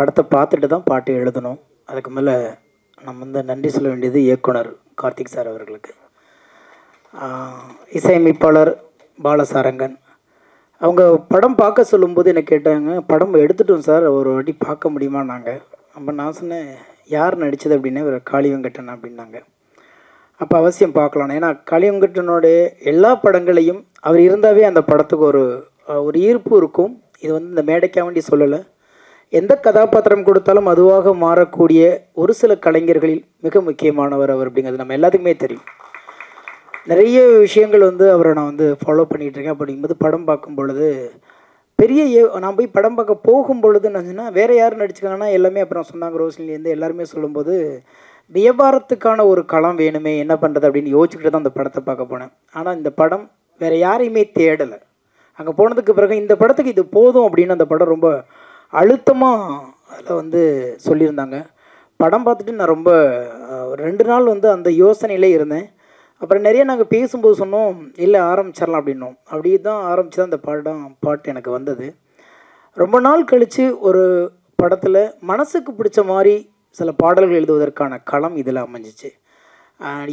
படத்தை பார்த்துட்டு தான் பாட்டு எழுதணும். அதுக்கு மேலே நம்ம வந்து நன்றி சொல்ல வேண்டியது இயக்குனர் கார்த்திக் சார் அவர்களுக்கு. இசையமைப்பாளர் பாலசாரங்கன் அவங்க படம் பார்க்க சொல்லும்போது என்ன கேட்டாங்க, படம் எடுத்துட்டோம் சார், ஒரு வாட்டி பார்க்க முடியுமா நாங்கள். அப்போ நான் சொன்னேன், யார் நடித்தது அப்படின்னா ஒரு காளி வெங்கட்டன் அப்படின்னாங்க. அப்போ அவசியம் பார்க்கலாம், ஏன்னா காளி வெங்கட்டனுடைய எல்லா படங்களையும் அவர் இருந்தாவே அந்த படத்துக்கு ஒரு ஈர்ப்பு இருக்கும். இது வந்து இந்த மேடைக்காக வேண்டி சொல்லலை, எந்த கதாபாத்திரம் கொடுத்தாலும் அதுவாக மாறக்கூடிய ஒரு சில கலைஞர்களில் மிக முக்கியமானவர் அவர் அப்படிங்கிறது நம்ம எல்லாத்துக்குமே தெரியும். நிறைய விஷயங்கள் வந்து அவரை நான் வந்து ஃபாலோ பண்ணிகிட்ருக்கேன். அப்படிங்கும்போது படம் பார்க்கும் பொழுது நான் போய் படம் பார்க்க போகும் பொழுது என்னச்சுன்னா, வேறு யார் நடிச்சுக்காங்கன்னா எல்லாமே அப்புறம் சொன்னாங்க, ரோஷினிலேருந்து எல்லாருமே சொல்லும்போது வியாபாரத்துக்கான ஒரு களம் வேணுமே, என்ன பண்ணுறது அப்படின்னு யோசிச்சுக்கிட்டு தான் அந்த படத்தை பார்க்க போனேன். ஆனால் இந்த படம் வேறு யாரையுமே தேடலை. அங்கே போனதுக்கு பிறகு இந்த படத்துக்கு இது போதும் அப்படின்னு அந்த படம் ரொம்ப அழுத்தமாக அதில் வந்து சொல்லியிருந்தாங்க. படம் பார்த்துட்டு நான் ரொம்ப 2 நாள் வந்து அந்த யோசனையிலே இருந்தேன். அப்புறம் நிறைய நாங்கள் பேசும்போது சொன்னோம், இல்லை ஆரம்பிச்சிடலாம் அப்படின்னோம். அப்படி தான் ஆரம்பித்து தான் அந்த பாட்டு எனக்கு வந்தது. ரொம்ப நாள் கழித்து ஒரு படத்தில் மனசுக்கு பிடிச்ச மாதிரி சில பாடல்கள் எழுதுவதற்கான களம் இதில் அமைஞ்சிச்சு.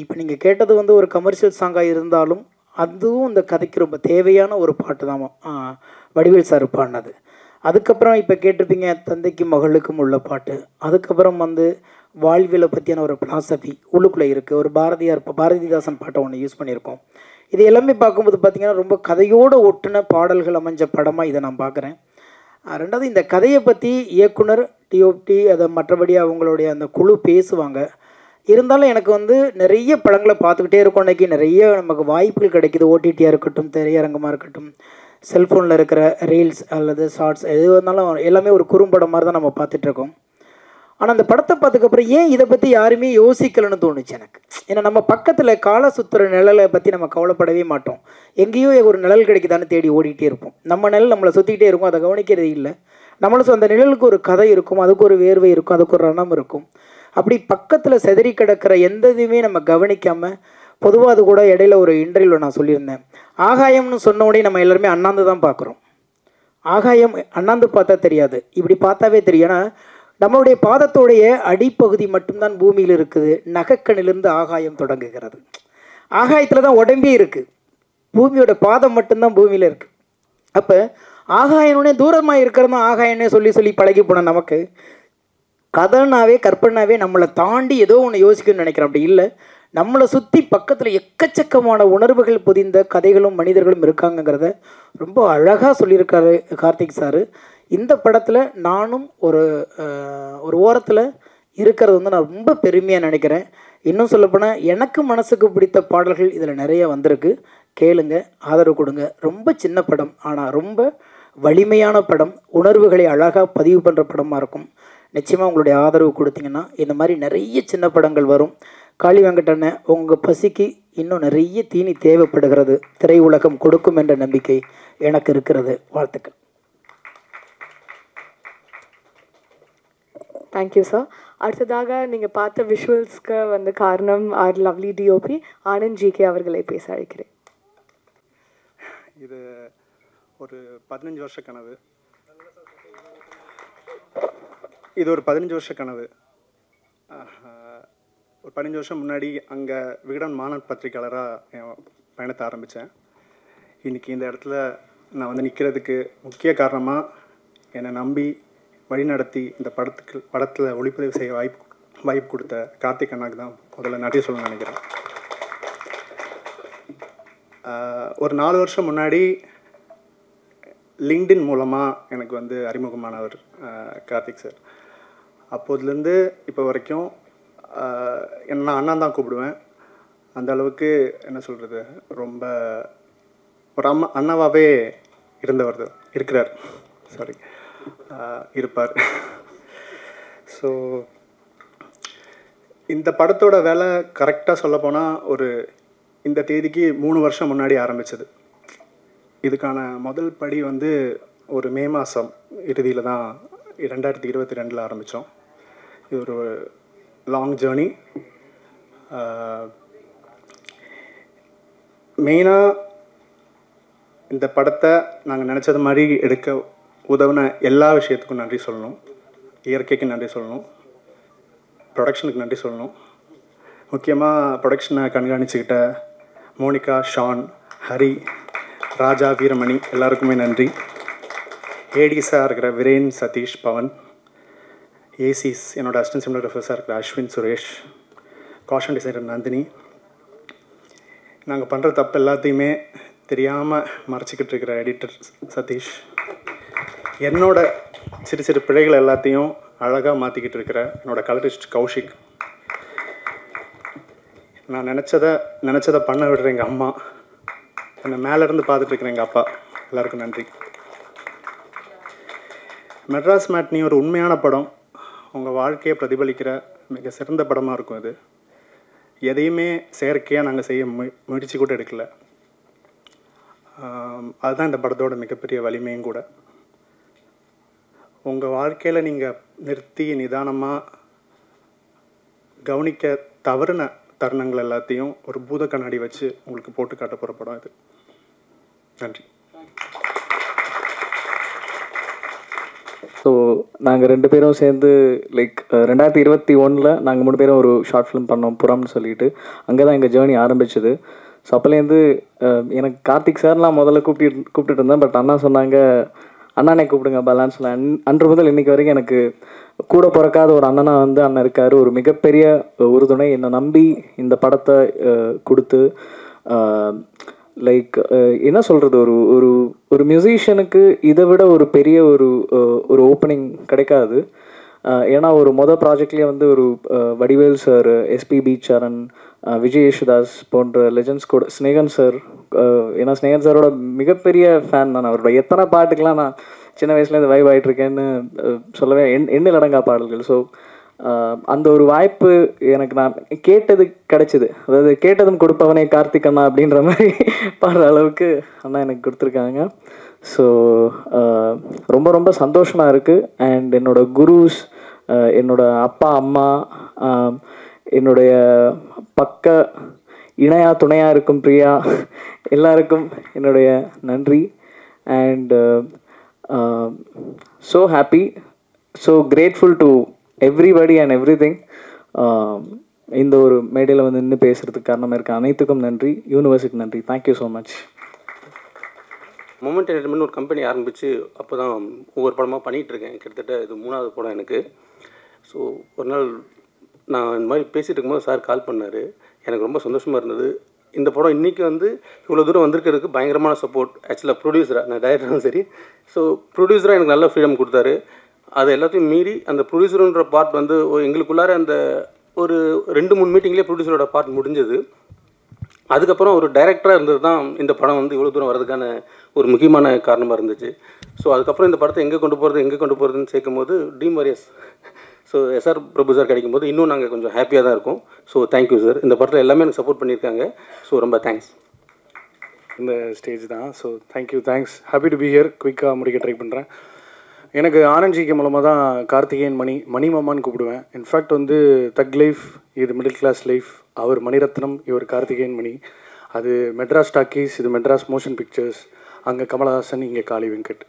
இப்போ நீங்கள் கேட்டது வந்து ஒரு கமர்ஷியல் சாங்காக இருந்தாலும் அதுவும் இந்த கதைக்கு ரொம்ப தேவையான ஒரு பாட்டு தான் வடிவேல் சார் பாடினது. அதுக்கப்புறம் இப்போ கேட்டிருப்பீங்க தந்தைக்கும் மகளுக்கும் உள்ள பாட்டு. அதுக்கப்புறம் வந்து வாழ்வியலை பற்றியான ஒரு பிலாசபி உள்ளுக்குள்ளே இருக்குது. ஒரு பாரதிதாசன் பாட்டை ஒன்று யூஸ் பண்ணியிருக்கோம். இது எல்லாமே பார்க்கும்போது பார்த்திங்கன்னா ரொம்ப கதையோடு ஒட்டின பாடல்கள் அமைஞ்ச படமாக இதை நான் பார்க்குறேன். ரெண்டாவது, இந்த கதையை பற்றி இயக்குனர் டிஓடி அதை மற்றபடி அவங்களுடைய அந்த குழு பேசுவாங்க. இருந்தாலும் எனக்கு வந்து நிறைய படங்களை பார்த்துக்கிட்டே இருக்கோம். இன்றைக்கி நிறைய நமக்கு வாய்ப்புகள் கிடைக்கிது. ஓடிடியாக இருக்கட்டும், திரையரங்கமாக இருக்கட்டும், செல்ஃபோனில் இருக்கிற ரீல்ஸ் அல்லது ஷார்ட்ஸ் எது வந்தாலும் எல்லாமே ஒரு குறும்படம் மாதிரி தான் நம்ம பார்த்துட்ருக்கோம். ஆனால் அந்த படத்தை பார்த்துக்கப்புறம் ஏன் இதை பற்றி யாருமே யோசிக்கலைன்னு தோணுச்சு எனக்கு. ஏன்னா நம்ம பக்கத்தில் கால சுற்றுற நிழலை பற்றி நம்ம கவலைப்படவே மாட்டோம். எங்கேயோ ஒரு நிழல் கிடைக்குதான்னு தேடி ஓடிக்கிட்டே இருப்போம். நம்ம நிழல் நம்மளை சுற்றிக்கிட்டே இருக்கும், அதை கவனிக்கிறது இல்லை. நம்மளும் அந்த நிழலுக்கு ஒரு கதை இருக்கும், அதுக்கு ஒரு வேர்வை இருக்கும், அதுக்கு ஒரு ரணம் இருக்கும். அப்படி பக்கத்தில் செதறி கிடக்கிற எந்த இதுவுமே நம்ம கவனிக்காமல், பொதுவாக அது கூட இடையில ஒரு இன்டர்வியூவில் நான் சொல்லியிருந்தேன், ஆகாயம்னு சொன்ன உடனே நம்ம எல்லாருமே அண்ணாந்து தான் பார்க்குறோம். ஆகாயம் அண்ணாந்து பார்த்தா தெரியாது, இப்படி பார்த்தாவே தெரியும். ஏன்னா நம்மளுடைய பாதத்தோடைய அடிப்பகுதி மட்டும்தான் பூமியில் இருக்குது. நகக்கண்ணிலிருந்து ஆகாயம் தொடங்குகிறது. ஆகாயத்தில் தான் உடம்பே இருக்குது, பூமியோட பாதம் மட்டும்தான் பூமியில் இருக்குது. அப்போ ஆகாயனோடனே தூரமாக இருக்கிறது தான் ஆகாயனே சொல்லி சொல்லி பழகி போன நமக்கு கதைனாவே கற்பனாவே நம்மளை தாண்டி ஏதோ ஒன்று யோசிக்கணும்னு நினைக்கிறோம். அப்படி இல்லை, நம்மளை சுற்றி பக்கத்தில் எக்கச்சக்கமான உணர்வுகள் பொதிந்த கதைகளும் மனிதர்களும் இருக்காங்கங்கிறத ரொம்ப அழகாக சொல்லியிருக்காரு கார்த்திக் சார். இந்த படத்தில் நானும் ஒரு ஓரத்தில் இருக்கிறது வந்து நான் ரொம்ப பெருமையாக நினைக்கிறேன். இன்னும் சொல்லப்போனால் எனக்கு மனசுக்கு பிடித்த பாடல்கள் இதில் நிறைய வந்திருக்கு. கேளுங்க, ஆதரவு கொடுங்க. ரொம்ப சின்ன படம், ஆனால் ரொம்ப வலிமையான படம், உணர்வுகளை அழகாக பதிவு பண்ணுற படமாக இருக்கும். நிச்சயமாக உங்களுடைய ஆதரவு கொடுத்தீங்கன்னா இந்த மாதிரி நிறைய சின்ன படங்கள் வரும். காளி வெங்கட்டண்ண, உங்கள் பசிக்கு இன்னும் நிறைய தீனி தேவைப்படுகிறது. திரையுலகம் கொடுக்கும் என்ற நம்பிக்கை எனக்கு இருக்கிறது. வாழ்த்துக்கள். Thank you sir. அடுத்ததாக நீங்கள் பார்த்த விஷுவல்ஸ்க்கு வந்து காரணம் our lovely DOP Anand G K அவர்களை பேச அழைக்கிறேன். இது ஒரு 15 வருஷ கனவு. இது ஒரு 15 வருஷ கனவு. ஒரு 15 வருஷம் முன்னாடி அங்கே விகடன் மாநாட் பத்திரிக்கையாளராக என் பயணத்தை ஆரம்பித்தேன். இன்றைக்கி இந்த இடத்துல நான் வந்து நிற்கிறதுக்கு முக்கிய காரணமாக என்னை நம்பி வழிநடத்தி இந்த படத்தில் ஒளிப்பதிவு செய்ய வாய்ப்பு கொடுத்த கார்த்திக் அண்ணாக்கு தான் முதல்ல நன்றி சொல்ல நினைக்கிறேன். ஒரு 4 வருஷம் முன்னாடி லிங்க்டின் மூலமாக எனக்கு வந்து அறிமுகமானவர் கார்த்திக் சார். அப்போதுலேருந்து இப்போ வரைக்கும் நான் அண்ணா தான் கூப்பிடுவேன். அந்த அளவுக்கு என்ன சொல்கிறது, ரொம்ப ஒரு அண்ணாவாகவே இருக்கிறார். சாரி, இருப்பார். ஸோ இந்த படத்தோட வேலை கரெக்டாக சொல்லப்போனால் இந்த தேதிக்கு 3 வருஷம் முன்னாடி ஆரம்பித்தது. இதுக்கான முதல் படி வந்து ஒரு மே மாதம் இறுதியில் தான் 2022 ஆரம்பித்தோம். இது ஒரு லாங் ஜேர்னி. மெயினாக இந்த படத்தை நாங்கள் நினச்சது மாதிரி எடுக்க உதவின எல்லா விஷயத்துக்கும் நன்றி சொல்லணும். இயற்கைக்கு நன்றி சொல்லணும், ப்ரொடக்ஷனுக்கு நன்றி சொல்லணும். முக்கியமாக ப்ரொடக்ஷனை கண்காணிச்சுக்கிட்ட மோனிகா, ஷான், ஹரி, ராஜா, வீரமணி எல்லாருக்குமே நன்றி. ஏடிஸாக இருக்கிற விரேன், சதீஷ், பவன். ஏசிஸ் என்னோடய அசிஸ்டன்ட் சினிமாட்டோகிராஃபர்ஸாக இருக்கிற அஸ்வின், சுரேஷ். காஷன் டிசைனர் நந்தினி. நாங்கள் பண்ணுற தப்பு எல்லாத்தையுமே தெரியாமல் மறைச்சிக்கிட்டு இருக்கிற எடிட்டர் சதீஷ். என்னோட சிறு சிறு பிழைகள் எல்லாத்தையும் அழகாக மாற்றிக்கிட்டு இருக்கிற என்னோடய கலரிஸ்ட் கௌஷிக். நான் நினச்சதை பண்ண விடுற எங்கள் அம்மா, என்னை மேலேருந்து பார்த்துட்ருக்குற எங்கள் அப்பா, எல்லாருக்கும் நன்றி. மெட்ராஸ் மேட்னி ஒரு உண்மையான படம், உங்கள் வாழ்க்கையை பிரதிபலிக்கிற மிக சிறந்த படமாக இருக்கும். இது எதையுமே செயற்கையாக நாங்கள் செய்ய முயற்சி கூட எடுக்கலை. அதுதான் இந்த படத்தோட மிகப்பெரிய வலிமையும் கூட. உங்கள் வாழ்க்கையில் நீங்கள் நிறுத்தி நிதானமாக கவனிக்க தவறுன தருணங்கள் எல்லாத்தையும் ஒரு பூத கண்ணாடி வச்சு உங்களுக்கு போட்டு காட்ட போகிற படம் இது. நன்றி. ஸோ நாங்கள் 2 பேரும் சேர்ந்து லைக் 2021 நாங்கள் 3 பேரும் ஒரு ஷார்ட் ஃபிலிம் பண்ணோம், புறம்னு சொல்லிட்டு. அங்கே தான் எங்கள் ஜேர்னி ஆரம்பிச்சது. ஸோ அப்போலேருந்து எனக்கு கார்த்திக் சார்லாம் முதல்ல கூப்பிட்டுட்டு இருந்தேன். பட் அண்ணா சொன்னாங்க, அண்ணானே கூப்பிடுங்க பேலன்ஸில். அன்று முதல் இன்றைக்கி வரைக்கும் எனக்கு கூட பிறக்காத ஒரு அண்ணனா வந்து அண்ணன் இருக்கார். ஒரு மிகப்பெரிய உறுதுணை, என்னை நம்பி இந்த படத்தை கொடுத்து லைக் என்ன சொல்கிறது, ஒரு ஒரு ஒரு மியூசிஷியனுக்கு இதை விட ஒரு பெரிய ஒரு ஓப்பனிங் கிடைக்காது. ஏன்னா ஒரு ப்ராஜெக்ட்லேயே வந்து ஒரு வடிவேல் சார், எஸ்பிபி சரண், விஜய் யேசுதாஸ் போன்ற லெஜண்ட்ஸ் கூட, ஸ்னேகன் சார். ஏன்னா ஸ்னேகன் சாரோட மிகப்பெரிய ஃபேன் நான். அவரோட எத்தனை பாட்டுக்கெலாம் நான் சின்ன வயசுலேருந்து வைப் ஆகிட்ருக்கேன்னு சொல்லவே எண்ணில் அடங்கா பாடல்கள். ஸோ அந்த ஒரு வாய்ப்பு எனக்கு நான் கேட்டது கிடச்சிது. அதாவது கேட்டதும் கொடுப்பவனே கார்த்திக் அண்ணா அப்படின்ற மாதிரி பாடுற அளவுக்கு அண்ணா எனக்கு கொடுத்துருக்காங்க. ஸோ ரொம்ப ரொம்ப சந்தோஷமாக இருக்குது. அண்ட் என்னோடய குருஸ், என்னோடய அப்பா அம்மா, என்னுடைய பக்க இணையாக துணையாக இருக்கும் பிரியா, எல்லாருக்கும் என்னுடைய நன்றி. And so happy, so grateful to everybody and everything. இந்த ஒரு மேடையில் வந்து நின்று பேசுகிறதுக்கு காரணமாக இருக்க அனைத்துக்கும் நன்றி. யூனிவர்சிட்டி நன்றி. Thank you so much. Moment entertainment ஒரு கம்பெனி ஆரம்பித்து அப்போ தான் ஒவ்வொரு படமாக பண்ணிகிட்ருக்கேன். கிட்டத்தட்ட இது 3வது படம் எனக்கு. ஸோ ஒரு நாள் நான் இந்த மாதிரி பேசிகிட்டு இருக்கும்போது சார் கால் பண்ணார். எனக்கு ரொம்ப சந்தோஷமாக இருந்தது. இந்த படம் இன்றைக்கி வந்து இவ்வளோ தூரம் வந்திருக்கிறதுக்கு பயங்கரமான சப்போர்ட். ஆக்சுவலாக ப்ரொடியூசராக, நான் டைரக்டரும் சரி, ஸோ ப்ரொடியூசராக எனக்கு நல்ல ஃப்ரீடம் கொடுத்தாரு. அது எல்லாத்தையும் மீறி அந்த ப்ரொடியூசருன்ற பார்ட் வந்து எங்களுக்குள்ளார அந்த ஒரு 2-3 மீட்டிங்லேயே ப்ரொடியூசரோட பார்ட் முடிஞ்சது. அதுக்கப்புறம் ஒரு டைரக்டராக இருந்தது தான் இந்த படம் வந்து இவ்வளோ தூரம் வரதுக்கான ஒரு முக்கியமான காரணமாக இருந்துச்சு. ஸோ அதுக்கப்புறம் இந்த படத்தை எங்கே கொண்டு போகிறதுன்னு சேர்க்கும் போது dream warriors, so SR Prabhu sir கிடைக்கும் போது இன்னும் நாங்கள் கொஞ்சம் ஹாப்பியாக தான் இருக்கோம். So thank you sir. இந்த படத்தில் எல்லாமே எனக்கு சப்போர்ட் பண்ணியிருக்காங்க. ஸோ ரொம்ப தேங்க்ஸ். இந்த ஸ்டேஜ் தான். So thanks. Happy to be here. குயிக்காக முடிக்க ட்ரை பண்ணுறேன். எனக்கு ஆனந்த்ஜிக்கு மூலமாக தான் கார்த்திகேயன் மணி மாமான்னு கூப்பிடுவேன். இன்ஃபேக்ட் வந்து தக் லைஃப், இது மிடில் கிளாஸ் லைஃப். அவர் மணிரத்னம், இவர் கார்த்திகேயன் மணி. அது மெட்ராஸ் டாக்கீஸ், இது மெட்ராஸ் மோஷன் பிக்சர்ஸ். அங்கே கமலஹாசன், இங்கே காளி வெங்கட்.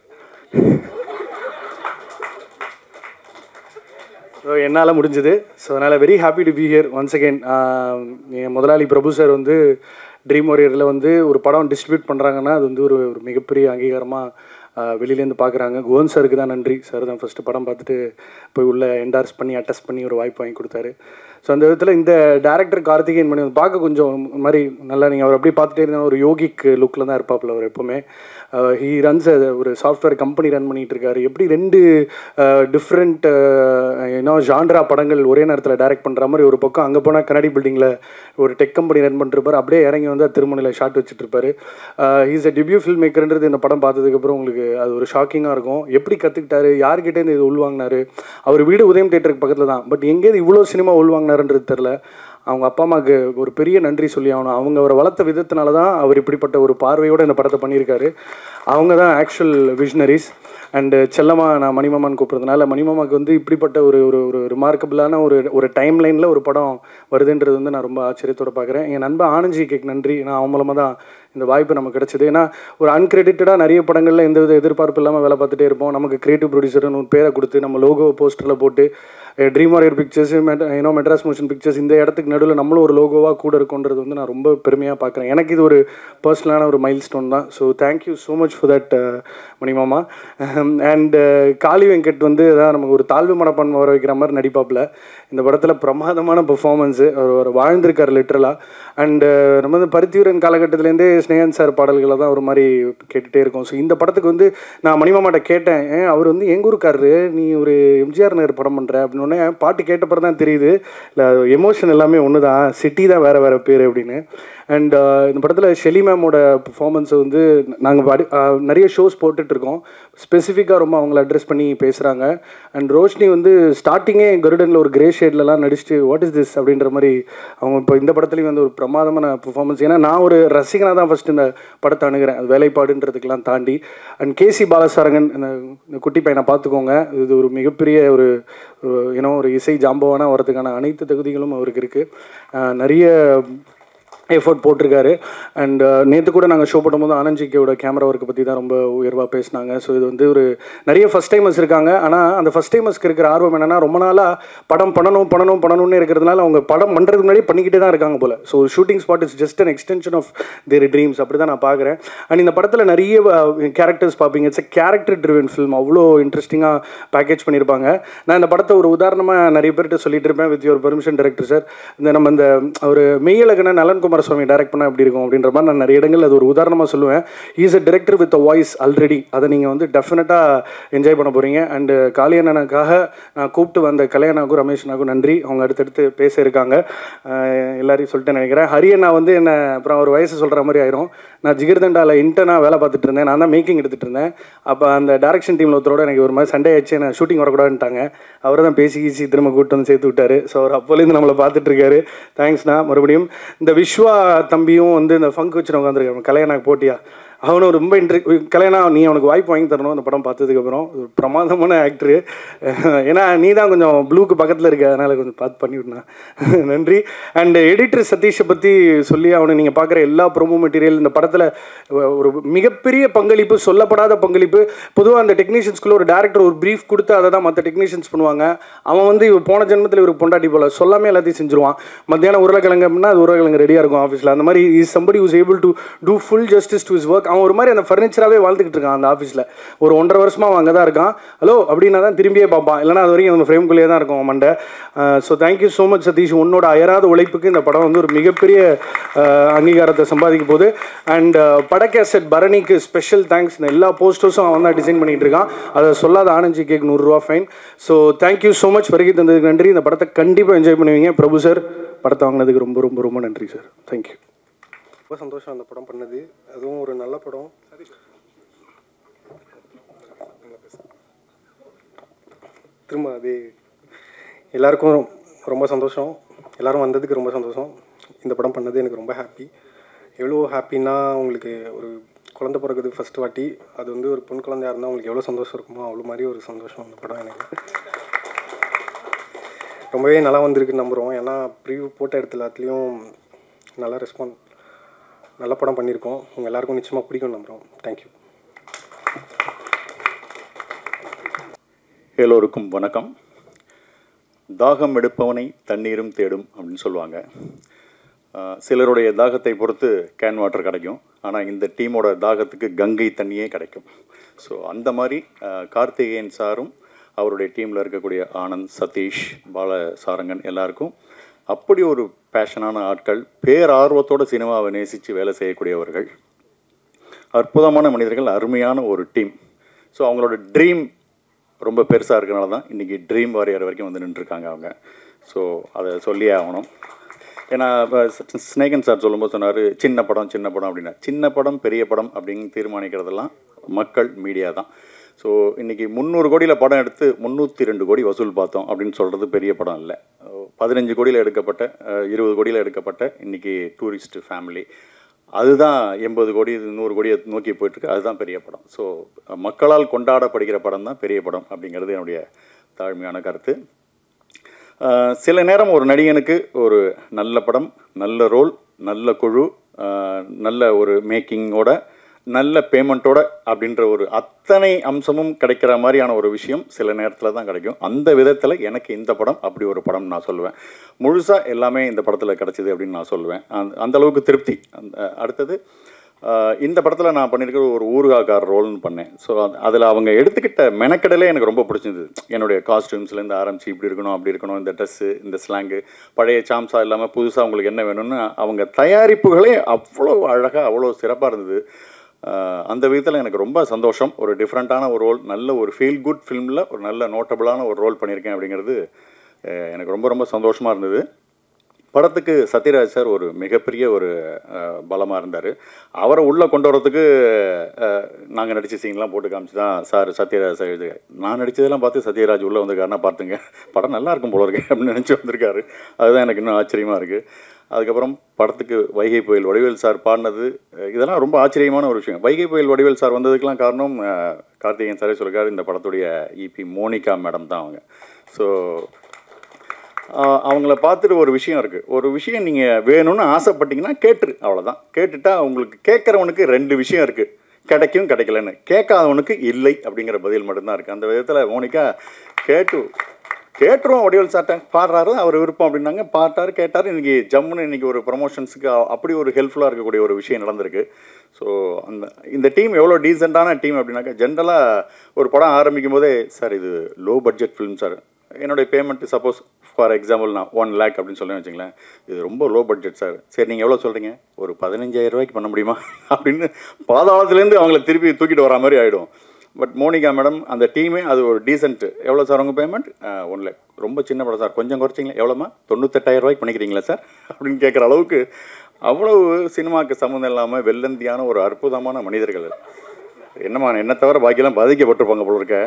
ஸோ என்னால் முடிஞ்சது. ஸோ அதனால் very happy to be here once again. என் முதலாளி பிரபு சார் வந்து ட்ரீம் வாரியரில் வந்து ஒரு படம் டிஸ்ட்ரிபியூட் பண்ணுறாங்கன்னா அது வந்து ஒரு மிகப்பெரிய அங்கீகாரமாக வெளியிலேருந்து பார்க்குறாங்க. குவன் சாருக்கு தான் நன்றி. சார் தான் ஃபஸ்ட்டு படம் பார்த்துட்டு போய் உள்ள என்டார்ஸ் பண்ணி அட்டஸ்ட் பண்ணி ஒரு வாய்ப்பு வாங்கி கொடுத்தாரு. ஸோ அந்த விதத்தில் இந்த டேரக்டர் கார்த்திகேயன் மணி பார்க்க கொஞ்சம் மாதிரி நல்லா, நீங்கள் அவர் அப்படியே பார்த்துட்டே இருந்தால் ஒரு யோகிக் லுக்கில் தான் இருப்பாப்பில் அவர் எப்போவுமே. ஹீ ரன்ஸ் ஒரு சாஃப்ட்வேர் கம்பெனி ரன் பண்ணிகிட்டு இருக்காரு. எப்படி 2 டிஃப்ரெண்ட் ஜான்ரா படங்கள் ஒரே நேரத்தில் டைரக்ட் பண்ணுற மாதிரி, ஒரு பக்கம் அங்கே போனால் கண்ணாடி பில்டிங்கில் ஒரு டெக் கம்பெனி ரன் பண்ணிருப்பார், அப்படியே இறங்கி வந்து திருமணியில் ஷாட் வச்சுட்ருப்பார். ஹீஸ் அ டெபியூ ஃபில்ம் மேக்கர்ன்றது இந்த படம் பார்த்ததுக்கப்புறம் உங்களுக்கு அது ஒரு ஷாக்கிங்காக இருக்கும். எப்படி கற்றுக்கிட்டாரு, யார்கிட்டேருந்து இது உள்வாங்கினாரு. அவர் வீடு உதயம் தேட்டருக்கு பக்கத்தில் தான், பட் எங்கேருந்து இவ்வளோ சினிமா உள்வாங்கினாருன்றது தெரில. அவங்க அப்பா அம்மாவுக்கு ஒரு பெரிய நன்றி சொல்லி ஆகணும். அவங்க அவரை வளர்த்த விதத்தினால தான் அவர் இப்படிப்பட்ட ஒரு பார்வையோடு இந்த படத்தை பண்ணியிருக்காரு. அவங்க தான் ஆக்சுவல் விஷனரிஸ். அண்டு செல்லமாக நான் மணிமாமான்னு கூப்பிட்றதுனால, மணிமாமாவுக்கு வந்து இப்படிப்பட்ட ஒரு ஒரு ரிமார்க்கபிளான ஒரு டைம் லைனில் ஒரு படம் வருதுன்றது வந்து நான் ரொம்ப ஆச்சரியத்தோடு பார்க்குறேன். என் நண்பன் ஆனந்த்ஜிக்கு நன்றி. நான் அவன் மூலமாக தான் இந்த வாய்ப்பு நமக்கு கிடச்சிது. ஏன்னா ஒரு அன்கிரெடிட்டடாக நிறைய படங்களில் எந்த வித எதிர்பார்ப்பு இல்லாமல் வேலை பார்த்துட்டே இருப்போம். நமக்கு கிரியேட்டிவ் ப்ரொடியூசர்னு ஒரு பேரை கொடுத்து நம்ம லோகோ போஸ்டரில் போட்டு dream warrior pictures Madras motion pictures இந்த இடத்துக்கு நடுவில் நம்மளும் ஒரு லோகோவாக கூட இருக்குன்றது வந்து நான் ரொம்ப பெருமையாக பார்க்குறேன். எனக்கு இது ஒரு பர்சனலான ஒரு மைல் ஸ்டோன் தான். So thank you so much for that மணிமாமா. அண்ட் காளி வெங்கட் வந்து அதான் நமக்கு ஒரு தாழ்வு மனப்பான்மை வர வைக்கிற மாதிரி நடிப்பாப்பில். இந்த படத்தில் பிரமாதமான பெர்ஃபார்மன்ஸு அவர் வாழ்ந்திருக்கார் லிட்ரலாக. அண்டு நம்ம வந்து பருத்தியூரன் காலகட்டத்திலேருந்தே ஸ்னேகன் சார் பாடல்களை தான் ஒரு மாதிரி கேட்டுகிட்டே இருக்கோம். ஸோ இந்த படத்துக்கு வந்து நான் மணிமாமாட்ட கேட்டேன், அவர் வந்து எங்கூருக்காரரு, நீ ஒரு எம்ஜிஆர் நகர் படம் பண்ணுற அப்படின்னு. பாட்டு கேட்டப்பறம் தான் தெரியுது இல்லை எமோஷன் எல்லாமே ஒன்று தான், சிட்டி தான் வேறு வேறு பேர் அப்படின்னு. அண்ட் இந்த படத்தில் ஷெலி மேமோட பர்ஃபார்மன்ஸை வந்து நாங்கள் நிறைய ஷோஸ் போட்டுட்ருக்கோம். ஸ்பெசிஃபிக்காக ரொம்ப அவங்கள அட்ரெஸ் பண்ணி பேசுகிறாங்க. அண்ட் ரோஷினி வந்து ஸ்டார்டிங்கே கருடனில் ஒரு கிரே ஷேட்லலாம் நடிச்சுட்டு வாட் இஸ் திஸ் அப்படின்ற மாதிரி அவங்க இப்போ இந்த படத்துலையும் வந்து ஒரு பிரமாதமான பர்ஃபார்மன்ஸ். ஏன்னா நான் ஒரு ரசிகனாக தான் ஃபஸ்ட்டு இந்த படத்தை அணுகிறேன், அது வேலைப்பாடுன்றதுக்கெலாம் தாண்டி. அண்ட் கேசி பாலசாரங்கன் இந்த குட்டி பையனை பார்த்துக்கோங்க, இது ஒரு மிகப்பெரிய ஒரு ஒரு இசை ஜாம்பவானாக வரதுக்கான அனைத்து தகுதிகளும் அவருக்கு இருக்குது. நிறைய எஃபர்ட் போட்டிருக்காரு. அண்ட் நேற்று கூட நாங்கள் ஷோ பண்ணும்போது ஆனந்த்ஜிக்கோட கேமரா ஒர்க்கை பற்றி தான் ரொம்ப உயர்வாக பேசினாங்க. ஸோ இது வந்து ஒரு நிறைய ஃபஸ்ட் டைமர்ஸ் இருக்காங்க. ஆனால் அந்த ஃபஸ்ட் டைமர்ஸ்க்கு இருக்கிற ஆர்வம் என்னென்னா ரொம்ப நாளாக படம் பண்ணணும்னு இருக்கிறதுனால அவங்க படம் பண்ணுறதுக்கு முன்னாடி பண்ணிக்கிட்டே தான் இருக்காங்க போல். So shooting spot is just an extension of their dreams, அப்படி தான் நான் பார்க்குறேன். அண்ட் இந்த படத்தில் நிறைய கேரக்டர்ஸ் பார்ப்பீங்க. It's a character driven film, அவ்வளோ இன்ட்ரெஸ்டிங்காக பேக்கேஜ் பண்ணியிருப்பாங்க. நான் இந்த படத்தை ஒரு உதாரணமாக நிறைய பேர்கிட்ட சொல்லிட்டு இருப்பேன், with your permission director sir. நம்ம இந்த ஒரு மெய்யழகன நலன்குமார் சுவாமி டைரக்ட் பண்ணால் எப்படி இருக்கும் அப்படின்ற மாதிரி நான் நிறைய இடங்கள் அது ஒரு உதாரணமாக சொல்லுவேன். Is a director with a voice already, அதை நீங்கள் வந்து டெஃபினட்டாக என்ஜாய் பண்ண போகிறீங்க. அண்டு காளியண்ணனுக்காக நான் கூப்பிட்டு வந்த கல்யாணாக்கும் ரமேஷ்னாக்கும் நன்றி, அவங்க அடுத்தடுத்து பேச இருக்காங்க. எல்லாரையும் சொல்லிட்டு நினைக்கிறேன். ஹரியண்ணா வந்து என்ன அப்புறம் ஒரு வயசு சொல்கிற மாதிரி ஆயிரும். நான் ஜிகர்தண்டாவில் இன்டர்னாக வேலை பார்த்துட்டு இருந்தேன், நான் தான் மேக்கிங் எடுத்துகிட்டு இருந்தேன். அப்போ அந்த டேரக்ஷன் டீமில் ஒருத்தரோட எனக்கு ஒரு மாதிரி சண்டே ஆச்சு, நான் ஷூட்டிங் வரக்கூடாதுன்ட்டாங்க. அவரை தான் பேசி திரும்ப கூப்பிட்டு வந்து சேர்த்து விட்டார். ஸோ அவர் அப்போலேருந்து நம்மளை பார்த்துட்ருக்காரு. தேங்க்ஸ்ண்ணா. மறுபடியும் இந்த விஸ்வா தம்பியும் வந்து இந்த ஃபங்க் வச்சு உட்காந்துருக்காங்க, கல்யாணம் போட்டியா, அவனும் ரொம்ப கல்யாணம் நீ அவனுக்கு வாய்ப்பு வாங்கி தரணும். அந்த படம் பார்த்ததுக்கப்புறம் ஒரு பிரமாதமான ஆக்டரு. ஏன்னா நீ தான் கொஞ்சம் ப்ளூக்கு பக்கத்தில் இருக்க, அதனால் கொஞ்சம் பார்த்து பண்ணிவிடணும். நன்றி. அண்ட் எடிட்டர் சதீஷை பற்றி சொல்லி அவனை நீங்கள் பார்க்குற எல்லா ப்ரோமோ மெட்டீரியல் இந்த படத்தில் ஒரு மிகப்பெரிய பங்களிப்பு, சொல்லப்படாத பங்களிப்பு. பொதுவாக அந்த டெக்னீஷியன்ஸ்குள்ளே ஒரு டேரக்டர் ஒரு ப்ரீஃப் கொடுத்து அதை தான் மற்ற டெக்னீஷியன்ஸ் பண்ணுவாங்க. அவன் வந்து இவன் போன ஜென்மத்தில் இவருக்கு பொண்டாட்டி போல் சொல்லாமே எல்லாத்தையும் செஞ்சுருவான். மத்தியானம் உருளைக்கிழங்கு அப்படின்னா அது உருளைக்கிழங்கு ரெடியாக இருக்கும் ஆஃபீஸில். அந்த மாதிரி is somebody who's able to do full justice to his work. அவன் ஒரு மாதிரி அந்த ஃபர்னிச்சராகவே வாழ்ந்துக்கிட்டு இருக்கான் அந்த ஆஃபீஸில். ஒரு 1.5 வருஷமாக அவன் அங்கே தான் இருக்கான். ஹலோ அப்படின்னா தான் திரும்பியே பார்ப்பான், இல்லைனா அது வரைக்கும் அந்த ஃப்ரேம்குள்ளேயே தான் இருக்கும் மண்டை. So thank you so much Sathish, உன்னோட அயராத உழைப்புக்கு இந்த படம் வந்து ஒரு மிகப்பெரிய அங்கீகாரத்தை சம்பாதிக்க போகுது. அண்ட் படக்கேசட் பரணிக்கு ஸ்பெஷல் தேங்க்ஸ். இந்த எல்லா போஸ்டர்ஸும் அவன் தான் டிசைன் பண்ணிகிட்டு இருக்கான். அதை சொல்லாத ஆனந்த்ஜி கேக் 100 ரூபா fine. So thank you so much, வருகை தந்ததுக்கு நன்றி. இந்த படத்தை கண்டிப்பாக என்ஜாய் பண்ணுவீங்க. பிரபு சார், படத்தை வாங்கினதுக்கு ரொம்ப ரொம்ப ரொம்ப நன்றி சார். தேங்க்யூ. ரொம்ப சந்தோஷம் அந்த படம் பண்ணது, அதுவும் ஒரு நல்ல படம். திரும்ப அது எல்லாருக்கும் ரொம்ப சந்தோஷம், எல்லோரும் வந்ததுக்கு ரொம்ப சந்தோஷம். இந்த படம் பண்ணது எனக்கு ரொம்ப ஹாப்பி. எவ்வளோ ஹாப்பின்னா, உங்களுக்கு ஒரு குழந்தை பிறகுது ஃபஸ்ட்டு வாட்டி, அது வந்து ஒரு பொன் குழந்தையாக இருந்தால் உங்களுக்கு எவ்வளோ சந்தோஷம் இருக்குமோ அவ்வளோ மாதிரி ஒரு சந்தோஷம் அந்த படம் எனக்கு. ரொம்பவே நல்லா வந்திருக்குன்னு நம்புகிறோம். ஏன்னா ப்ரிவ்யூ போட்ட இடத்துல எல்லாத்துலேயும் நல்லா ரெஸ்பான்ஸ், நல்ல படம் பண்ணியிருக்கோம். உங்கள் எல்லாருக்கும் நிச்சயமாக பிடிக்கும் நம்புகிறோம். தேங்க்யூ. எல்லோருக்கும் வணக்கம். தாகம் எடுப்பவனை தண்ணீரும் தேடும் அப்படின்னு சொல்லுவாங்க. சிலருடைய தாகத்தை பொறுத்து கேன் வாட்டர் கிடைக்கும், ஆனால் இந்த டீமோட தாகத்துக்கு கங்கை தண்ணியே கிடைக்கும். ஸோ அந்த மாதிரி கார்த்திகேயன் சாரும் அவருடைய டீமில் இருக்கக்கூடிய ஆனந்த், சதீஷ், பாலசாரங்கன் எல்லாருக்கும் அப்படி ஒரு பேஷனான ஆட்கள், பேரார்வத்தோடு சினிமாவை நேசித்து வேலை செய்யக்கூடியவர்கள், அற்புதமான மனிதர்கள், அருமையான ஒரு டீம். ஸோ அவங்களோட ட்ரீம் ரொம்ப பெருசாக இருக்கிறனால தான் இன்றைக்கி ட்ரீம் வாரியர் வரைக்கும் வந்து நின்றுருக்காங்க அவங்க. ஸோ அதை சொல்லியே ஆகணும். ஏன்னா ஸ்னேகன் சார் சொல்லும்போது சொன்னார் சின்ன படம் அப்படின்னா, சின்ன படம் பெரிய படம் அப்படின்னு தீர்மானிக்கிறதெல்லாம் மக்கள், மீடியா தான். ஸோ இன்றைக்கி 300 கோடியில் படம் எடுத்து 302 கோடி வசூல் பார்த்தோம் அப்படின்னு சொல்கிறது பெரிய படம் இல்லை. 15 கோடியில் எடுக்கப்பட்ட, 20 கோடியில் எடுக்கப்பட்ட இன்றைக்கி டூரிஸ்ட் ஃபேமிலி, அதுதான் 80 கோடி 100 கோடியை நோக்கி போயிட்டுருக்கு. அதுதான் பெரிய படம். ஸோ மக்களால் கொண்டாடப்படுகிற படம் தான் பெரிய படம் அப்படிங்கிறது என்னுடைய தாழ்மையான கருத்து. சில நேரம் ஒரு நடிகனுக்கு ஒரு நல்ல படம், நல்ல ரோல், நல்ல குழு, நல்ல ஒரு மேக்கிங்கோட, நல்ல பேமெண்ட்டோட அப்படின்ற ஒரு அத்தனை அம்சமும் கிடைக்கிற மாதிரியான ஒரு விஷயம் சில நேரத்தில் தான் கிடைக்கும். அந்த விதத்தில் எனக்கு இந்த படம் அப்படி ஒரு படம் நான் சொல்லுவேன். முழுசாக எல்லாமே இந்த படத்தில் கிடச்சிது அப்படின்னு நான் சொல்லுவேன். அந்த அளவுக்கு திருப்தி. அடுத்தது இந்த படத்தில் நான் பண்ணியிருக்கிற ஒரு ஊறுகாக்கார ரோல்னு பண்ணேன். ஸோ அதில் அவங்க எடுத்துக்கிட்ட மெனக்கடலே எனக்கு ரொம்ப பிடிச்சிருந்தது. என்னுடைய காஸ்டியூம்ஸ்லேருந்து ஆரம்பித்து இப்படி இருக்கணும் அப்படி இருக்கணும், இந்த ட்ரெஸ்ஸு, இந்த ஸ்லாங்கு, பழைய சாம்ஸா இல்லாமல் புதுசாக உங்களுக்கு என்ன வேணும்னு அவங்க தயாரிப்புகளே அவ்வளோ அழகாக அவ்வளோ சிறப்பாக இருந்தது. அந்த விதத்தில் எனக்கு ரொம்ப சந்தோஷம். ஒரு டிஃப்ரெண்ட்டான ஒரு ரோல், நல்ல ஒரு ஃபீல் குட் ஃபிலிமில் ஒரு நல்ல நோட்டபுளான ஒரு ரோல் பண்ணியிருக்கேன் அப்படிங்கிறது எனக்கு ரொம்ப ரொம்ப சந்தோஷமாக இருந்தது. படத்துக்கு சத்யராஜ் சார் ஒரு மிகப்பெரிய ஒரு பலமாக இருந்தார். அவரை உள்ளே கொண்டு வரத்துக்கு நாங்கள் நடித்த சீன்லாம் போட்டு காமிச்சு தான் சார் சத்யராஜ் சார் இது நான் நடித்ததெல்லாம் பார்த்து சத்யராஜ் உள்ளே வந்திருக்காருன்னா பார்த்துங்க, படம் நல்லா இருக்கும் போல இருக்கு அப்படின்னு நினச்சி வந்திருக்காரு. அதுதான் எனக்கு இன்னும் ஆச்சரியமாக இருக்குது. அதுக்கப்புறம் படத்துக்கு வைகை புயல் வடிவேல் சார் பாடினது, இதெல்லாம் ரொம்ப ஆச்சரியமான ஒரு விஷயம். வைகை புயல் வடிவேல் சார் வந்ததுக்கெலாம் காரணம் கார்த்திகேயன் சாரே சொல்லியிருக்காரு, இந்த படத்துடைய இபி மோனிகா மேடம் தான் அவங்க. ஸோ அவங்கள பார்த்துட்டு ஒரு விஷயம் இருக்குது. ஒரு விஷயம் நீங்கள் வேணும்னு ஆசைப்பட்டீங்கன்னா கேட்டுரு, அவ்வளோதான். கேட்டுட்டா உங்களுக்கு கேட்குறவனுக்கு 2 விஷயம் இருக்குது, கிடைக்கும் கிடைக்கலன்னு. கேட்காதவனுக்கு இல்லை அப்படிங்கிற பதில் மட்டும்தான் இருக்குது. அந்த விதத்தில் மோனிகா கேட்டுருவோம் வடிவேல் சார்ட்ட பாடுறாரு, அவர் விருப்பம் அப்படின்னாங்க, பாட்டார் கேட்டார். இன்றைக்கி ஜம்முன்னு இன்றைக்கி ஒரு ப்ரமோஷன்ஸுக்கு அப்படி ஒரு ஹெல்ப்ஃபுல்லாக இருக்கக்கூடிய ஒரு விஷயம் நடந்திருக்கு. ஸோ இந்த டீம் எவ்வளோ டீசெண்டான டீம் அப்படின்னாக்கா, ஜென்ரலாக ஒரு படம் ஆரம்பிக்கும் போதே சார் இது லோ பட்ஜெட் ஃபிலிம் சார், என்னுடைய பேமெண்ட் சப்போஸ் ஃபார் எக்ஸாம்பிள் நான் 1 lakh அப்படின்னு சொல்லி வச்சுங்களேன், இது ரொம்ப லோ பட்ஜெட் சார், சரி நீங்கள் எவ்வளோ சொல்கிறீங்க, ஒரு 15,000 ரூபாய்க்கு பண்ண முடியுமா அப்படின்னு பாதாளத்துலேருந்து அவங்கள திருப்பி தூக்கிட்டு வரா மாதிரி ஆகிடும். பட் மோனிகா மேடம் அந்த டீமே அது ஒரு டீசென்ட். எவ்வளோ சார் உங்கள் பேமெண்ட்? 1 lakh. ரொம்ப சின்ன படம் சார், கொஞ்சம் குறைச்சிங்களா, எவ்வளோமா, 98,000 ரூபாய்க்கு பண்ணிக்கிறீங்களா சார் அப்படின்னு கேட்குற அளவுக்கு அவ்வளவு சினிமாவுக்கு சம்மந்தம் இல்லாமல் வெள்ளந்தியான ஒரு அற்புதமான மனிதர்கள். என்னம்மா என்னை தவிர பாக்கியெல்லாம் பாதிக்கப்பட்டிருப்பாங்க போல இருக்க.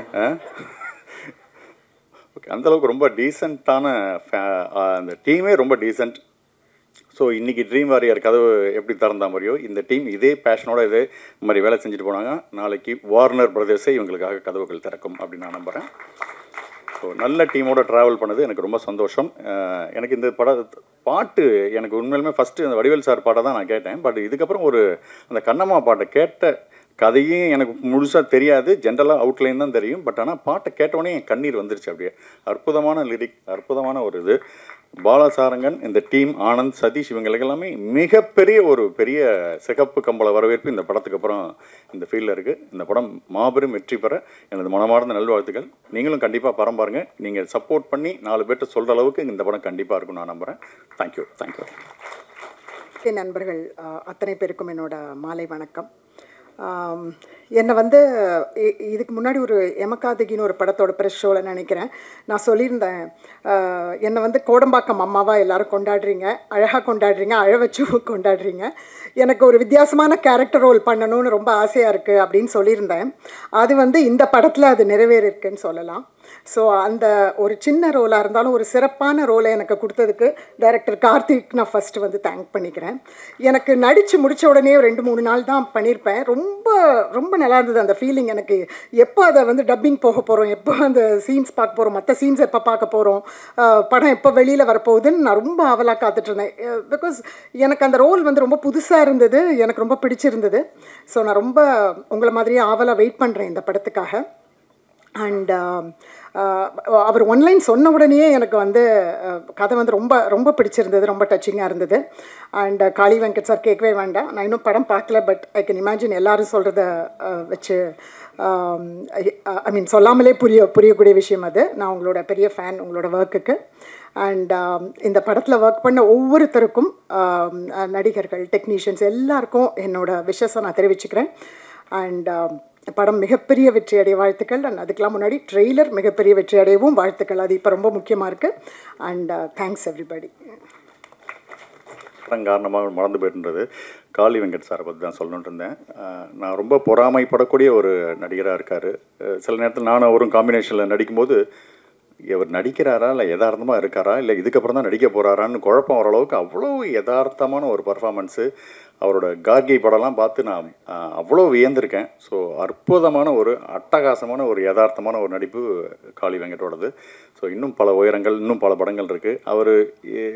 ஓகே, அந்தளவுக்கு ரொம்ப டீசெண்டான அந்த டீமே ரொம்ப டீசெண்ட். ஸோ இன்றைக்கி ட்ரீம் வாரியர் கதவு எப்படி திறந்தா மாதிரியோ இந்த டீம் இதே பேஷனோட இதே மாதிரி வேலை செஞ்சுட்டு போனாங்க. நாளைக்கு வார்னர் பிரதர்ஸே இவங்களுக்காக கதவுகள் திறக்கும் அப்படின்னு நான் நம்புகிறேன். ஸோ நல்ல டீமோட ட்ராவல் பண்ணது எனக்கு ரொம்ப சந்தோஷம். எனக்கு இந்த பாட்டு எனக்கு உண்மையிலுமே ஃபஸ்ட்டு அந்த வடிவேல் சார் பாட்டை தான் நான் கேட்டேன். பட் இதுக்கப்புறம் அந்த கண்ணம்மா பாட்டை கேட்ட கதையும் எனக்கு முழுசாக தெரியாது, ஜென்ரலாக அவுட்லைன் தான் தெரியும். பட் ஆனால் பாட்டை கேட்டோடனே என் கண்ணீர் வந்துருச்சு. அப்படியே அற்புதமான லிரிக், அற்புதமான ஒரு இது. பாலசாரங்கன், இந்த டீம், ஆனந்த், சதீஷ், இவங்களுக்கு எல்லாமே மிகப்பெரிய ஒரு பெரிய சிகப்பு கம்பள வரவேற்பு இந்த படத்துக்கு அப்புறம் இந்த ஃபீல்டில் இருக்குது. இந்த படம் மாபெரும் வெற்றி பெற எனது மனமார்ந்த நல்வாழ்த்துக்கள். நீங்களும் கண்டிப்பாக படம் பாருங்கள். நீங்கள் சப்போர்ட் பண்ணி 4 பேர்ட்ட சொல்கிற அளவுக்கு இந்த படம் கண்டிப்பாக இருக்கும் நான் நம்புகிறேன். தேங்க்யூ. நண்பர்கள் அத்தனை பேருக்கும் என்னோட மாலை வணக்கம். என்னை இதுக்கு முன்னாடி ஒரு எமக்காதகின்னு ஒரு படத்தோட ப்ரெஸ் ஷோவில் நினைக்கிறேன் நான் சொல்லியிருந்தேன், என்னை கோடம்பாக்கம் அம்மாவாக எல்லோரும் கொண்டாடுறீங்க, அழகாக கொண்டாடுறீங்க, அழ வச்சு கொண்டாடுறீங்க, எனக்கு ஒரு வித்தியாசமான கேரக்டர் ரோல் பண்ணணும்னு ரொம்ப ஆசையாக இருக்குது அப்படின்னு சொல்லியிருந்தேன். அது இந்த படத்தில் அது நிறைவேறிருக்குன்னு சொல்லலாம். ஸோ அந்த ஒரு சின்ன ரோலாக இருந்தாலும் ஒரு சிறப்பான ரோலை எனக்கு கொடுத்ததுக்கு டைரக்டர் கார்த்திக் நான் ஃபஸ்ட்டு தேங்க் பண்ணிக்கிறேன். எனக்கு நடித்து முடித்த உடனே 2-3 நாள் தான் பண்ணியிருப்பேன். ரொம்ப ரொம்ப நல்லா இருந்தது அந்த ஃபீலிங். எனக்கு எப்போ அதை டப்பிங் போக போகிறோம், எப்போ அந்த சீன்ஸ் பார்க்க போகிறோம், மற்ற சீன்ஸ் எப்போ பார்க்க போகிறோம், படம் எப்போ வெளியில் வரப்போகுதுன்னு நான் ரொம்ப ஆவலாக காத்துட்ருந்தேன். பிகாஸ் எனக்கு அந்த ரோல் ரொம்ப புதுசாக இருந்தது, எனக்கு ரொம்ப பிடிச்சிருந்தது. ஸோ நான் ரொம்ப உங்களை மாதிரியே ஆவலாக வெயிட் பண்ணுறேன் இந்த படத்துக்காக. அண்ட் அவர் ஒன்லைன் சொன்ன உடனேயே எனக்கு கதை ரொம்ப ரொம்ப பிடிச்சிருந்தது, ரொம்ப டச்சிங்காக இருந்தது. அண்ட் காளி வெங்கட் சார் கேட்கவே வேண்டாம், நான் இன்னும் படம் பார்க்கல, பட் ஐ கேன் இமேஜின் எல்லோரும் சொல்கிறத வச்சு சொல்லாமலே புரியக்கூடிய விஷயம் அது. நான் உங்களோட பெரிய ஃபேன் உங்களோட ஒர்க்குக்கு. அண்ட் இந்த படத்தில் ஒர்க் பண்ண ஒவ்வொருத்தருக்கும், நடிகர்கள், டெக்னீஷியன்ஸ் எல்லாருக்கும் என்னோட விஷஸை நான் தெரிவிச்சுக்கிறேன். அண்ட் படம் மிகப்பெரிய வெற்றி அடைய வாழ்த்துக்கள். அண்ட் அதுக்கெலாம் முன்னாடி ட்ரெய்லர் மிகப்பெரிய வெற்றி அடையவும் வாழ்த்துக்கள். அது இப்போ ரொம்ப முக்கியமாக இருக்குது. And thanks everybody. காரணமாக மறந்து போயிட்டுன்றது காளி வெங்கட் சாரை பற்றி தான் சொல்லணுன்ட்டு இருந்தேன். நான் ரொம்ப பொறாமைப்படக்கூடிய ஒரு நடிகராக இருக்கார். சில நேரத்தில் நானும் அவரும் காம்பினேஷனில் நடிக்கும்போது இவர் நடிக்கிறாரா இல்லை யதார்த்தமாக இருக்காரா இல்லை இதுக்கப்புறம் தான் நடிக்க போகிறாரான்னு குழப்பம் வர அளவுக்கு அவ்வளோ யதார்த்தமான ஒரு பர்ஃபார்மன்ஸு. அவரோட கார்கி படம்லாம் பார்த்து நான் அவ்வளோ வியந்திருக்கேன். ஸோ அற்புதமான ஒரு அட்டகாசமான ஒரு யதார்த்தமான ஒரு நடிப்பு காளி வெங்கட்டோடது. ஸோ இன்னும் பல உயரங்கள், இன்னும் பல படங்கள் இருக்குது. அவர்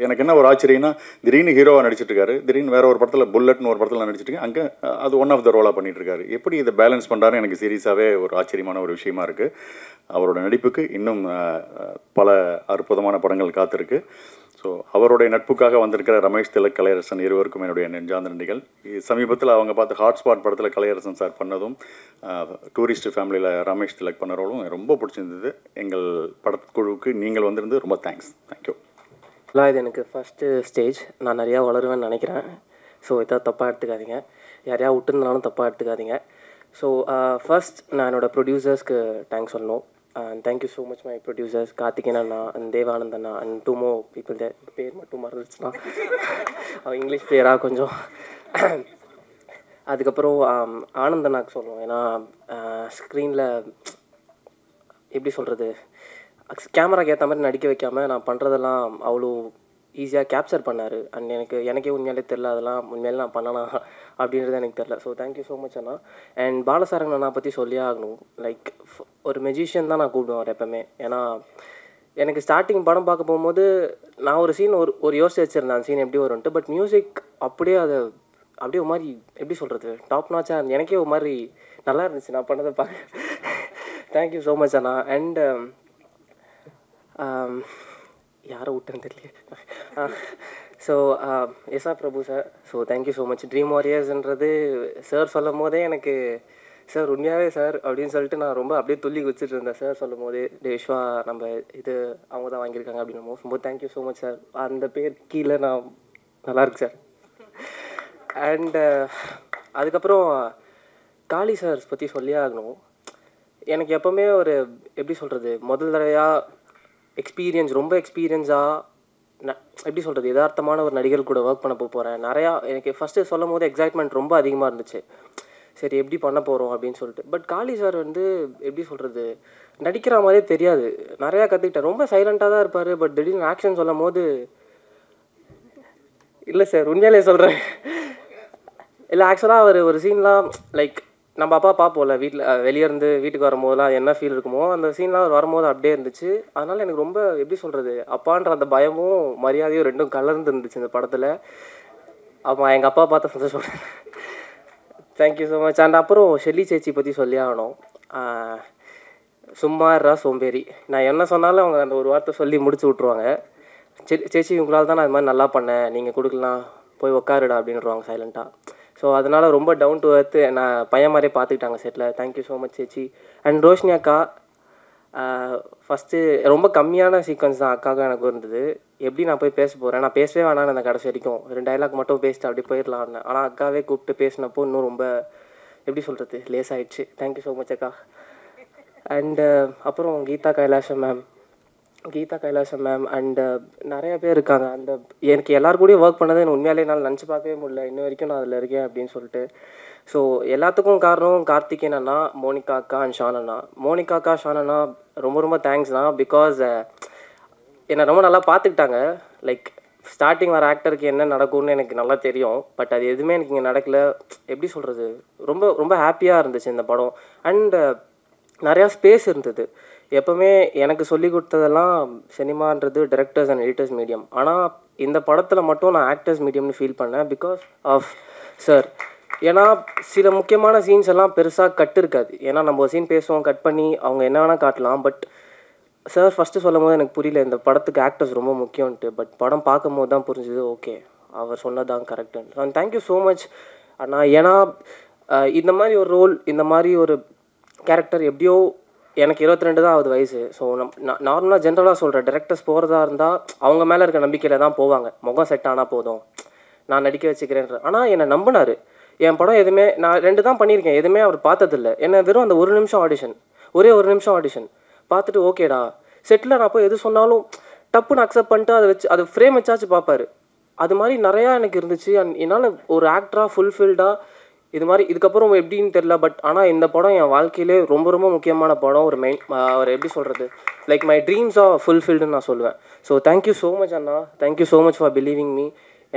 எனக்கு என்ன ஒரு ஆச்சரியம்னா, திடீர்னு ஹீரோவாக நடிச்சிட்ருக்காரு, திடீர்னு வேறு ஒரு படத்தில் புல்லட்னு ஒரு படத்தில் நடிச்சிட்ருக்கேன், அங்கே அது ஒன் ஆஃப் த ரோலாக பண்ணிகிட்ருக்காரு. எப்படி இதை பேலன்ஸ் பண்ணுறாருன்னு எனக்கு சீரியஸாகவே ஒரு ஆச்சரியமான ஒரு விஷயமா இருக்குது. அவரோட நடிப்புக்கு இன்னும் பல அற்புதமான படங்கள் காத்திருக்கு. ஸோ அவருடைய நட்புக்காக வந்திருக்கிற ரமேஷ் திலக், கலையரசன் இருவருக்கும் என்னுடைய நெஞ்சார்ந்த நன்றிகள். சமீபத்தில் அவங்க பார்த்து ஹாட்ஸ்பாட் படத்தில் கலையரசன் சார் பண்ணதும், டூரிஸ்ட் ஃபேமிலியில் ரமேஷ் திலக் பண்ண ரோலும் ரொம்ப பிடிச்சிருந்தது. எங்கள் படக்குழுவுக்கு நீங்கள் வந்திருந்து ரொம்ப தேங்க்ஸ். தேங்க்யூ. இது எனக்கு ஃபஸ்ட்டு ஸ்டேஜ். நான் நிறையா வளருவேன்னு நினைக்கிறேன். ஸோ இதை தப்பாக எடுத்துக்காதீங்க, யாரையா விட்டுருந்தாலும் தப்பாக எடுத்துக்காதீங்க. ஸோ ஃபர்ஸ்ட் நான் என்னோடய ப்ரொடியூசர்ஸ்க்கு தேங்க்ஸ் சொல்லணும். Thank you so much my producers, Karthikeyan அண்ணா அண்ட் தேவானந்த் அண்ணா அண்ட் டூ மோ பீப்புள். பேர் மட்டும் மறந்துச்சுன்னா அவன் இங்கிலீஷ் பேராக கொஞ்சம். அதுக்கப்புறம் ஆனந்த் அண்ணாக்கு சொல்லுவோம். ஏன்னா ஸ்க்ரீனில் எப்படி சொல்கிறது, கேமராக்கு ஏற்ற மாதிரி நடிக்க வைக்காமல் நான் பண்ணுறதெல்லாம் அவ்வளோ ஈஸியாக கேப்சர் பண்ணார். அண்ட் எனக்கே உண்மையாலே தெரில அதெல்லாம் உண்மையிலே நான் பண்ணனா அப்படின்றது எனக்கு தெரில. ஸோ தேங்க்யூ ஸோ மச் அண்ணா. அண்ட் பாலசாரங்கன் அண்ணா பற்றி சொல்லியே ஆகணும். லைக் ஒரு மெஜிஷியன் தான் நான் கூப்பிடுவேன் அவர் எப்போவுமே. ஏன்னா எனக்கு ஸ்டார்டிங் படம் பார்க்க போகும்போது நான் ஒரு சீன் ஒரு யோசிச்சு வச்சுருந்தேன், அந்த சீன் எப்படி வரும்ன்ட்டு. பட் மியூசிக் அப்படியே அப்படியே ஒரு மாதிரி எப்படி சொல்கிறது, டாப் நாச்சாக எனக்கே ஒரு மாதிரி நல்லா இருந்துச்சு நான் பண்ணதை பார்க்க. தேங்க்யூ ஸோ மச் அண்ணா. அண்ட் யாரை விட்டுன்னு தெரியல. So SR Prabhu sir, so thank you so much. Dream வாரியர்ஸ்ன்றது சார் சொல்லும் போதே எனக்கு சார் உண்மையாகவே சார் அப்படின்னு சொல்லிட்டு நான் ரொம்ப அப்படியே துள்ளி குதிச்சுட்டு இருந்தேன் சார் சொல்லும் போதே. விஸ்வா நம்ம இது அவங்க தான் வாங்கியிருக்காங்க அப்படின்னு ரொம்ப தேங்க்யூ ஸோ மச் சார். அந்த பேர் கீழே நான் நல்லாயிருக்கு சார். அண்டு அதுக்கப்புறம் காளி சார்ஸ் பற்றி சொல்லியே ஆகணும். எனக்கு எப்போவுமே ஒரு எப்படி சொல்கிறது, முதல் தடவையாக ரொம்ப எக்ஸ்பீரியன்ஸாக எப்படி சொல்கிறது, யதார்த்தமான ஒரு நடிகர் கூட ஒர்க் பண்ண போகிறேன். நிறையா எனக்கு ஃபஸ்ட்டு சொல்லும் போது எக்ஸைட்மெண்ட் ரொம்ப அதிகமாக இருந்துச்சு. சரி எப்படி பண்ண போகிறோம் அப்படின்னு சொல்லிட்டு. பட் காளி சார் எப்படி சொல்கிறது, நடிக்கிற மாதிரியே தெரியாது. நிறையா கற்றுக்கிட்டேன். ரொம்ப சைலண்ட்டாக தான் இருப்பார். பட் திடீர்னு ஆக்ஷன் சொல்லும் போது இல்லை சார் உண்மையிலே சொல்கிறேன். இல்லை ஆக்சுவலாக அவர் ஒரு சீன்லாம் லைக் நம்ம அப்பா பார்ப்போம்ல வீட்டில், வெளியேருந்து வீட்டுக்கு வரும்போதெல்லாம் என்ன ஃபீல் இருக்குமோ அந்த சீன்லாம் அவர் வரும்போது அப்படியே இருந்துச்சு. அதனால் எனக்கு ரொம்ப எப்படி சொல்கிறது, அப்பான்ற அந்த பயமும் மரியாதையும் ரெண்டும் கலர்ந்து இருந்துச்சு இந்த படத்தில். ஆமாம், எங்கள் அப்பா பார்த்த சந்தோஷம். Thank you so much. அண்ட் அப்புறம் ஷெல்லி சேச்சி பற்றி சொல்லி ஆகணும். சும்மாறா சோம்பேறி, நான் என்ன சொன்னாலும் அவங்க அந்த ஒரு வார்த்தை சொல்லி முடிச்சு விட்ருவாங்க. சேச்சி உங்களால் தான் நான் இது மாதிரி நல்லா பண்ணேன், நீங்கள் கொடுக்கலாம் போய் உக்காருடா அப்படின்றாங்க சைலண்ட்டாக. ஸோ அதனால் ரொம்ப டவுன் டு எர்த்து நான் பையன் மாதிரியே பார்த்துக்கிட்டாங்க செட்டில். தேங்க்யூ ஸோ மச் சேச்சி. அண்ட் ரோஷினி அக்கா, ஃபஸ்ட்டு ரொம்ப கம்மியான சீக்வன்ஸ் தான் அக்காவுக்கும் எனக்கு இருந்தது. எப்படி நான் போய் பேச போகிறேன், நான் பேசவே வேணான்னு அந்த கடைசி வரைக்கும் 2 டைலாக் மட்டும் பேசிட்டு அப்படி போயிடலான்னு. ஆனால் அக்காவே கூப்பிட்டு பேசினப்போ இன்னும் ரொம்ப எப்படி சொல்கிறது லேசாகிடுச்சு. தேங்க்யூ ஸோ மச் அக்கா. அண்டு அப்புறம் கீதா கைலாசம் மேம் அண்டு நிறைய பேர் இருக்காங்க. அந்த எனக்கு எல்லாரும் கூடயும் ஒர்க் பண்ணது எனக்கு உண்மையாலே என்னால் நினச்சி பார்க்கவே முடியல. இன்ன வரைக்கும் நான் அதில் இருக்கேன் அப்படின்னு சொல்லிட்டு. ஸோ எல்லாத்துக்கும் காரணம் கார்த்திகேயன் அண்ணா, மோனிகா அக்கா அண்ட் ஷான் அண்ணா. மோனிகா அக்கா, ஷான் அண்ணா ரொம்ப ரொம்ப தேங்க்ஸ்ண்ணா. பிகாஸ் என்னை ரொம்ப நல்லா பார்த்துக்கிட்டாங்க. லைக் ஸ்டார்டிங் வர ஆக்டருக்கு என்ன நடக்கும்னு எனக்கு நல்லா தெரியும். பட் அது எதுவுமே எனக்கு இங்கே நடக்கலை. எப்படி சொல்கிறது, ரொம்ப ரொம்ப ஹாப்பியாக இருந்துச்சு இந்த படம். அண்டு நிறையா ஸ்பேஸ் இருந்தது. எப்போவுமே எனக்கு சொல்லி கொடுத்ததெல்லாம் சினிமான்றது டைரக்டர்ஸ் அண்ட் எடிட்டர்ஸ் மீடியம். ஆனால் இந்த படத்தில் மட்டும் நான் ஆக்டர்ஸ் மீடியம்னு ஃபீல் பண்ணேன் பிகாஸ் ஆஃப் சார். ஏன்னா சில முக்கியமான சீன்ஸ் எல்லாம் பெருசாக கட் இருக்காது. ஏன்னா நம்ம ஒரு சீன் பேசுவோம், கட் பண்ணி அவங்க என்ன வேணால் காட்டலாம். பட் சார் ஃபஸ்ட்டு சொல்லும் போது எனக்கு புரியல இந்த படத்துக்கு ஆக்டர்ஸ் ரொம்ப முக்கியம்ன்ட்டு. பட் படம் பார்க்கும் போது தான் புரிஞ்சுது, ஓகே அவர் சொன்னதான் கரெக்டுன்னு. ஸோ தேங்க்யூ ஸோ மச் அண்ணா. ஏன்னா இந்த மாதிரி ஒரு ரோல், இந்த மாதிரி ஒரு கேரக்டர் எப்படியோ எனக்கு 22 தான் ஆகுது வயசு. ஸோ நார்மலாக ஜென்ரலாக சொல்கிறேன், டேரக்டர்ஸ் போகிறதா இருந்தால் அவங்க மேலே இருக்க நம்பிக்கையில் தான் போவாங்க. முகம் செட் ஆனால் போதும் நான் நடிக்க வச்சுக்கிறேன்ற. ஆனால் என்னை நம்பினார். என் படம் எதுவுமே நான் 2 தான் பண்ணியிருக்கேன், எதுவுமே அவர் பார்த்ததில்லை. என்ன வெறும் அந்த 1 நிமிஷம் ஆடிஷன், ஒரே 1 நிமிஷம் ஆடிஷன் பார்த்துட்டு ஓகேடா செட்டில் நான் போய் எது சொன்னாலும் டப்புன்னு அக்செப்ட் பண்ணிட்டு அதை வச்சு அது ஃப்ரேம் வச்சாச்சு பார்ப்பாரு. அது மாதிரி நிறையா எனக்கு இருந்துச்சு. என்னால் ஒரு ஆக்டராக ஃபுல்ஃபில்டாக இது மாதிரி இதுக்கப்புறம் எப்படின்னு தெரில. பட் ஆனால் இந்த படம் என் வாழ்க்கையிலே ரொம்ப ரொம்ப முக்கியமான படம். ஒரு எப்படி சொல்கிறது, லைக் மை ட்ரீம்ஸ் ஆர் ஃபுல்ஃபில்டுன்னு நான் சொல்லுவேன். ஸோ தேங்க்யூ ஸோ மச் அண்ணா, thank you so much for believing me.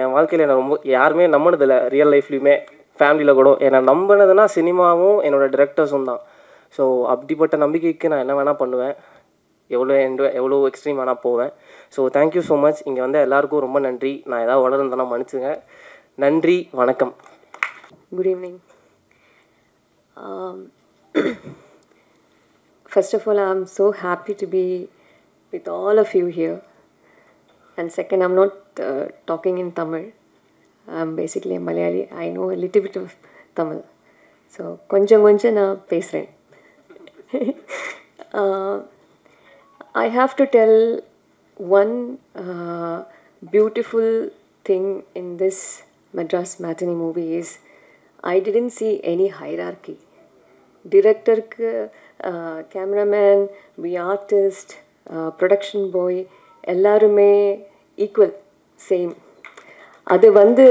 என் வாழ்க்கையில் என்னை ரொம்ப யாருமே நம்பினதில்லை ரியல் லைஃப்லையுமே, ஃபேமிலியில் கூட. என்னை நம்பினதுன்னா சினிமாவும் என்னோடய டிரெக்டர்ஸும் தான். ஸோ அப்படிப்பட்ட நம்பிக்கைக்கு நான் என்ன வேணால் பண்ணுவேன், எவ்வளோ எக்ஸ்ட்ரீம் வேணால் போவேன். So thank you so much. இங்கே வந்து எல்லாருக்கும் ரொம்ப நன்றி. நான் ஏதாவது வளர்ந்தேன்னா மன்னிச்சுங்க. நன்றி, வணக்கம். Good evening. First of all, I'm so happy to be with all of you here. And second, I'm not talking in Tamil. I'm basically a Malayali. I know a little bit of Tamil. So, konjam na pesren. I have to tell one beautiful thing in this Madras Matinee movie is I didn't see any hierarchy. Director, cameraman, we artist, production boy, எல்லாருமே equal, same. அது வந்து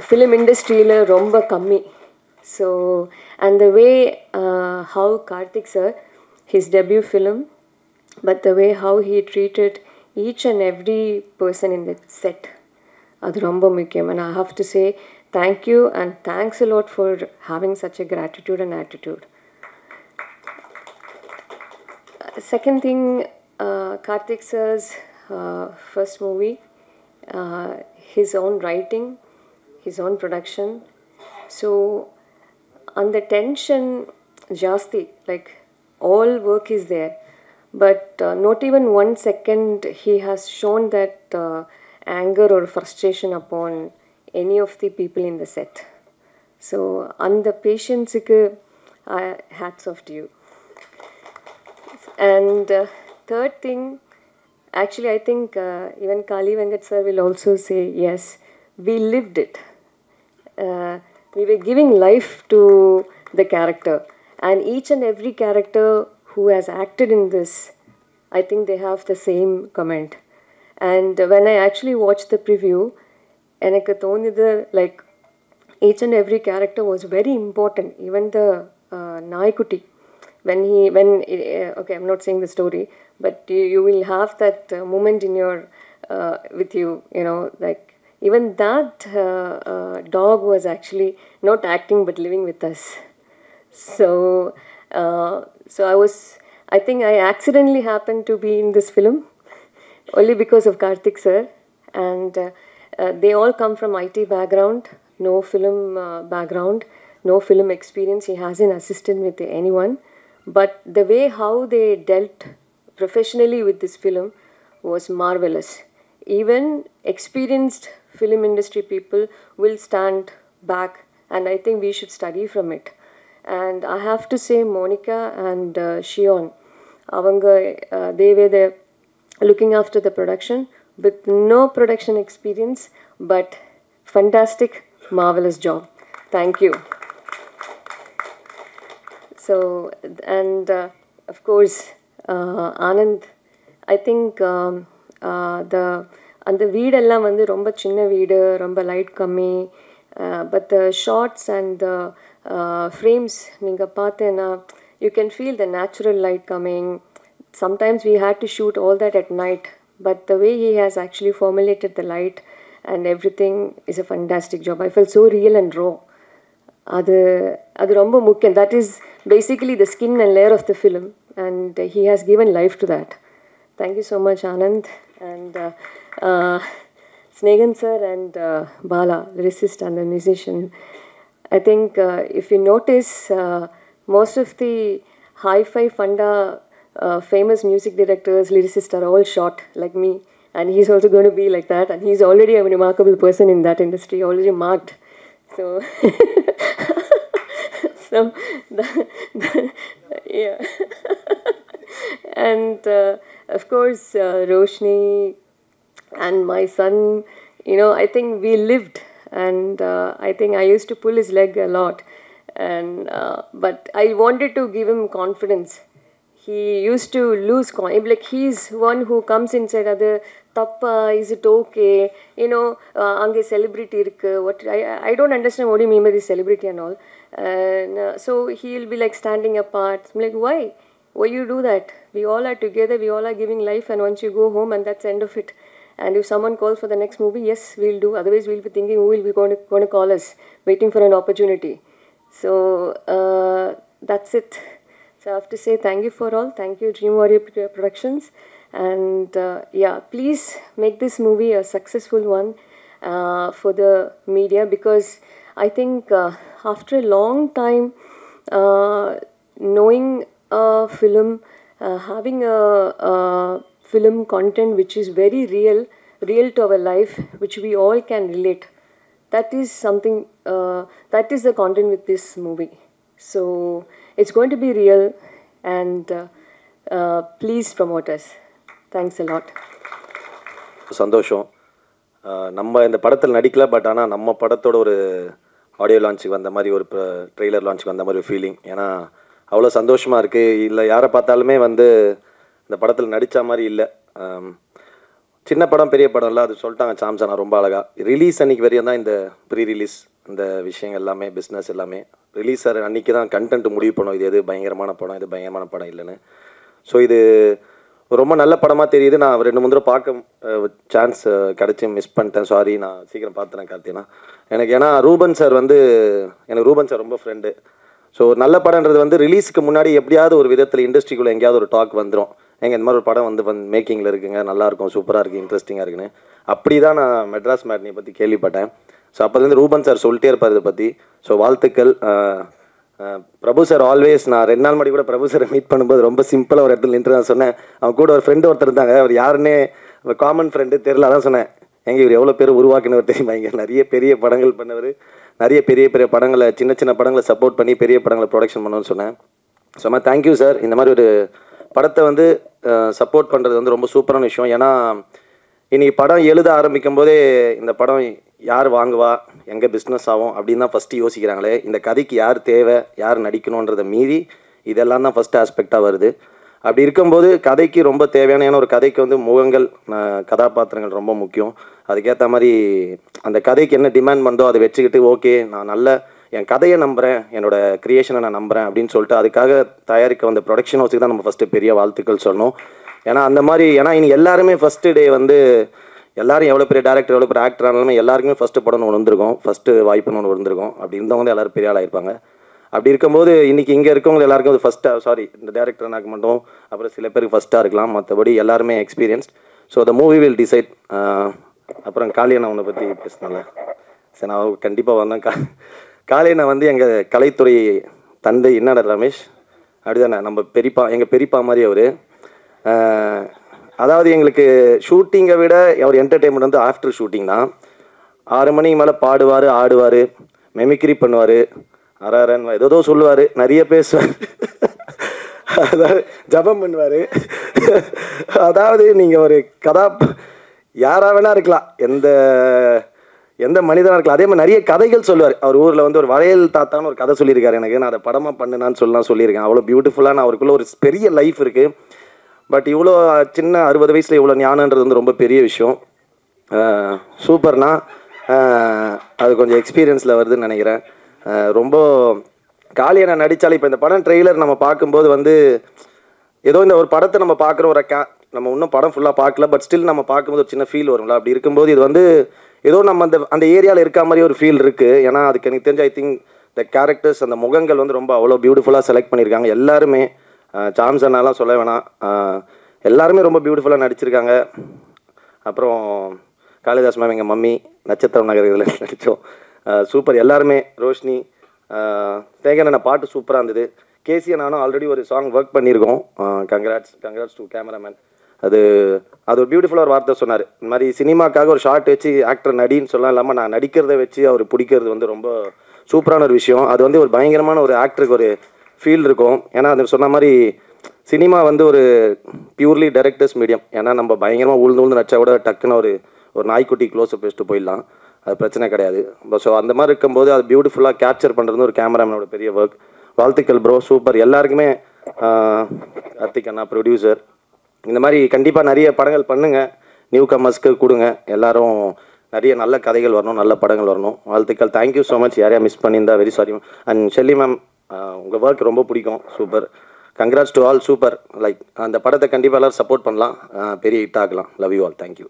film இண்டஸ்ட்ரியில் ரொம்ப கம்மி. So and the way how Karthik sir, his debut film, but the way how he treated each and every person in the set, அது ரொம்ப முக்கியம். And I have to say thank you and thanks a lot for having such a gratitude and attitude. Second thing, Karthik sir's first movie, his own writing, his own production. So on the tension jasti, like all work is there, but not even 1 second he has shown that anger or frustration upon any of the people in the set. So on the patience, hats off to you. And third thing, actually I think even Kali Venkat sir will also say yes, we lived it. We were giving life to the character, and each and every character who has acted in this, I think they have the same comment. And when I actually watched the preview, எனக்கு தோணுது like each and every character was very important. Even the நாய்க்குட்டி, okay, I'm not saying the story, but you will have that moment in your with you, you know, like even that dog was actually not acting but living with us. So I think I accidentally happened to be in this film only because of Karthik sir. And they all come from IT background, no film background, no film experience. He hasn't assisted with anyone. But the way how they dealt professionally with this film was marvelous. Even experienced film industry people will stand back, and I think we should study from it. And I have to say Monica and Shion, they were there looking after the production with no production experience, but fantastic, marvelous job. Thank you. So, and of course, Anand, I think அந்த வீடெல்லாம் வந்து ரொம்ப சின்ன வீடு, ரொம்ப light கம்மி. But the shots and the frames நீங்கள் பார்த்தேன்னா you can feel the natural light coming. Sometimes we had to shoot all that at night, but the way he has actually formulated the light and everything is a fantastic job. I felt so real and raw. அது ரொம்ப முக்கியம். That is basically the skin and layer of the film, and he has given life to that. Thank you so much, Anand, and Snehan sir and Bala, lyricist and the musician. I think if you notice, most of the hi-fi funda famous music directors, lyricists are all short like me, and he's also going to be like that, and he's already a remarkable person in that industry, already marked. So, yeah. And of course, Roshni and my son, you know, I think we lived, and I think I used to pull his leg a lot, and but I wanted to give him confidence. He used to lose confidence. Like he's one who comes inside other tappa, is it okay, you know, ange celebrity irukku, what I don't understand what you mean by this celebrity and all. And so he'll be like standing apart. I'm like, why you do that? We all are together, we all are giving life, and once you go home, and that's the end of it. And if someone calls for the next movie, yes, we'll do. Otherwise, we'll be thinking who will be going to call us, waiting for an opportunity. So that's it. So I have to say thank you for all. Thank you, Dream Warrior Productions. And yeah, please make this movie a successful one for the media, because I think after a long time, knowing a film, having a film content which is very real to our life, which we all can relate, that is something, that is the content with this movie. So it's going to be real, and please promote us. Thanks a lot. சந்தோஷம். நம்ம இந்த படத்தில் நடிக்கல, but ஆனால் நம்ம படத்தோட ஒரு audio லான்ச்சுக்கு வந்த மாதிரி, ஒரு ட்ரெய்லர் லான்ச்சுக்கு வந்த மாதிரி ஒரு ஃபீலிங். ஏன்னா அவ்வளோ சந்தோஷமாக இருக்குது. இல்லை யாரை பார்த்தாலுமே வந்து இந்த படத்தில் நடித்த மாதிரி இல்லை. சின்ன படம் பெரிய படம் இல்லை, அது சொல்லிட்டாங்க சாம்சனா ரொம்ப அழகாக. ரிலீஸ் அன்றைக்கி வரையும் தான் இந்த ப்ரீ ரிலீஸ், இந்த விஷயங்கள் எல்லாமே, பிஸ்னஸ் எல்லாமே. ரிலீஸ் அன்றைக்கி தான் கண்டென்ட் முடிவு பண்ணும், இது எது பயங்கரமான படம், இது பயங்கரமான படம் இல்லைன்னு. ஸோ இது ரொம்ப நல்ல படமாக தெரியுது. நான் 2-3 தடவை பார்க்க சான்ஸ் கிடச்சி மிஸ் பண்ணிட்டேன், சாரி. நான் சீக்கிரம் பார்த்துறேன் கார்த்தினா எனக்கு. ஏன்னா ரூபன் சார் வந்து, எனக்கு ரூபன் சார் ரொம்ப ஃப்ரெண்டு. ஸோ நல்ல படம்ன்றது வந்து ரிலீஸுக்கு முன்னாடி எப்படியாவது ஒரு விதத்தில் இண்டஸ்ட்ரிக்குள்ளே எங்கேயாவது ஒரு டாக் வந்துடும், எங்கள் இந்த மாதிரி ஒரு படம் வந்து மேக்கிங்கில் இருக்குங்க, நல்லாயிருக்கும், சூப்பராக இருக்குது, இன்ட்ரெஸ்டிங்காக இருக்குன்னு. அப்படி தான் நான் மெட்ராஸ் மேட்னியை பற்றி கேள்விப்பட்டேன். ஸோ அப்போலேருந்து ரூபன் சார் சொல்லிட்டே இருப்பார் இதை பற்றி. ஸோ வாழ்த்துக்கள். பிரபு சார் ஆல்வேஸ், நான் 2 நாள் முன்னாடி கூட பிரபு சாரை மீட் பண்ணும்போது ரொம்ப சிம்பிளாக ஒரு இடத்துல நின்று நான் சொன்னேன், அவன் கூட ஒரு ஃப்ரெண்டு ஒருத்தர் இருந்தாங்க, அவர் யாருன்னே காமன் ஃப்ரெண்டு தெரில, அதான் சொன்னேன், எங்கே இவர் எவ்வளோ பேர் உருவாக்கினவர் தெரியுமா, இங்கே நிறைய பெரிய படங்கள் பண்ணவர், நிறைய பெரிய பெரிய படங்களை, சின்ன சின்ன படங்களை சப்போர்ட் பண்ணி பெரிய படங்களை ப்ரொடக்ஷன் பண்ணணும்னு சொன்னேன். So thank you sir. இந்த மாதிரி ஒரு படத்தை வந்து சப்போர்ட் பண்ணுறது வந்து ரொம்ப சூப்பரான விஷயம். ஏன்னா இன்றைக்கி படம் எழுத ஆரம்பிக்கும் போதே இந்த படம் யார் வாங்குவா, எங்கே பிஸ்னஸ் ஆகும் அப்படின்னு தான் ஃபஸ்ட்டு யோசிக்கிறாங்களே. இந்த கதைக்கு யார் தேவை, யார் நடிக்கணுன்றதை மீறி இதெல்லாம் தான் ஃபஸ்ட்டு ஆஸ்பெக்டாக வருது. அப்படி இருக்கும்போது கதைக்கு ரொம்ப தேவையான, ஏன்னா ஒரு கதைக்கு வந்து முகங்கள், கதாபாத்திரங்கள் ரொம்ப முக்கியம். அதுக்கேற்ற மாதிரி அந்த கதைக்கு என்ன டிமாண்ட் பண்ணதோ அதை வச்சுக்கிட்டு, ஓகே நான் நல்ல என் கதையை நம்புகிறேன், என்னோடய க்ரியேஷனை நான் நம்புகிறேன் அப்படின்னு சொல்லிட்டு அதுக்காக தயாரிக்க வந்த ப்ரொடக்ஷன் ஹவுஸுக்கு தான் நம்ம ஃபஸ்ட்டு பெரிய வாழ்த்துக்கள் சொல்லணும். ஏன்னா அந்த மாதிரி, ஏன்னா இனி எல்லாருமே ஃபஸ்ட்டு டே வந்து எல்லாரும் எவ்வளோ பெரிய டேரக்டர், எவ்வளோ பெரிய ஆக்டர் ஆனாலுமே எல்லாருக்குமே ஃபஸ்ட்டு படம்னு ஒன்று வந்திருக்கும், ஃபஸ்ட்டு வாய்ப்புன்னு ஒன்று வந்திருக்கும். அப்படி இருந்தவங்க வந்து எல்லோரும் பெரிய ஆளாக இருப்பாங்க. அப்படி இருக்கும்போது இன்றைக்கி இங்கே இருக்கவங்க எல்லாருக்கும் அது ஃபஸ்ட்டாக, சாரி இந்த டேரக்டர்னாக்க மட்டும், அப்புறம் சில பேருக்கு ஃபஸ்ட்டாக இருக்கலாம், மற்றபடி எல்லாருமே experienced. So the movie will decide. அப்புறம் காளியண்ணா உன்னை பற்றி பேசினால, சரி நான் கண்டிப்பாக வந்தேன். காளியண்ணா வந்து எங்கள் கலைத்துறை தந்தை. என்னடா ரமேஷ் அப்படிதானே, நம்ம பெரியப்பா, எங்கள் பெரியப்பா மாதிரி அவர். அதாவது எங்களுக்கு ஷூட்டிங்கை விட அவர் என்டர்டெயின்மெண்ட் வந்து ஆஃப்டர் ஷூட்டிங் தான். 6 மணிக்கு மேலே பாடுவார், ஆடுவார், மெமிக்ரி பண்ணுவார், அரன் ஏதோ சொல்லுவார், நிறைய பேசுவார், அதாவது ஜபம் பண்ணுவார். அதாவது நீங்கள் ஒரு யாராக வேணா இருக்கலாம், எந்த மனிதனாக இருக்கலாம். அதே மாதிரி நிறைய கதைகள் சொல்லுவார். அவர் ஊரில் வந்து ஒரு வளையல் தாத்தான்னு ஒரு கதை சொல்லியிருக்காரு எனக்கு, நான் அதை படமாக பண்ணுனான்னு சொல்லியிருக்கேன். அவ்வளோ பியூட்டிஃபுல்லான அவருக்குள்ள ஒரு பெரிய லைஃப் இருக்குது. பட் இவ்வளோ சின்ன 60 வயசில் இவ்வளோ ஞானன்றது வந்து ரொம்ப பெரிய விஷயம். சூப்பர்னா அது கொஞ்சம் எக்ஸ்பீரியன்ஸில் வருதுன்னு நினைக்கிறேன். ரொம்ப காளியண்ணா நடித்தாலும் இப்போ இந்த படம் ட்ரெய்லர் நம்ம பார்க்கும்போது வந்து ஏதோ இந்த ஒரு படத்தை நம்ம பார்க்குறோம், நம்ம இன்னும் படம் ஃபுல்லாக பார்க்கல, பட் ஸ்டில் நம்ம பார்க்கும்போது ஒரு சின்ன ஃபீல் வரும்ல. அப்படி இருக்கும்போது இது வந்து ஏதோ நம்ம அந்த ஏரியாவில் இருக்க மாதிரி ஒரு ஃபீல் இருக்குது. ஏன்னா அதுக்கு எனக்கு தெரிஞ்ச ஐ திங்க் த கேரக்டர்ஸ், அந்த முகங்கள் வந்து ரொம்ப அவ்வளோ பியூட்டிஃபுல்லாக செலக்ட் பண்ணியிருக்காங்க எல்லாருமே. சாம்சனாலாம் சொல்ல வேணாம், எல்லாருமே ரொம்ப பியூட்டிஃபுல்லாக நடிச்சிருக்காங்க. அப்புறம் காளிதாஸ் மேம், எங்கள் மம்மி, நட்சத்திரம் நகர் இதில் நடித்தோம், சூப்பர் எல்லாருமே. ரோஷினி, தேங்கண்ண பாட்டு சூப்பராக இருந்தது. கேசியை நானும் ஆல்ரெடி ஒரு சாங் ஒர்க் பண்ணியிருக்கோம். Congrats to cameraman. அது ஒரு பியூட்டிஃபுல்லாக ஒரு வார்த்தை சொன்னார். இந்த மாதிரி சினிமாக்காக ஒரு ஷார்ட் வச்சு ஆக்டர் நடின்னு சொல்லலாம், இல்லாமல் நான் நடிக்கிறத வச்சு அவர் பிடிக்கிறது வந்து ரொம்ப சூப்பரான ஒரு விஷயம். அது வந்து ஒரு பயங்கரமான ஒரு ஆக்டருக்கு ஒரு ஃபீல் இருக்கும். ஏன்னா அது சொன்ன மாதிரி சினிமா வந்து ஒரு பியூர்லி டைரக்டர்ஸ் மீடியம். ஏன்னா நம்ம பயங்கரமாக உழுந்து நடிச்சா கூட டக்குன்னு ஒரு நாய்க்குட்டி க்ளோஸ்அப் வச்சுட்டு போயிடலாம், அது பிரச்சனை கிடையாது. ஸோ அந்த மாதிரி இருக்கும்போது அது பியூட்டிஃபுல்லாக கேப்சர் பண்ணுறது ஒரு கேமராமேனோட பெரிய ஒர்க். வாழ்த்துக்கள் ப்ரோ, சூப்பர் எல்லாருக்குமே. கார்த்திக் அண்ணா ப்ரொடியூசர், இந்த மாதிரி கண்டிப்பாக நிறைய படங்கள் பண்ணுங்கள், நியூ கமர்ஸ்க்கு கொடுங்க, எல்லோரும் நிறைய நல்ல கதைகள் வரணும், நல்ல படங்கள் வரணும். வாழ்த்துக்கள். Thank you so much. யாரையா மிஸ் பண்ணியிருந்தா very sorry. And Shelley ma'am, உங்கள் ஒர்க் ரொம்ப பிடிக்கும், super. Congrats to all, super. Like அந்த படத்தை கண்டிப்பாக எல்லோரும் சப்போர்ட் பண்ணலாம், பெரிய ஹிட் ஆகலாம். Love you all. தேங்க்யூ.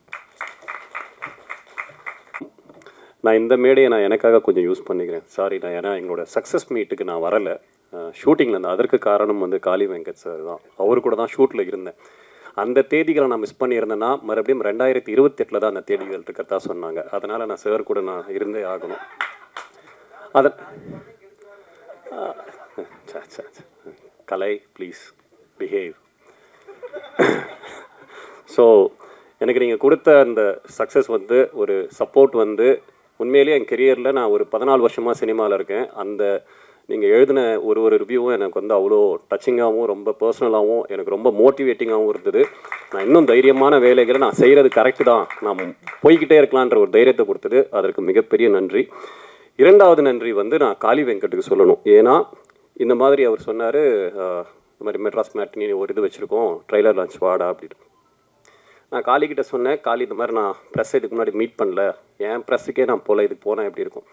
நான் இந்த மேடையை நான் எனக்காக கொஞ்சம் யூஸ் பண்ணிக்கிறேன். சாரி, நான் ஏன்னா எங்களோட சக்ஸஸ் மீட்டுக்கு நான் வரலை, ஷூட்டிங்கில் இருந்தேன். அதற்கு காரணம் வந்து காளி வெங்கட் சார் தான். அவர் கூட தான் ஷூட்டில் இருந்தேன். அந்த தேதிகளை நான் மிஸ் பண்ணியிருந்தேன்னா மறுபடியும் 2028 தான் அந்த தேதிகள் இருக்கிறதா சொன்னாங்க. அதனால் நான் சார் கூட நான் இருந்தே ஆகணும். கலை ப்ளீஸ் பிஹேவ். ஸோ எனக்கு நீங்கள் கொடுத்த அந்த சக்ஸஸ் வந்து ஒரு சப்போர்ட் வந்து உண்மையிலேயே என் கெரியரில் நான் ஒரு 14 வருஷமாக சினிமாவில் இருக்கேன். அந்த நீங்கள் எழுதின ஒரு ரிவ்யூவும் எனக்கு வந்து அவ்வளோ டச்சிங்காகவும் ரொம்ப பர்சனலாகவும் எனக்கு ரொம்ப மோட்டிவேட்டிங்காகவும் இருந்தது. நான் இன்னும் தைரியமான வேலைகளை நான் செய்கிறது கரெக்டு தான், நான் போய்கிட்டே இருக்கலான்ற ஒரு தைரியத்தை கொடுத்தது. அதற்கு மிகப்பெரிய நன்றி. இரண்டாவது நன்றி வந்து நான் காளி வெங்கட்டுக்கு சொல்லணும். ஏன்னா இந்த மாதிரி அவர் சொன்னார், இந்த மாதிரி மெட்ராஸ் மேட்னி ஒரு இது வச்சுருக்கோம், ட்ரைலர் லான்ச் வாடா அப்படின்னு. நான் காளிக்கிட்ட சொன்னேன், காளி இந்த மாதிரி நான் ப்ரெஸ் இதுக்கு முன்னாடி மீட் பண்ணல, என் ப்ரெஸ்ஸுக்கே நான் போல, இதுக்கு போனேன் எப்படி இருக்கும்,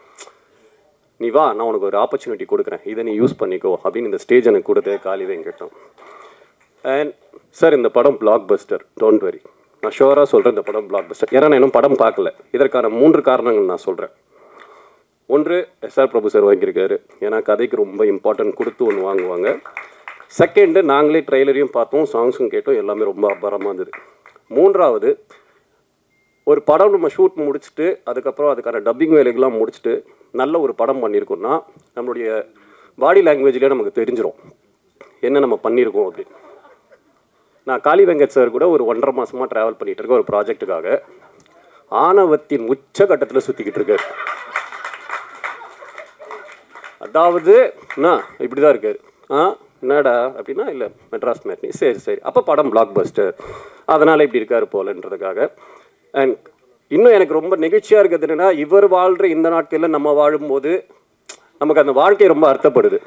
நீ வா நான் உனக்கு ஒரு ஆப்பர்ச்சுனிட்டி கொடுக்குறேன், இதை நீ யூஸ் பண்ணிக்கோ அப்படின்னு இந்த ஸ்டேஜ் எனக்கு கொடுத்தே காளி வெங்கட்டும். அண்ட் சார் இந்த படம் பிளாக் பஸ்டர், டோன்ட் வெரி, நான் ஷுவராக சொல்கிறேன் இந்த படம் பிளாக் பஸ்டர். ஏன்னா நான் இன்னும் படம் பார்க்கல. இதற்கான 3 காரணங்கள் நான் சொல்கிறேன். ஒன்று, எஸ்ஆர் பிரபு சார் வாங்கியிருக்காரு, ஏன்னா கதைக்கு ரொம்ப இம்பார்ட்டன்ட் கொடுத்து ஒன்று வாங்குவாங்க. செகண்டு, நாங்களே ட்ரெய்லரையும் பார்த்தோம், சாங்ஸும் கேட்டோம், எல்லாமே ரொம்ப அபாரமாக இருந்தது. மூன்றாவது, ஒரு படம் நம்ம ஷூட் முடிச்சுட்டு அதுக்கப்புறம் அதுக்கான டப்பிங் வேலைகள்லாம் முடிச்சுட்டு நல்ல ஒரு படம் பண்ணியிருக்கோம்னா நம்மளுடைய பாடி லாங்குவேஜ்லேயே நமக்கு தெரிஞ்சிடும் என்ன நம்ம பண்ணியிருக்கோம் அப்படின்னு. நான் காளி வெங்கட் சார் கூட ஒரு 1.5 மாதமாக ட்ராவல் பண்ணிகிட்டு இருக்கேன் ஒரு ப்ராஜெக்ட்டுக்காக. ஆணவத்தின் உச்சகட்டத்தில் சுற்றிக்கிட்டு இருக்காரு. அதாவது இப்படி தான் இருக்காரு. என்னடா அப்படின்னா, இல்லை மெட்ராஸ் மேட்னி, சரி சரி, அப்போ படம் பிளாக் பஸ்டர், அதனால் இப்படி இருக்காரு போலன்றதுக்காக. அண்ட் இன்னும் எனக்கு ரொம்ப நெகிழ்ச்சியாக இருக்கிறது என்னென்னா, இவர் வாழ்கிற இந்த நாட்களில் நம்ம வாழும்போது நமக்கு அந்த வாழ்க்கை ரொம்ப அர்த்தப்படுது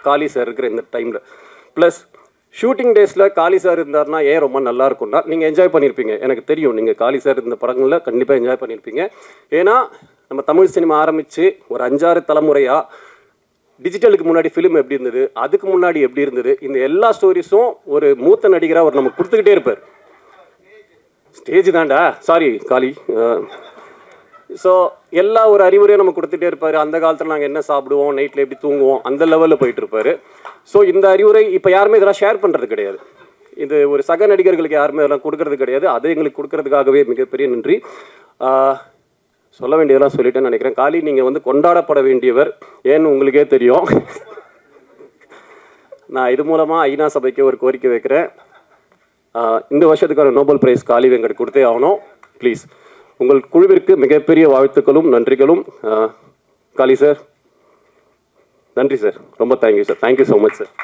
காளி சார் இருக்கிற இந்த டைமில். ப்ளஸ் ஷூட்டிங் டேஸில் காளி சார் இருந்தார்னா ஏன் ரொம்ப நல்லா இருக்கும்னா, நீங்கள் என்ஜாய் பண்ணியிருப்பீங்க, எனக்கு தெரியும். நீங்கள் காளி சார் இந்த படங்களில் கண்டிப்பாக என்ஜாய் பண்ணியிருப்பீங்க. ஏன்னா நம்ம தமிழ் சினிமா ஆரம்பித்து ஒரு 5-6 தலைமுறையாக டிஜிட்டலுக்கு முன்னாடி ஃபிலிம் எப்படி இருந்தது, அதுக்கு முன்னாடி எப்படி இருந்தது, இந்த எல்லா ஸ்டோரிஸும் ஒரு மூத்த நடிகராக அவர் நமக்கு கொடுத்துக்கிட்டே இருப்பார். ஸ்டேஜ் தாண்டா, சாரி காளி. ஸோ எல்லா ஒரு அறிவுரையும் நம்ம கொடுத்துட்டே இருப்பார். அந்த காலத்தில் நாங்கள் என்ன சாப்பிடுவோம், நைட்டில் எப்படி தூங்குவோம், அந்த லெவலில் போயிட்டுருப்பார். ஸோ இந்த அறிவுரை இப்போ யாருமே இதெல்லாம் ஷேர் பண்ணுறது கிடையாது. இது ஒரு சக நடிகர்களுக்கு யாருமே இதெல்லாம் கொடுக்கறது கிடையாது. அதை எங்களுக்கு கொடுக்கறதுக்காகவே மிகப்பெரிய நன்றி. சொல்ல வேண்டியதெல்லாம் சொல்லிட்டேன்னு நினைக்கிறேன். காளி, நீங்கள் வந்து கொண்டாடப்பட வேண்டியவர், ஏன்னு உங்களுக்கே தெரியும். நான் இது மூலமாக ஐநா சபைக்கு ஒரு கோரிக்கை வைக்கிறேன். இந்த வருஷத்துக்கான நோபல் பிரைஸ் காளி வெங்கட் கொடுத்தே ஆகணும். ப்ளீஸ், உங்கள் குழுவிற்கு மிகப்பெரிய வாழ்த்துக்களும் நன்றிகளும். காளி சார், நன்றி சார், ரொம்ப thank you sir, thank you so much sir.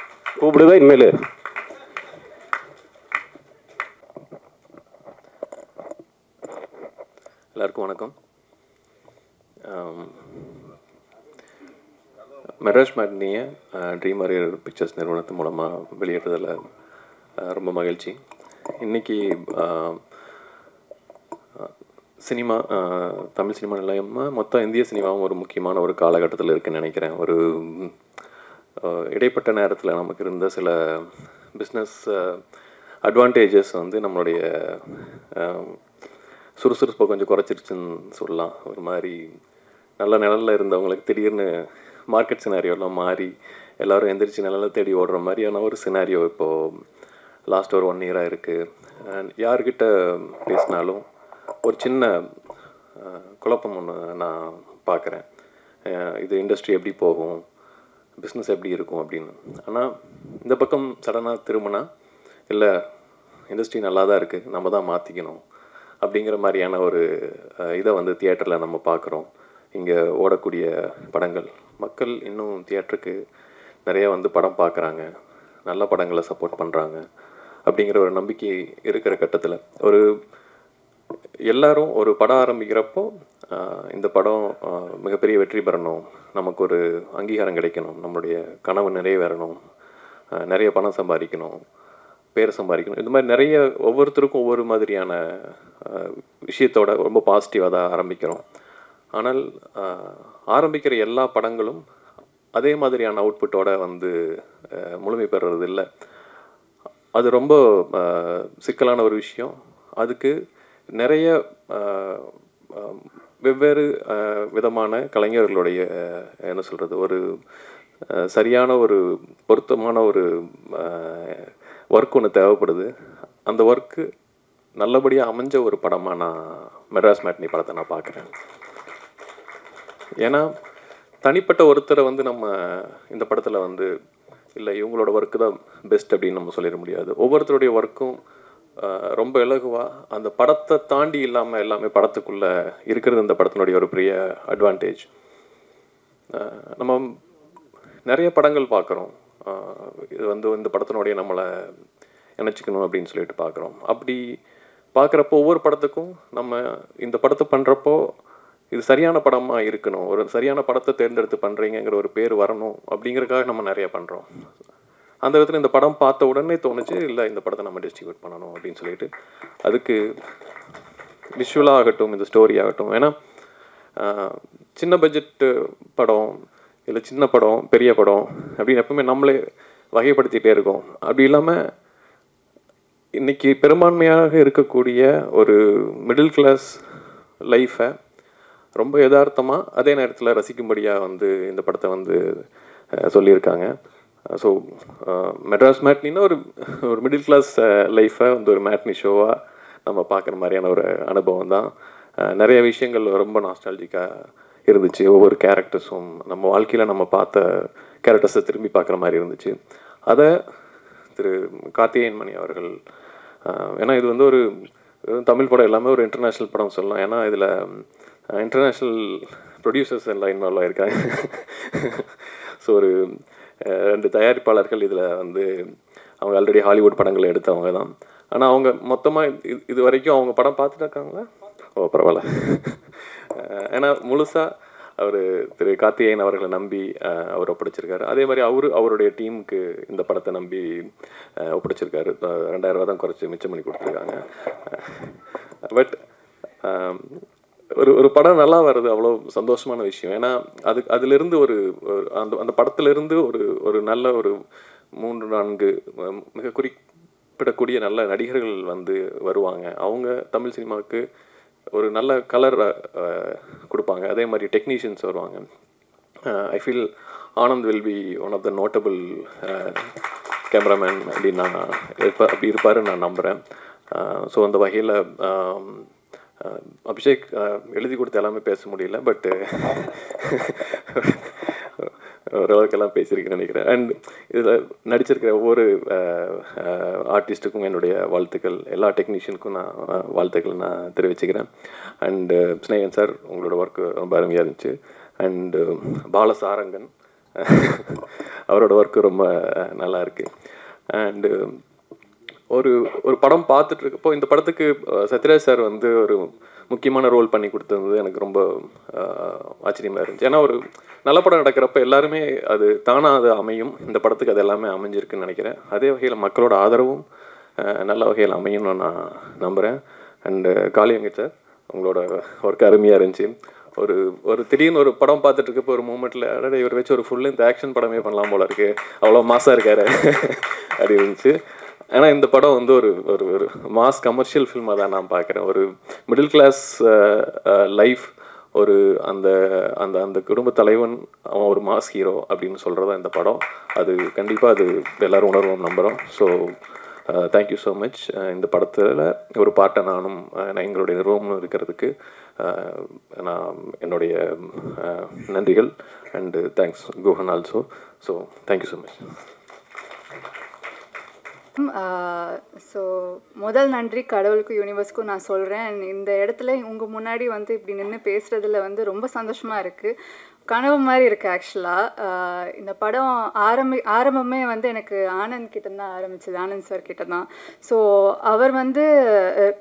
கூப்பிடுவேன் இனிமேல். எல்லாருக்கும் வணக்கம். மெட்ராஸ் மேட்னியை ட்ரீம் வாரியர் பிக்சர்ஸ் நிறுவனத்து மூலமாக வெளியிடுறதில் ரொம்ப மகிழ்ச்சி. இன்றைக்கி சினிமா, தமிழ் சினிமா நிலையமாக மொத்தம் இந்திய சினிமாவும் ஒரு முக்கியமான ஒரு காலகட்டத்தில் இருக்குதுன்னு நினைக்கிறேன். ஒரு இடைப்பட்ட நேரத்தில் நமக்கு இருந்த சில பிஸ்னஸ் அட்வான்டேஜஸ் வந்து நம்மளுடைய சுறுசுறுப்பை கொஞ்சம் குறைச்சிருச்சுன்னு சொல்லலாம். ஒரு மாதிரி நல்ல நிழலில் இருந்தவங்களுக்கு திடீர்னு மார்க்கெட் சினாரியோலாம் மாறி எல்லோரும் எந்திரிச்சு நிழலை தேடி ஓடுற மாதிரியான ஒரு சினாரியோ இப்போது லாஸ்ட் ஒரு 1 இயராக இருக்குது. அண்ட் யார்கிட்ட பேசினாலும் ஒரு சின்ன குழப்பம் ஒன்று நான் பார்க்குறேன். இது இண்டஸ்ட்ரி எப்படி போகும், பிஸ்னஸ் எப்படி இருக்கும் அப்படின்னு. ஆனால் இந்த பக்கம் சடனாக திரும்பினா, இல்லை இண்டஸ்ட்ரி நல்லா தான் இருக்குது, நம்ம தான் மாற்றிக்கணும் அப்படிங்கிற மாதிரியான ஒரு இதை வந்து தியேட்டரில் நம்ம பார்க்குறோம். இங்கே ஓடக்கூடிய படங்கள், மக்கள் இன்னும் தியேட்டருக்கு நிறைய வந்து படம் பார்க்குறாங்க, நல்ல படங்களை சப்போர்ட் பண்ணுறாங்க அப்படிங்கிற ஒரு நம்பிக்கை இருக்கிற கட்டத்தில் ஒரு எல்லாரும் ஒரு படம் ஆரம்பிக்கிறப்போ இந்த படம் மிகப்பெரிய வெற்றி பெறணும், நமக்கு ஒரு அங்கீகாரம் கிடைக்கணும், நம்மளுடைய கனவு நிறைவேறணும், நிறைய பணம் சம்பாதிக்கணும், பேர் சம்பாதிக்கணும், இந்த மாதிரி நிறைய ஒவ்வொருத்தருக்கும் ஒவ்வொரு மாதிரியான விஷயத்தோட ரொம்ப பாசிட்டிவாக தான் ஆரம்பிக்கிறோம். ஆனால் ஆரம்பிக்கிற எல்லா படங்களும் அதே மாதிரியான அவுட்புட்டோட வந்து முழுமை பெறுறது இல்லை. அது ரொம்ப சிக்கலான ஒரு விஷயம். அதுக்கு நிறைய வெவ்வேறு விதமான கலைஞர்களுடைய என்ன சொல்கிறது ஒரு சரியான ஒரு பொருத்தமான ஒரு ஒர்க் ஒன்று தேவைப்படுது. அந்த ஒர்க்கு நல்லபடியாக அமைஞ்ச ஒரு படமாக நான் மெட்ராஸ் மேட்னி படத்தை நான் பார்க்குறேன். ஏன்னா தனிப்பட்ட ஒருத்தரை வந்து நம்ம இந்த படத்தில் வந்து இல்லை இவங்களோட ஒர்க்கு தான் பெஸ்ட் அப்படின்னு நம்ம சொல்லிட முடியாது. ஒவ்வொருத்தருடைய ஒர்க்கும் ரொம்ப இலகுவாக அந்த படத்தை தாண்டி இல்லாமல் எல்லாமே படத்துக்குள்ளே இருக்கிறது இந்த படத்தினுடைய ஒரு பெரிய அட்வான்டேஜ். நம்ம நிறைய படங்கள் பார்க்குறோம், இது வந்து இந்த படத்தினுடைய நம்மளை நினச்சிக்கணும் அப்படின்னு சொல்லிட்டு பார்க்குறோம். அப்படி பார்க்குறப்போ ஒவ்வொரு படத்துக்கும் நம்ம இந்த படத்தை பண்ணுறப்போ இது சரியான படமாக இருக்கணும், ஒரு சரியான படத்தை தேர்ந்தெடுத்து பண்ணுறீங்கிற ஒரு பேர் வரணும் அப்படிங்கிறதுக்காக நம்ம நிறைய பண்ணுறோம். அந்த விதத்தில் இந்த படம் பார்த்த உடனே தோணுச்சு இல்லை இந்த படத்தை நம்ம டிஸ்ட்ரிபியூட் பண்ணணும் அப்படின்னு சொல்லிட்டு. அதுக்கு விஷுவலாக ஆகட்டும், இந்த ஸ்டோரி ஆகட்டும், ஏன்னா சின்ன பட்ஜெட்டு படம் இல்லை சின்ன படம் பெரிய படம் அப்படின்னு எப்பவுமே நம்மளே வகைப்படுத்திகிட்டே இருக்கோம். அப்படி இல்லாமல் இன்றைக்கி பெரும்பான்மையாக இருக்கக்கூடிய ஒரு மிடில் கிளாஸ் லைஃப்பை ரொம்ப யதார்த்தமாக அதே நேரத்தில் ரசிக்கும்படியாக வந்து இந்த படத்தை வந்து சொல்லியிருக்காங்க. ஸோ மெட்ராஸ் மேட்னின்னா ஒரு மிடில் கிளாஸ் லைஃப்பை வந்து ஒரு மேட்னி ஷோவாக நம்ம பார்க்குற மாதிரியான ஒரு அனுபவம் தான். நிறைய விஷயங்கள் ரொம்ப நாஸ்டாலஜிக்காக இருந்துச்சு. ஒவ்வொரு கேரக்டர்ஸும் நம்ம வாழ்க்கையில் நம்ம பார்த்த கேரக்டர்ஸை திரும்பி பார்க்குற மாதிரி இருந்துச்சு. அதை திரு கார்த்திகேயன் மணி அவர்கள், ஏன்னா இது வந்து ஒரு தமிழ் படம் எல்லாமே ஒரு இன்டர்நேஷ்னல் படம் சொல்லலாம். ஏன்னா இதில் இன்டர்நேஷ்னல் ப்ரொடியூசர்ஸ் எல்லாம் இன்வால்வ் ஆகியிருக்காங்க. ஸோ ஒரு 2 தயாரிப்பாளர்கள் இதில் வந்து அவங்க ஆல்ரெடி ஹாலிவுட் படங்களை எடுத்தவங்க தான். ஆனால் அவங்க மொத்தமாக இது வரைக்கும் அவங்க படம் பார்த்துட்டு இருக்காங்களா? ஓ பரவாயில்ல. ஏன்னா முழுசாக அவர் திரு கார்த்திகேயன் அவர்களை நம்பி அவர் ஒப்படைச்சிருக்காரு. அதே மாதிரி அவருடைய டீமுக்கு இந்த படத்தை நம்பி ஒப்படைச்சிருக்காரு. 2000 ரூபா தான் குறைச்சி மிச்சம் பண்ணி கொடுத்துருக்காங்க. பட் ஒரு படம் நல்லா வர்றது அவ்வளோ சந்தோஷமான விஷயம். ஏன்னா அதிலிருந்து அந்த படத்திலிருந்து ஒரு நல்ல ஒரு 3-4 மிக குறிப்பிடக்கூடிய நல்ல நடிகர்கள் வந்து வருவாங்க. அவங்க தமிழ் சினிமாவுக்கு ஒரு நல்ல கலர் கொடுப்பாங்க. அதே மாதிரி டெக்னீஷியன்ஸ் வருவாங்க. I feel Anand will be one of the notable cameraman அப்படின்னு அப்படி இருப்பாருன்னு நான் நம்புகிறேன். ஸோ அந்த வகையில் அபிஷேக் எழுதி கொடுத்த எல்லாமே பேச முடியல, பட் ஓரளவுக்கெல்லாம் பேசியிருக்கேன்னு நினைக்கிறேன். அண்ட் இதில் நடிச்சிருக்கிற ஒவ்வொரு ஆர்டிஸ்ட்டுக்கும் என்னுடைய வாழ்த்துக்கள், எல்லா டெக்னீஷியனுக்கும் நான் வாழ்த்துக்கள் நான் தெரிவிச்சுக்கிறேன். அண்டு ஸ்னேகன் சார் உங்களோட ஒர்க்கு ரொம்ப அருமையாக இருந்துச்சு. அண்டு பாலசாரங்கன் அவரோட ஒர்க்கு ரொம்ப நல்லா இருக்குது. அண்டு ஒரு படம் பார்த்துட்டு இருக்கப்போ இந்த படத்துக்கு சத்யராஜ் சார் வந்து ஒரு முக்கியமான ரோல் பண்ணி கொடுத்தது எனக்கு ரொம்ப ஆச்சரியமாக இருந்துச்சு. ஏன்னா ஒரு நல்ல படம் நடக்கிறப்ப எல்லாருமே அது தானாக அது அமையும். இந்த படத்துக்கு அது எல்லாமே அமைஞ்சிருக்குன்னு நினைக்கிறேன். அதே வகையில் மக்களோட ஆதரவும் நல்ல வகையில் அமையும்னு நான் நம்புகிறேன். அண்டு காளியங்க சார் உங்களோட ஒர்க் அருமையாக இருந்துச்சு. ஒரு திடீர்னு ஒரு படம் பார்த்துட்டு இருக்கப்போ ஒரு மூமெண்ட்டில் அடடே இவர் வச்சு ஒரு ஃபுல் லென்த் ஆக்ஷன் படமே பண்ணலாம் போல இருக்குது, அவ்வளோ மாசாக இருக்காரு அப்படி இருந்துச்சு. ஏன்னா இந்த படம் வந்து ஒரு மாஸ் கமர்ஷியல் ஃபில்மாக தான் நான் பார்க்குறேன். ஒரு மிடில் கிளாஸ் லைஃப், ஒரு அந்த அந்த அந்த குடும்ப தலைவன் அவன் ஒரு மாஸ் ஹீரோ அப்படின்னு சொல்கிறதா இந்த படம். அது கண்டிப்பாக அது எல்லோரும் உணர்வோம் நம்புகிறோம். So thank you so much. இந்த படத்தில் ஒரு பாட்டை நான் எங்களுடைய நிறுவனம் இருக்கிறதுக்கு நான் என்னுடைய நன்றிகள். And thanks Guhan also. So thank you so much. So முதல் நன்றி கடவுளுக்கும் யூனிவர்ஸ்க்கும் நான் சொல்கிறேன். இந்த இடத்துல உங்கள் முன்னாடி வந்து இப்படி நின்று பேசுகிறதுல வந்து ரொம்ப சந்தோஷமாக இருக்குது. கனவு மாதிரி இருக்குது ஆக்சுவலாக. இந்த படம் ஆரம்பமே வந்து எனக்கு ஆனந்த் கிட்ட தான் ஆரம்பிச்சது, ஆனந்த் சார் கிட்ட தான். ஸோ அவர் வந்து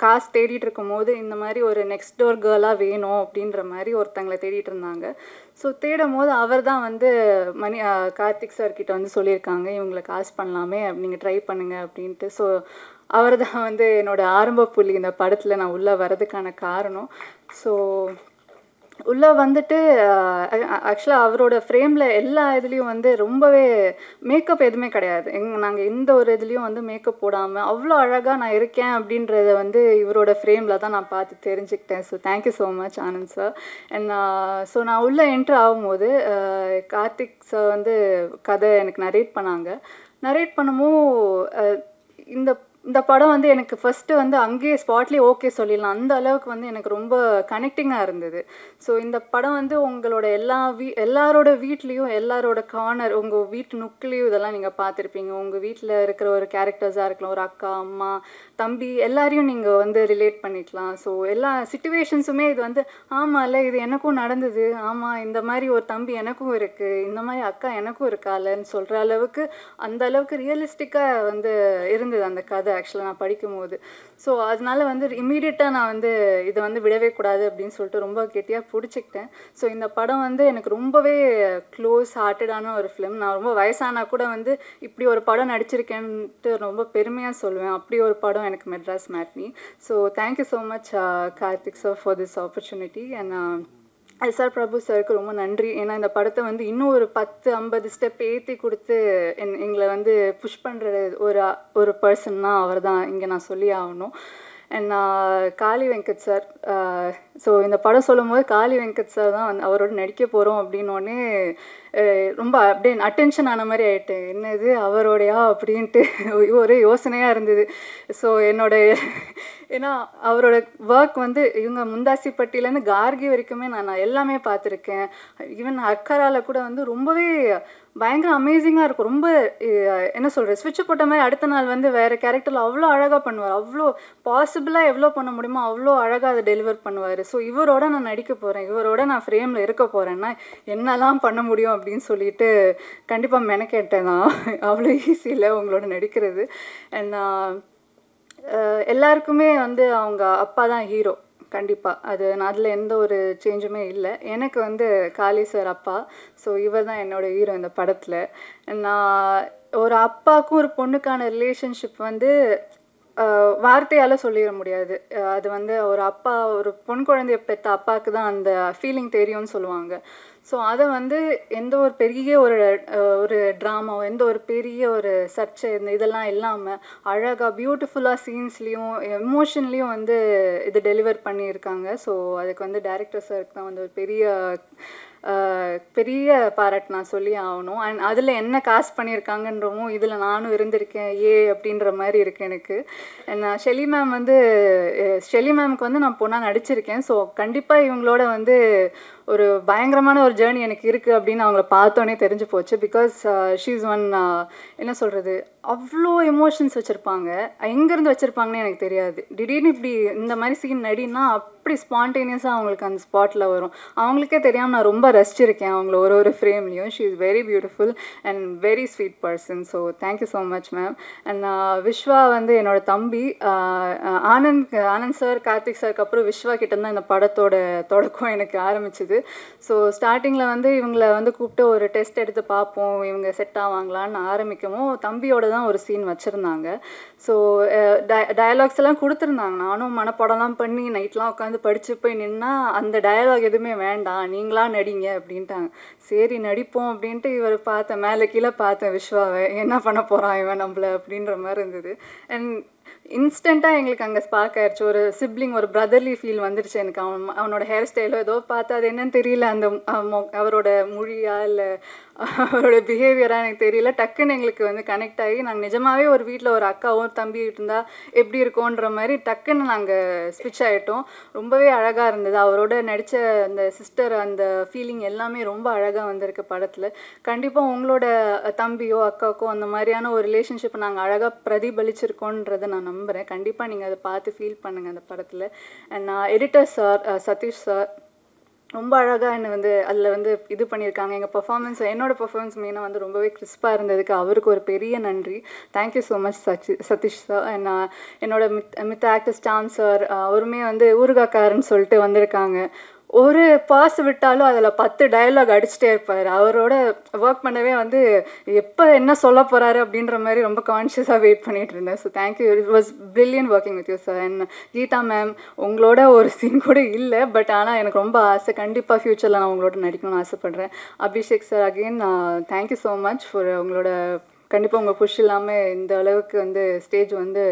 காசு தேடிட்டு இருக்கும் போது இந்த மாதிரி ஒரு நெக்ஸ்ட் டோர் கேர்ளாக வேணும் அப்படின்ற மாதிரி ஒருத்தங்களை தேடிட்டு இருந்தாங்க. ஸோ தேடும் போது அவர் தான் வந்து கார்த்திக் சார் கிட்ட வந்து சொல்லியிருக்காங்க இவங்களை காசு பண்ணலாமே, நீங்கள் ட்ரை பண்ணுங்க அப்படின்ட்டு. ஸோ அவர் தான் வந்து என்னோடய ஆரம்ப புள்ளி இந்த படத்தில் நான் உள்ளே வர்றதுக்கான காரணம். ஸோ உள்ளே வந்துட்டு ஆக்சுவலாக அவரோட ஃப்ரேமில் எல்லா இதுலேயும் வந்து ரொம்பவே மேக்கப் எதுவுமே கிடையாது. நாங்கள் எந்த ஒரு இதுலேயும் வந்து மேக்கப் போடாமல் அவ்வளோ அழகாக நான் இருக்கேன் அப்படின்றத வந்து இவரோட ஃப்ரேமில் தான் நான் பார்த்து தெரிஞ்சுக்கிட்டேன். So thank you so much Anand sir. And so நான் உள்ளே என்ட்ரு ஆகும்போது கார்த்திக் சார் வந்து கதை எனக்கு நரேட் பண்ணாங்க. நரேட் பண்ணவும் இந்த படம் வந்து எனக்கு ஃபஸ்ட்டு வந்து அங்கேயே ஸ்பாட்லேயே ஓகே சொல்லிடலாம், அந்த அளவுக்கு வந்து எனக்கு ரொம்ப கனெக்டிங்காக இருந்தது. ஸோ இந்த படம் வந்து உங்களோட எல்லாரோட வீட்லேயும் எல்லாரோட கார்னர், உங்கள் வீட்டு நுக்குலேயும் இதெல்லாம் நீங்கள் பார்த்துருப்பீங்க. உங்கள் வீட்டில் இருக்கிற ஒரு கேரக்டர்ஸாக இருக்கலாம், ஒரு அக்கா, அம்மா, தம்பி, எல்லாரையும் நீங்கள் வந்து ரிலேட் பண்ணிக்கலாம். ஸோ எல்லா சிச்சுவேஷன்ஸுமே இது வந்து ஆமாம் இல்லை இது எனக்கும் நடந்தது, ஆமாம் இந்த மாதிரி ஒரு தம்பி எனக்கும் இருக்குது, இந்த மாதிரி அக்கா எனக்கும் இருக்காலன்னு சொல்கிற அளவுக்கு அந்த அளவுக்கு ரியலிஸ்டிக்காக வந்து இருந்தது அந்த கதை ஆக்சுவலாக நான் படிக்கும்போது. ஸோ அதனால வந்து இம்மீடியட்டாக நான் வந்து இதை வந்து விடவே கூடாது அப்படின்னு சொல்லிட்டு ரொம்ப கெட்டியாக பிடிச்சிக்கிட்டேன். ஸோ இந்த படம் வந்து எனக்கு ரொம்பவே க்ளோஸ் ஹார்ட்டடான ஒரு ஃபிலிம். நான் ரொம்ப வயசானா கூட வந்து இப்படி ஒரு படம் நடிச்சிருக்கேன்ட்டு ரொம்ப பெருமையாக சொல்லுவேன். அப்படி ஒரு படம் எனக்கு Madras matinee. So thank you so much Karthik sir for this opportunity. And SR Prabhu சாருக்கு ரொம்ப நன்றி. ஏன்னா இந்த படத்தை வந்து இன்னும் ஒரு 10-50 ஸ்டெப் ஏற்றி கொடுத்து எங்களை வந்து புஷ் பண்ணுற ஒரு பர்சன்னா அவர் தான் இங்கே நான் சொல்லி ஆகணும். And Kaali Venkat sir, so இந்த படம் சொல்லும் போது காளி வெங்கட் சார் தான் வந்து அவரோட நடிக்க போகிறோம் அப்படின்னோடனே ரொம்ப அப்படியே அட்டென்ஷன் ஆன மாதிரி ஆகிட்டு, என்னது அவரோடையா அப்படின்ட்டு ஒரே யோசனையாக இருந்தது. ஸோ ஏன்னா அவரோட ஒர்க் வந்து இவங்க முந்தாசிப்பட்டியிலேருந்து கார்கி வரைக்குமே நான் எல்லாமே பார்த்துருக்கேன். ஈவன் அக்கரால கூட வந்து ரொம்பவே பயங்கர அமேசிங்காக இருக்கும். ரொம்ப என்ன சொல்கிறது, ஸ்விட்ச் போட்ட மாதிரி அடுத்த நாள் வந்து வேறு கேரக்டரில் அவ்வளோ அழகாக பண்ணுவார். அவ்வளோ பாசிபிளாக எவ்வளோ பண்ண முடியுமோ அவ்வளோ அழகாக அதை டெலிவர் பண்ணுவார். ஸோ இவரோட நான் நடிக்க போகிறேன், இவரோட நான் ஃப்ரேமில் இருக்க போகிறேன்னா என்னெல்லாம் பண்ண முடியும் அப்படின்னு சொல்லிட்டு கண்டிப்பாக மெனக்கேட்டேன் நான். அவ்வளோ ஈஸி இல்லை உங்களோட நடிக்கிறது. அண்ட் எல்லாருக்குமே வந்து அவங்க அப்பா தான் ஹீரோ, கண்டிப்பாக. அதில் எந்த ஒரு சேஞ்சுமே இல்லை. எனக்கு வந்து காளி சார் அப்பா. ஸோ இவர் தான் என்னோடய ஹீரோ இந்த படத்தில். நான் ஒரு அப்பாவுக்கும் ஒரு பொண்ணுக்கான ரிலேஷன்ஷிப் வந்து வார்த்தையால் சொல்லிட முடியாது. அது வந்து ஒரு அப்பா ஒரு பொன் குழந்தைய பெற்ற அப்பாவுக்கு தான் அந்த ஃபீலிங் தெரியும்னு சொல்லுவாங்க. ஸோ அதை வந்து எந்த ஒரு பெரிய ஒரு ட்ராமாவோ எந்த ஒரு பெரிய ஒரு சர்ச்சை இதெல்லாம் இல்லாமல் அழகாக பியூட்டிஃபுல்லாக சீன்ஸ்லேயும் எமோஷன்லேயும் வந்து இது டெலிவர் பண்ணியிருக்காங்க. ஸோ அதுக்கு வந்து டைரக்டர் சாருக்கு தான் வந்து ஒரு பெரிய பாராட்டு நான் சொல்லி ஆகணும். அண்ட் அதில் என்ன காஸ்ட் பண்ணியிருக்காங்கன்றவும் இதில் நானும் இருந்திருக்கேன் அப்படின்ற மாதிரி இருக்குது எனக்கு. நான் ஷெலி மேமுக்கு வந்து நான் பொண்ணாக நடிச்சிருக்கேன். ஸோ கண்டிப்பாக இவங்களோட வந்து ஒரு பயங்கரமான ஒரு ஜேர்னி எனக்கு இருக்குது அப்படின்னு அவங்கள பார்த்தோன்னே தெரிஞ்சு போச்சு. பிகாஸ் ஷீ இஸ் ஒன் என்ன சொல்கிறது, அவ்வளோ எமோஷன்ஸ் வச்சுருப்பாங்க. எங்கேருந்து வச்சுருப்பாங்கன்னு எனக்கு தெரியாது. திடீர்னு இப்படி இந்த மாதிரி சீன் நடினா அப்படி ஸ்பான்டேனியஸாக அவங்களுக்கு அந்த ஸ்பாட்டில் வரும். அவங்களுக்கே தெரியாமல் நான் ரொம்ப ரசிச்சிருக்கேன் அவங்கள ஒரு ஃப்ரேம்லேயும். She is very beautiful and very sweet person. So thank you so much ma'am. And Vishwa வந்து என்னோடய தம்பி. ஆனந்த் சார் கார்த்திக் சாருக்கு அப்புறம் விஸ்வா கிட்ட தான் இந்த படத்தோட தொடக்கம் எனக்கு ஆரம்பிச்சிது. ஸோ ஸ்டார்டிங்கில் வந்து இவங்களை வந்து கூப்பிட்டு ஒரு டெஸ்ட் எடுத்து பார்ப்போம் இவங்க செட் ஆவாங்களான்னு ஆரம்பிக்கவும் தம்பியோட தான் ஒரு சீன் வச்சுருந்தாங்க. ஸோ டயலாக்ஸ் எல்லாம் கொடுத்துருந்தாங்க. நானும் மனப்படம்லாம் பண்ணி நைட்லாம் உட்காந்து படித்து போய் நின்னா அந்த டயலாக் எதுவுமே வேண்டாம் நீங்களா நடிங்க அப்படின்ட்டாங்க. சரி நடிப்போம் அப்படின்ட்டு இவர் பார்த்தேன், மேலே கீழே பார்த்தேன் விஸ்வாவை, என்ன பண்ண போகிறான் இவன் நம்மளை அப்படின்ற மாதிரி இருந்தது. அண்ட் இன்ஸ்டண்ட்டாக எங்களுக்கு அங்கே ஸ்பார்க் ஆயிடுச்சு. ஒரு சிப்ளிங் ஒரு பிரதர்லி ஃபீல் வந்துடுச்சு எனக்கு. அவனோட ஹேர் ஸ்டைலோ ஏதோ பார்த்து அது என்னன்னு தெரியல, அந்த அவரோட மொழியா இல்லை அவரோட பிஹேவியராக எனக்கு தெரியல, டக்குன்னு எங்களுக்கு வந்து கனெக்ட் ஆகி நாங்கள் நிஜமாகவே ஒரு வீட்டில் ஒரு அக்காவும் தம்பி இருந்தால் எப்படி இருக்கோன்ற மாதிரி டக்குன்னு நாங்கள் ஸ்விட்ச் ஆகிட்டோம். ரொம்பவே அழகாக இருந்தது. அவரோட நடித்த அந்த சிஸ்டர் அந்த ஃபீலிங் எல்லாமே ரொம்ப அழகாக வந்திருக்கு படத்தில். கண்டிப்பாக உங்களோட தம்பியோ அக்காவுக்கோ அந்த மாதிரியான ஒரு ரிலேஷன்ஷிப்பை நாங்கள் அழகாக பிரதிபலிச்சிருக்கோன்றதை நான் நம்புகிறேன். கண்டிப்பாக நீங்கள் அதை பார்த்து ஃபீல் பண்ணுங்கள் அந்த படத்தில். அண்ட் நான் எடிட்டர் சார் சதீஷ் சார் ரொம்ப அழகாக என்னை வந்து அதில் வந்து இது பண்ணியிருக்காங்க. எங்கள் பர்ஃபார்மன்ஸ் என்னோடய பர்ஃபார்மன்ஸ் மெயினாக வந்து ரொம்பவே கிறிஸ்பாக இருந்ததுக்கு அவருக்கு ஒரு பெரிய நன்றி. Thank you so much Sathish sir. And என்னோட மித்த ஆக்டர்ஸ் டாம் சார் அவருமே வந்து ஊறுகாக்காரன்னு சொல்லிட்டு வந்திருக்காங்க. ஒரு பாஸ் விட்டாலும் அதில் 10 டயலாக் அடிச்சுட்டே இருப்பார். அவரோட ஒர்க் பண்ணவே வந்து எப்போ என்ன சொல்ல போகிறாரு அப்படின்ற மாதிரி ரொம்ப கான்ஷியஸாக வெயிட் பண்ணிகிட்டு இருந்தேன். So thank you, it was brilliant working with you sir. And Geetha ma'am, உங்களோட ஒரு சீன் கூட இல்லை, பட் ஆனால் எனக்கு ரொம்ப ஆசை, கண்டிப்பாக ஃப்யூச்சரில் நான் உங்களோட நடிக்கணும்னு ஆசைப்பட்றேன். Abhishek sir, again thank you so much for உங்களோட கண்டிப்பாக உங்கள் புஷ் இல்லாமல் இந்த அளவுக்கு வந்து ஸ்டேஜ் வந்து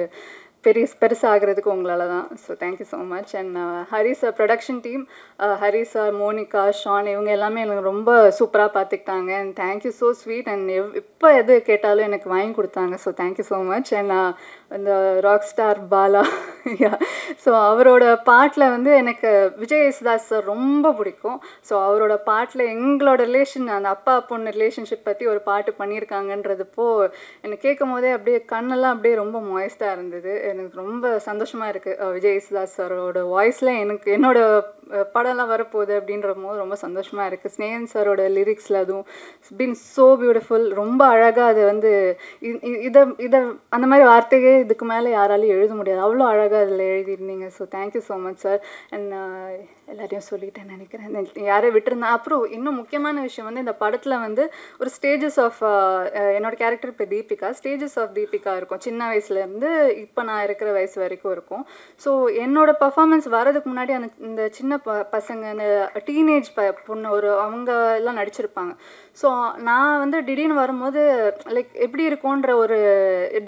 பெருசாகிறதுக்கு உங்களால் தான். So thank you so much. And Hari sir, production team, Hari sir, Monica, Shan, இவங்க எல்லாமே எனக்கு ரொம்ப சூப்பராக பார்த்துக்கிட்டாங்க. And thank you so sweet. And எப்போ எது கேட்டாலும் எனக்கு வாங்கி கொடுத்தாங்க. So thank you so much. And இந்த ராக் ஸ்டார் பாலா, ஸோ அவரோட பாட்டில் வந்து எனக்கு விஜய் யேசுதாஸ் சார் ரொம்ப பிடிக்கும். ஸோ அவரோட பாட்டில் எங்களோட ரிலேஷன், அந்த அப்பா பொண்ணு ரிலேஷன்ஷிப் பற்றி ஒரு பாட்டு பண்ணியிருக்காங்கன்றதுப்போ எனக்கு கேட்கும் போதே அப்படியே கண்ணெல்லாம் அப்படியே ரொம்ப மாய்ஸ்டாக இருந்தது. எனக்கு ரொம்ப சந்தோஷமாக இருக்குது. விஜய் யேசுதாஸ் சாரோட வாய்ஸில் எனக்கு என்னோட படம்லாம் வரப்போகுது அப்படின்ற போது ரொம்ப சந்தோஷமாக இருக்குது. ஸ்னேகன் சாரோட லிரிக்ஸில் அதுவும் பீன் ஸோ பியூட்டிஃபுல், ரொம்ப அழகாக. அது வந்து இதை அந்த மாதிரி வார்த்தையே இதுக்கு மேலே யாராலையும் எழுத முடியாது, அவ்வளோ அழகாக அதில் எழுதியிருந்தீங்க. So thank you so much sir. And எல்லாரையும் சொல்லிட்டேன்னு நினைக்கிறேன், யாரையும் விட்டுருந்தேன். அப்புறம் இன்னும் முக்கியமான விஷயம் வந்து இந்த படத்தில் வந்து ஒரு ஸ்டேஜஸ் ஆஃப் என்னோட கேரக்டர் இப்போ தீபிகா, ஸ்டேஜஸ் ஆஃப் தீபிகா இருக்கும். சின்ன வயசுலேருந்து இப்போ நான் இருக்கிற வயசு வரைக்கும் இருக்கும். ஸோ என்னோட பர்ஃபார்மன்ஸ் வரதுக்கு முன்னாடி அந்த இந்த சின்ன பசங்க, இந்த டீனேஜ் பொண்ணு அவங்க எல்லாம் நடிச்சிருப்பாங்க. ஸோ நான் வந்து திடீர்னு வரும்போது லைக் எப்படி இருக்கும்ன்ற ஒரு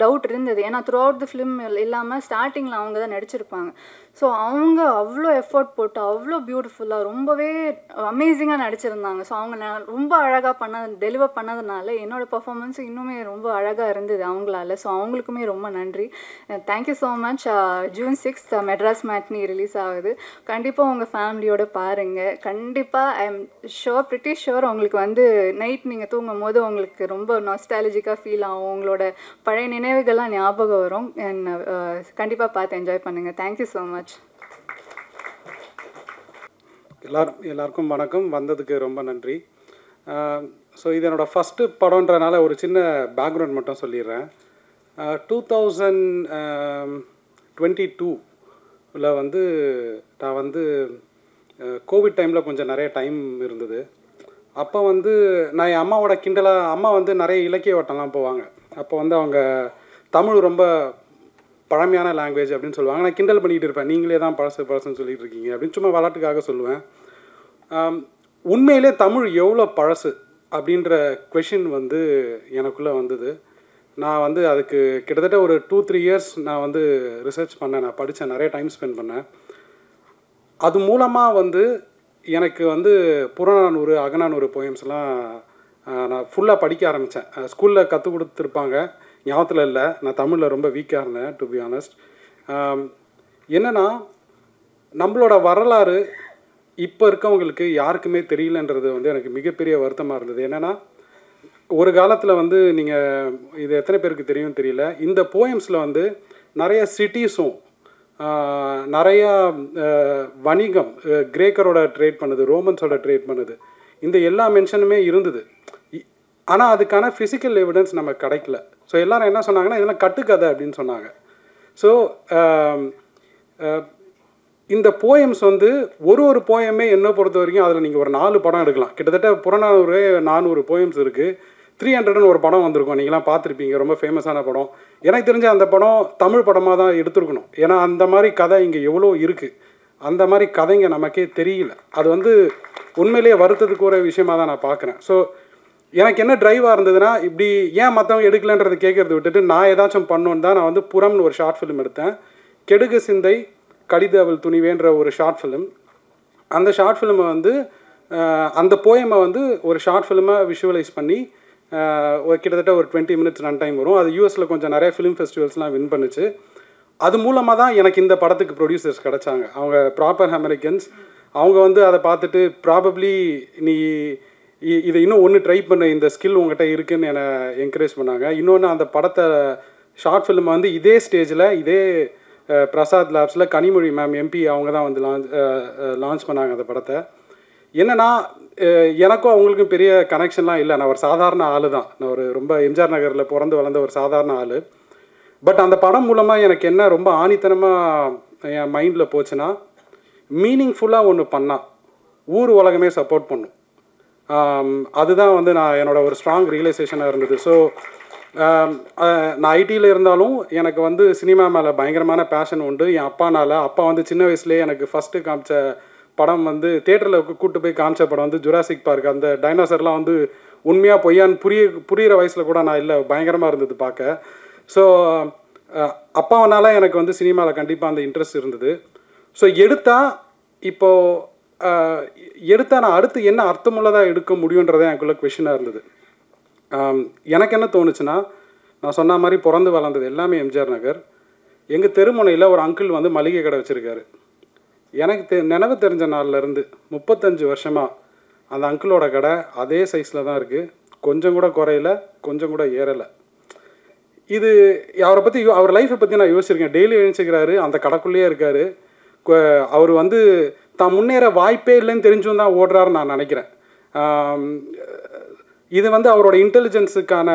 டவுட் இருந்தது. ஏன்னா த்ரூ அவுட் தி ஃபிலிம் இல்லாமல் ஸ்டார்டிங்கில் அவங்க தான் நடிச்சிருப்பாங்க. ஸோ அவங்க அவ்வளோ எஃபோர்ட் போட்டு அவ்வளோ பியூட்டிஃபுல்லாக ரொம்பவே அமேசிங்காக நடிச்சிருந்தாங்க. ஸோ அவங்க ரொம்ப அழகாக டெலிவர் பண்ணதுனால என்னோடய பர்ஃபார்மன்ஸ் இன்னுமே ரொம்ப அழகாக இருந்தது அவங்களால. ஸோ அவங்களுக்குமே ரொம்ப நன்றி. Thank you so much. June 6th Madras matinee release ஆகுது. கண்டிப்பாக உங்கள் ஃபேமிலியோடு பாருங்கள். கண்டிப்பாக I am sure, pretty sure உங்களுக்கு வந்து நைட் நீங்கள் தூங்கும் போது உங்களுக்கு ரொம்ப நாஸ்டாலஜிக்காக ஃபீல் ஆகும், உங்களோட பழைய நினைவுகள்லாம் ஞாபகம் வரும். கண்டிப்பாக பார்த்து என்ஜாய் பண்ணுங்கள். Thank you so much. எல்லாருக்கும் வணக்கம், வந்ததுக்கு ரொம்ப நன்றி. ஸோ இது என்னோடய ஃபஸ்ட்டு படம்ன்றனால ஒரு சின்ன பேக்ரவுண்ட் மட்டும் சொல்லிடுறேன். 2022 வந்து நான் வந்து கோவிட் டைமில் கொஞ்சம் நிறைய டைம் இருந்தது. அப்போ வந்து நான் என் அம்மாவோட அம்மா வந்து நிறைய இலக்கிய வட்டம்லாம் போவாங்க. அப்போ வந்து அவங்க தமிழ் ரொம்ப பழமையான லாங்குவேஜ் அப்படின்னு சொல்லுவாங்க. நான் கிண்டல் பண்ணிகிட்டு இருப்பேன், நீங்களே தான் பழசுன்னு சொல்லிட்டு இருக்கீங்க அப்படின்னு சும்மா விளாட்டுக்காக சொல்லுவேன். உண்மையிலே தமிழ் எவ்வளோ பழசு அப்படின்ற கொஷின் வந்து எனக்குள்ளே வந்தது. நான் வந்து அதுக்கு கிட்டத்தட்ட ஒரு 2-3 இயர்ஸ் நான் வந்து ரிசர்ச் பண்ணேன், நான் படித்தேன், நிறைய டைம் ஸ்பெண்ட் பண்ணேன். அது மூலமாக வந்து எனக்கு வந்து புறநானூறு, அகநானூறு போயம்ஸ்லாம் நான் ஃபுல்லாக படிக்க ஆரம்பித்தேன். ஸ்கூலில் கற்றுக் கொடுத்துருப்பாங்க, ஞாபகத்தில் இல்லை. நான் தமிழில் ரொம்ப வீக்காக இருந்தேன் டு பி ஆனஸ்ட். என்னென்னா நம்மளோட வரலாறு இப்போ இருக்கவங்களுக்கு யாருக்குமே தெரியலன்றது வந்து எனக்கு மிகப்பெரிய வருத்தமாக இருந்தது. என்னென்னா ஒரு காலத்தில் வந்து நீங்கள் இது எத்தனை பேருக்கு தெரியும் தெரியல, இந்த போயம்ஸில் வந்து நிறைய சிட்டிஸும் நிறையா வணிகம், கிரேக்கரோட ட்ரேட் பண்ணுது, ரோமன்ஸோட ட்ரேட் பண்ணுது, இந்த எல்லா மென்ஷனுமே இருந்தது. ஆனால் அதுக்கான ஃபிசிக்கல் எவிடன்ஸ் நமக்கு கிடைக்கல. ஸோ எல்லோரும் என்ன சொன்னாங்கன்னா இதெல்லாம் கட்டுக்கதை அப்படின்னு சொன்னாங்க. ஸோ இந்த போயம்ஸ் வந்து ஒரு போயமே என்ன பொறுத்த வரைக்கும் அதில் நீங்கள் ஒரு 4 படம் எடுக்கலாம். கிட்டத்தட்ட புறநானூறு 400 போயம்ஸ் இருக்குது. 300ன்னு ஒரு படம் வந்திருக்கும், நீங்களாம் பார்த்துருப்பீங்க, ரொம்ப ஃபேமஸான படம். எனக்கு தெரிஞ்ச அந்த படம் தமிழ் படமாக தான் எடுத்துருக்கணும். ஏன்னா அந்த மாதிரி கதை இங்கே எவ்வளோ இருக்குது, அந்த மாதிரி கதைங்க நமக்கே தெரியல. அது வந்து உண்மையிலேயே வருத்தத்துக்கு ஒரு விஷயமாக தான் நான் பார்க்குறேன். ஸோ எனக்கு என்ன ட்ரைவாக இருந்ததுன்னா, இப்படி ஏன் மற்றவங்க எடுக்கலன்றதை கேட்குறத விட்டுட்டு நான் ஏதாச்சும் பண்ணணுன்னு தான் நான் வந்து புறம்னு ஒரு ஷார்ட் ஃபிலிம் எடுத்தேன். கெடுகு சிந்தை கடிதவள் துணிவேன்ற ஒரு ஷார்ட் ஃபிலிம். அந்த ஷார்ட் ஃபிலிமை வந்து அந்த போயமை வந்து ஒரு ஷார்ட் ஃபிலிமாக விஷுவலைஸ் பண்ணி கிட்டத்தட்ட ஒரு 20 minutes ரன் டைம் வரும். அது யூஎஸில் கொஞ்சம் நிறைய ஃபிலிம் ஃபெஸ்டிவல்ஸ்லாம் வின் பண்ணுச்சு. அது மூலமாக தான் எனக்கு இந்த படத்துக்கு ப்ரொடியூசர்ஸ் கிடச்சாங்க. அவங்க ப்ராப்பர் அமெரிக்கன்ஸ். அவங்க வந்து அதை பார்த்துட்டு ப்ராபப்ளி நீ இதை இன்னும் ஒன்று ட்ரை பண்ண, இந்த ஸ்கில் உங்கள்கிட்ட இருக்குதுன்னு என்னை என்கரேஜ் பண்ணாங்க. இன்னொன்று அந்த படத்தை ஷார்ட் ஃபிலிமை வந்து இதே ஸ்டேஜில் இதே பிரசாத் லேப்ஸில் கனிமொழி மேம் எம்பி அவங்க தான் வந்து லான்ச் பண்ணாங்க அந்த படத்தை. என்னென்னா எனக்கும் அவங்களுக்கும் பெரிய கனெக்ஷன்லாம் இல்லை. நான் ஒரு சாதாரண ஆள் தான். நான் ஒரு ரொம்ப எம்ஜிஆர் நகரில் பிறந்து வளர்ந்த ஒரு சாதாரண ஆள். பட் அந்த படம் மூலமாக எனக்கு என்ன ரொம்ப ஆணித்தனமாக என் மைண்டில் போச்சுன்னா, மீனிங்ஃபுல்லாக ஒன்று பண்ணால் ஊர் உலகமே சப்போர்ட் பண்ணும். அதுதான் வந்து நான் என்னோடய ஒரு ஸ்ட்ராங் ரியலைசேஷனாக இருந்தது. ஸோ நான் ஐடியில் இருந்தாலும் எனக்கு வந்து சினிமா மேலே பயங்கரமான பேஷன் உண்டு. என் அப்பா வந்து சின்ன வயசுலேயே எனக்கு ஃபஸ்ட்டு காமிச்ச படம் வந்து தேட்டரில் கூப்பிட்டு போய் காமிச்ச படம் வந்து ஜுராசிக் பார்க். அந்த டைனோசர்லாம் வந்து உண்மையாக பொய்யான்னு புரிகிற வயசில் கூட நான் இல்லை, பயங்கரமாக இருந்தது பார்க்க. ஸோ அப்பாவனால எனக்கு வந்து சினிமாவில் கண்டிப்பாக அந்த இன்ட்ரெஸ்ட் இருந்தது. ஸோ எடுத்தால் நான் அடுத்து என்ன அர்த்தமுள்ளதாக எடுக்க முடியுன்றதே எனக்குள்ள கொஷினாக இருந்தது. எனக்கு என்ன தோணுச்சுன்னா, நான் சொன்ன மாதிரி பிறந்து வளர்ந்தது எல்லாமே எம்ஜிஆர் நகர். எங்கள் தெருமுனையில் ஒரு அங்கிள் வந்து மளிகை கடை வச்சுருக்காரு. எனக்கு நினைவு தெரிஞ்ச நாள்லேருந்து 35 வருஷமாக அந்த அங்கிளோட கடை அதே சைஸில் தான் இருக்குது. கொஞ்சம் கூட குறையல, கொஞ்சம் கூட ஏறலை. இது அவரை பற்றி அவர் லைஃப்பை பற்றி நான் யோசிச்சிருக்கேன். டெய்லி எழுந்திருக்கிறாரு, அந்த கடைக்குள்ளேயே இருக்கார். அவர் வந்து தான் முன்னேற வாய்ப்பே இல்லைன்னு தெரிஞ்சும் தான் ஓடுறாருன்னு நான் நினைக்கிறேன். இது வந்து அவரோட இன்டெலிஜென்ஸுக்கான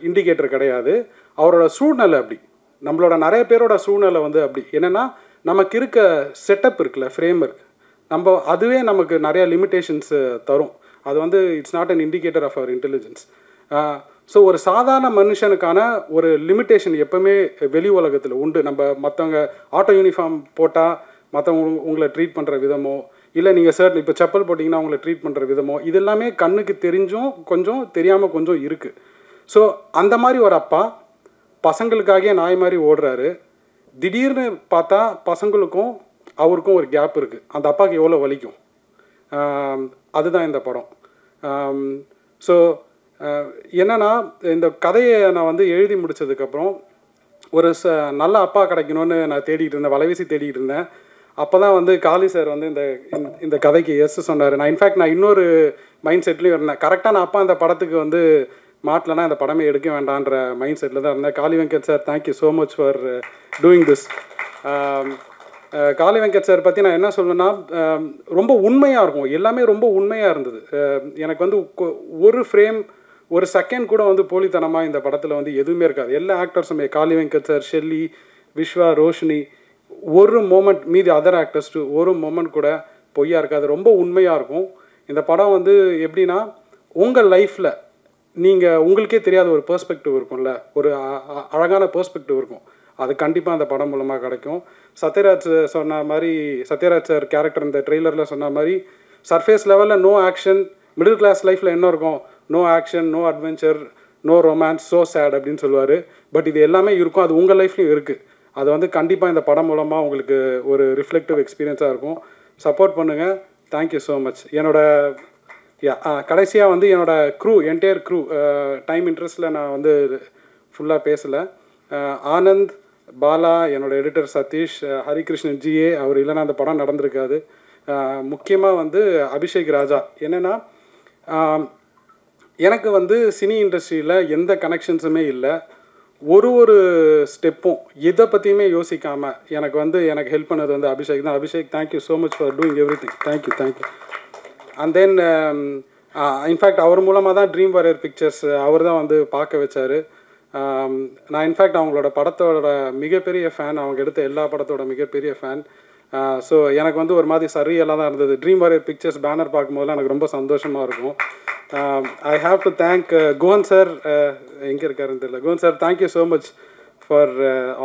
இண்டிகேட்டர் கிடையாது, அவரோட சூழ்நிலை அப்படி. நம்மளோட நிறைய பேரோட சூழ்நிலை வந்து அப்படி. என்னென்னா, நமக்கு இருக்க செட்டப் இருக்குல்ல, ஃப்ரேம் ஒர்க், அதுவே நமக்கு நிறைய லிமிட்டேஷன்ஸ் தரும். அது வந்து it's not an indicator of our intelligence. So ஒரு சாதாரண மனுஷனுக்கான ஒரு லிமிட்டேஷன் எப்போவுமே வெளி உலகத்தில் உண்டு. மற்றவங்க ஆட்டோ யூனிஃபார்ம் போட்டால் மற்றவங்க உங்களை ட்ரீட் பண்ணுற விதமோ, இல்லை நீங்கள் ஷர்ட் இப்போ செப்பல் போட்டிங்கன்னா உங்களை ட்ரீட் பண்ணுற விதமோ, இது எல்லாமே கண்ணுக்கு தெரிஞ்சும் கொஞ்சம் தெரியாமல் கொஞ்சம் இருக்குது. ஸோ அந்த மாதிரி ஒரு அப்பா பசங்களுக்காகவே நாய் மாதிரி ஓடுறாரு. திடீர்னு பார்த்தா பசங்களுக்கும் அவருக்கும் ஒரு கேப் இருக்குது. அந்த அப்பாவுக்கு எவ்வளோ வலிக்கும், அதுதான் இந்த படம். ஸோ என்னென்னா, இந்த கதையை நான் வந்து எழுதி முடித்ததுக்கப்புறம் ஒரு நல்ல அப்பா கிடைக்கணும்னு நான் தேடிட்டு இருந்தேன், வலைவீசி தேடிட்டு இருந்தேன். அப்போ தான் வந்து காளி சார் வந்து இந்த கதைக்கு எஸ் சொன்னார். நான் இன்ஃபேக்ட் இன்னொரு மைண்ட் செட்லேயும் இருந்தேன். கரெக்டாக நான் அப்பா அந்த படத்துக்கு வந்து மாட்டலன்னா இந்த படமே எடுக்க வேண்டான்ற மைண்ட் செட்டில் தான் இருந்தேன். Kaali Venkat sir, thank you so much for doing this. Kaali Venkat sir பற்றி நான் என்ன சொல்லணுன்னா, ரொம்ப உண்மையாக இருக்கும், எல்லாமே ரொம்ப உண்மையாக இருந்தது. எனக்கு வந்து ஒரு ஃப்ரேம், ஒரு செகண்ட் கூட வந்து போலித்தனமாக இந்த படத்தில் வந்து எதுவுமே இருக்காது. எல்லா ஆக்டர்ஸுமே, காளி வெங்கட் சார், ஷெல்லி, விஸ்வா, ரோஷினி, ஒரு மோமெண்ட், மீதி அதர் ஆக்டர்ஸ் ஒரு மோமெண்ட் கூட பொய்யா இருக்காது, ரொம்ப உண்மையாக இருக்கும். இந்த படம் வந்து எப்படின்னா, உங்கள் லைஃப்பில் நீங்கள் உங்களுக்கே தெரியாத ஒரு பெர்ஸ்பெக்டிவ் இருக்கும்ல, ஒரு அழகான பெர்ஸ்பெக்டிவ் இருக்கும், அது கண்டிப்பாக அந்த படம் மூலமாக கிடைக்கும். சத்யராஜ் சொன்ன மாதிரி, சத்யராஜ் சார் கேரக்டர் இந்த ட்ரெய்லரில் சொன்ன மாதிரி, சர்ஃபேஸ் லெவலில் நோ ஆக்ஷன், மிடில் கிளாஸ் லைஃப்பில் என்ன இருக்கும், no action, no adventure, no romance, so sad அப்படின்னு சொல்லுவார். பட் இது எல்லாமே இருக்கும், அது உங்கள் லைஃப்லையும் இருக்குது. அது வந்து கண்டிப்பாக இந்த படம் மூலமாக உங்களுக்கு ஒரு ரிஃப்ளெக்டிவ் எக்ஸ்பீரியன்ஸாக இருக்கும். சப்போர்ட் பண்ணுங்கள். Thank you so much. கடைசியாக வந்து என்னோடய என்டையர் க்ரூ, டைம் இன்ட்ரெஸ்ட்டில் நான் வந்து ஃபுல்லாக பேசலை. ஆனந்த், பாலா, என்னோடய எடிட்டர் சதீஷ், ஹரிகிருஷ்ணன் ஜிஏ, அவர் இல்லைன்னா அந்த படம் நடந்திருக்காது. முக்கியமாக வந்து அபிஷேக் ராஜா. என்னென்னா, எனக்கு வந்து சினி இண்டஸ்ட்ரியில் எந்த கனெக்ஷன்ஸுமே இல்லை. ஒரு ஸ்டெப்பும் எதை பற்றியுமே யோசிக்காமல் எனக்கு ஹெல்ப் பண்ணது வந்து அபிஷேக் தான். Abhishek, thank you so much for doing everything. Thank you. And then in fact அவர் மூலமாக தான் ட்ரீம் வாரியர் பிக்சர்ஸ் அவர் தான் வந்து பார்க்க வச்சார். நான் இன்ஃபேக்ட் அவங்களோட படத்தோட மிகப்பெரிய ஃபேன், அவங்க எடுத்த எல்லா படத்தோட மிகப்பெரிய ஃபேன். ஸோ எனக்கு வந்து ஒரு மாதிரி சரியெல்லாம் தான் இருந்தது. ட்ரீம் வாரியர் பிக்சர்ஸ் பேனர் பார்க்கும்போதெல்லாம் எனக்கு ரொம்ப சந்தோஷமாக இருக்கும். I have to thank Guhan sir, எங்கே இருக்காருன்னு தெரியல. Guhan sir, thank you so much for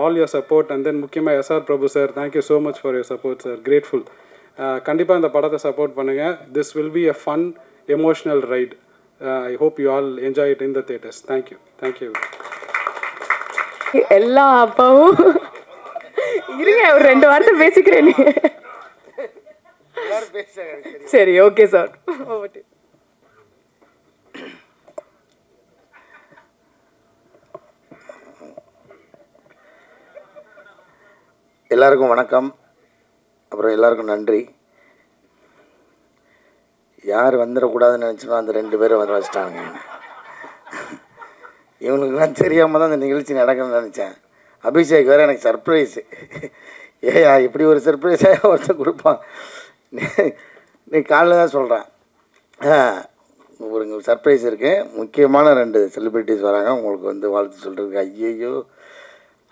all your support. And then முக்கியமாக SR Prabhu sir, thank you so much for your support sir, grateful. கண்டிப்பாக இந்த படத்தை சப்போர்ட் பண்ணுங்கள். This will be a fun emotional ride. I hope you all enjoy it in the theatres. Thank you. எல்லா அப்பாவும் இருங்க, ஒரு 2 வார்த்தை பேசிக்கிறேன். சரி, ஓகே சார். எல்லாருக்கும் வணக்கம். அப்புறம் எல்லாருக்கும் நன்றி. யார் வந்துடக்கூடாதுன்னு நினச்சினோ அந்த 2 பேரும் வந்து வச்சிட்டானுங்க. இவங்களுக்குலாம் தெரியாமல் தான் இந்த நிகழ்ச்சி நடக்கணும்னு நினச்சேன். அபிஷேக் வேறு எனக்கு சர்ப்ரைஸு. ஏயா இப்படி ஒரு சர்ப்ரைஸாக ஒருத்தர் கொடுப்பான். நீ காலையில் தான் சொல்கிறேன், ஒரு சர்ப்ரைஸ் இருக்குது, முக்கியமான 2 செலிப்ரிட்டிஸ் வராங்க, உங்களுக்கு வந்து வாழ்த்து சொல்கிறதுக்கு. ஐயோ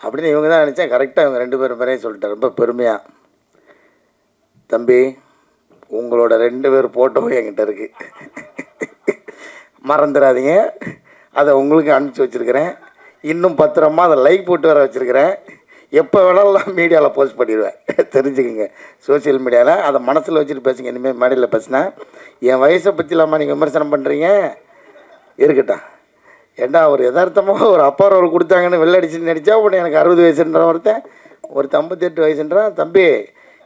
அப்படின்னு இவங்க தான் நினச்சேன். கரெக்டாக இவங்க 2 பேரும் பேரையும் சொல்லிட்டேன் ரொம்ப பெருமையாக. தம்பி, உங்களோட 2 பேர் ஃபோட்டோவும் என்கிட்ட இருக்குது, மறந்துடாதீங்க. அதை உங்களுக்கு அனுப்பிச்சி வச்சுருக்கிறேன். இன்னும் பத்திரமா அதை லைக் போட்டு வர வச்சுருக்கிறேன். எப்போ வேணாலும் மீடியாவில் போஸ்ட் பண்ணிடுவேன், தெரிஞ்சுக்கோங்க. சோசியல் மீடியாவில் அதை மனசில் வச்சுட்டு பேசுங்க. இனிமேல் மேடையில் பேசினா என் வயசை பற்றி இல்லாமல் நீங்கள் விமர்சனம் பண்ணுறீங்க, இருக்கட்டும். ஏண்டா ஒரு யதார்த்தமாக ஒரு அப்பா ரோல் கொடுத்தாங்கன்னு வெள்ளடிச்சு நடித்தா உடனே எனக்கு 60 வயசுன்ற ஒருத்தன் 58 வயசுன்றான். தம்பி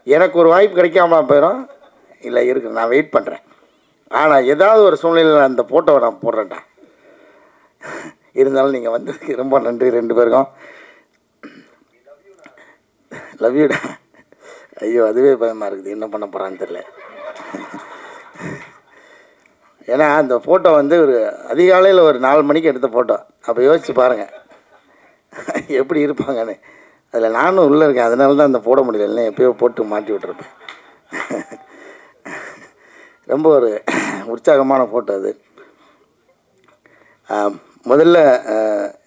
எனக்கு ஒரு வாய்ப்பு கிடைக்காம போயிடும். இல்லை இருக்கு, நான் வெயிட் பண்ணுறேன். ஆனால் ஏதாவது ஒரு சூழ்நிலையில் அந்த ஃபோட்டோவை நான் போடுறேன்டா. இருந்தாலும் நீங்கள் வந்ததுக்கு ரொம்ப நன்றி 2 பேருக்கும். லவ் யூடா. ஐயோ அதுவே பயமாக இருக்குது, என்ன பண்ண போகிறான்னு தெரியல. ஏன்னா அந்த ஃபோட்டோ வந்து ஒரு அதிகாலையில் ஒரு 4 மணிக்கு எடுத்த ஃபோட்டோ. அப்போ யோசிச்சு பாருங்கள் எப்படி இருப்பாங்கன்னு. அதில் நானும் உள்ளே இருக்கேன், அதனால தான் அந்த போட முடியல, இல்லை எப்பயோ போட்டு மாட்டி விட்டுருப்பேன். ரொம்ப ஒரு உற்சாகமான ஃபோட்டோ அது. முதல்ல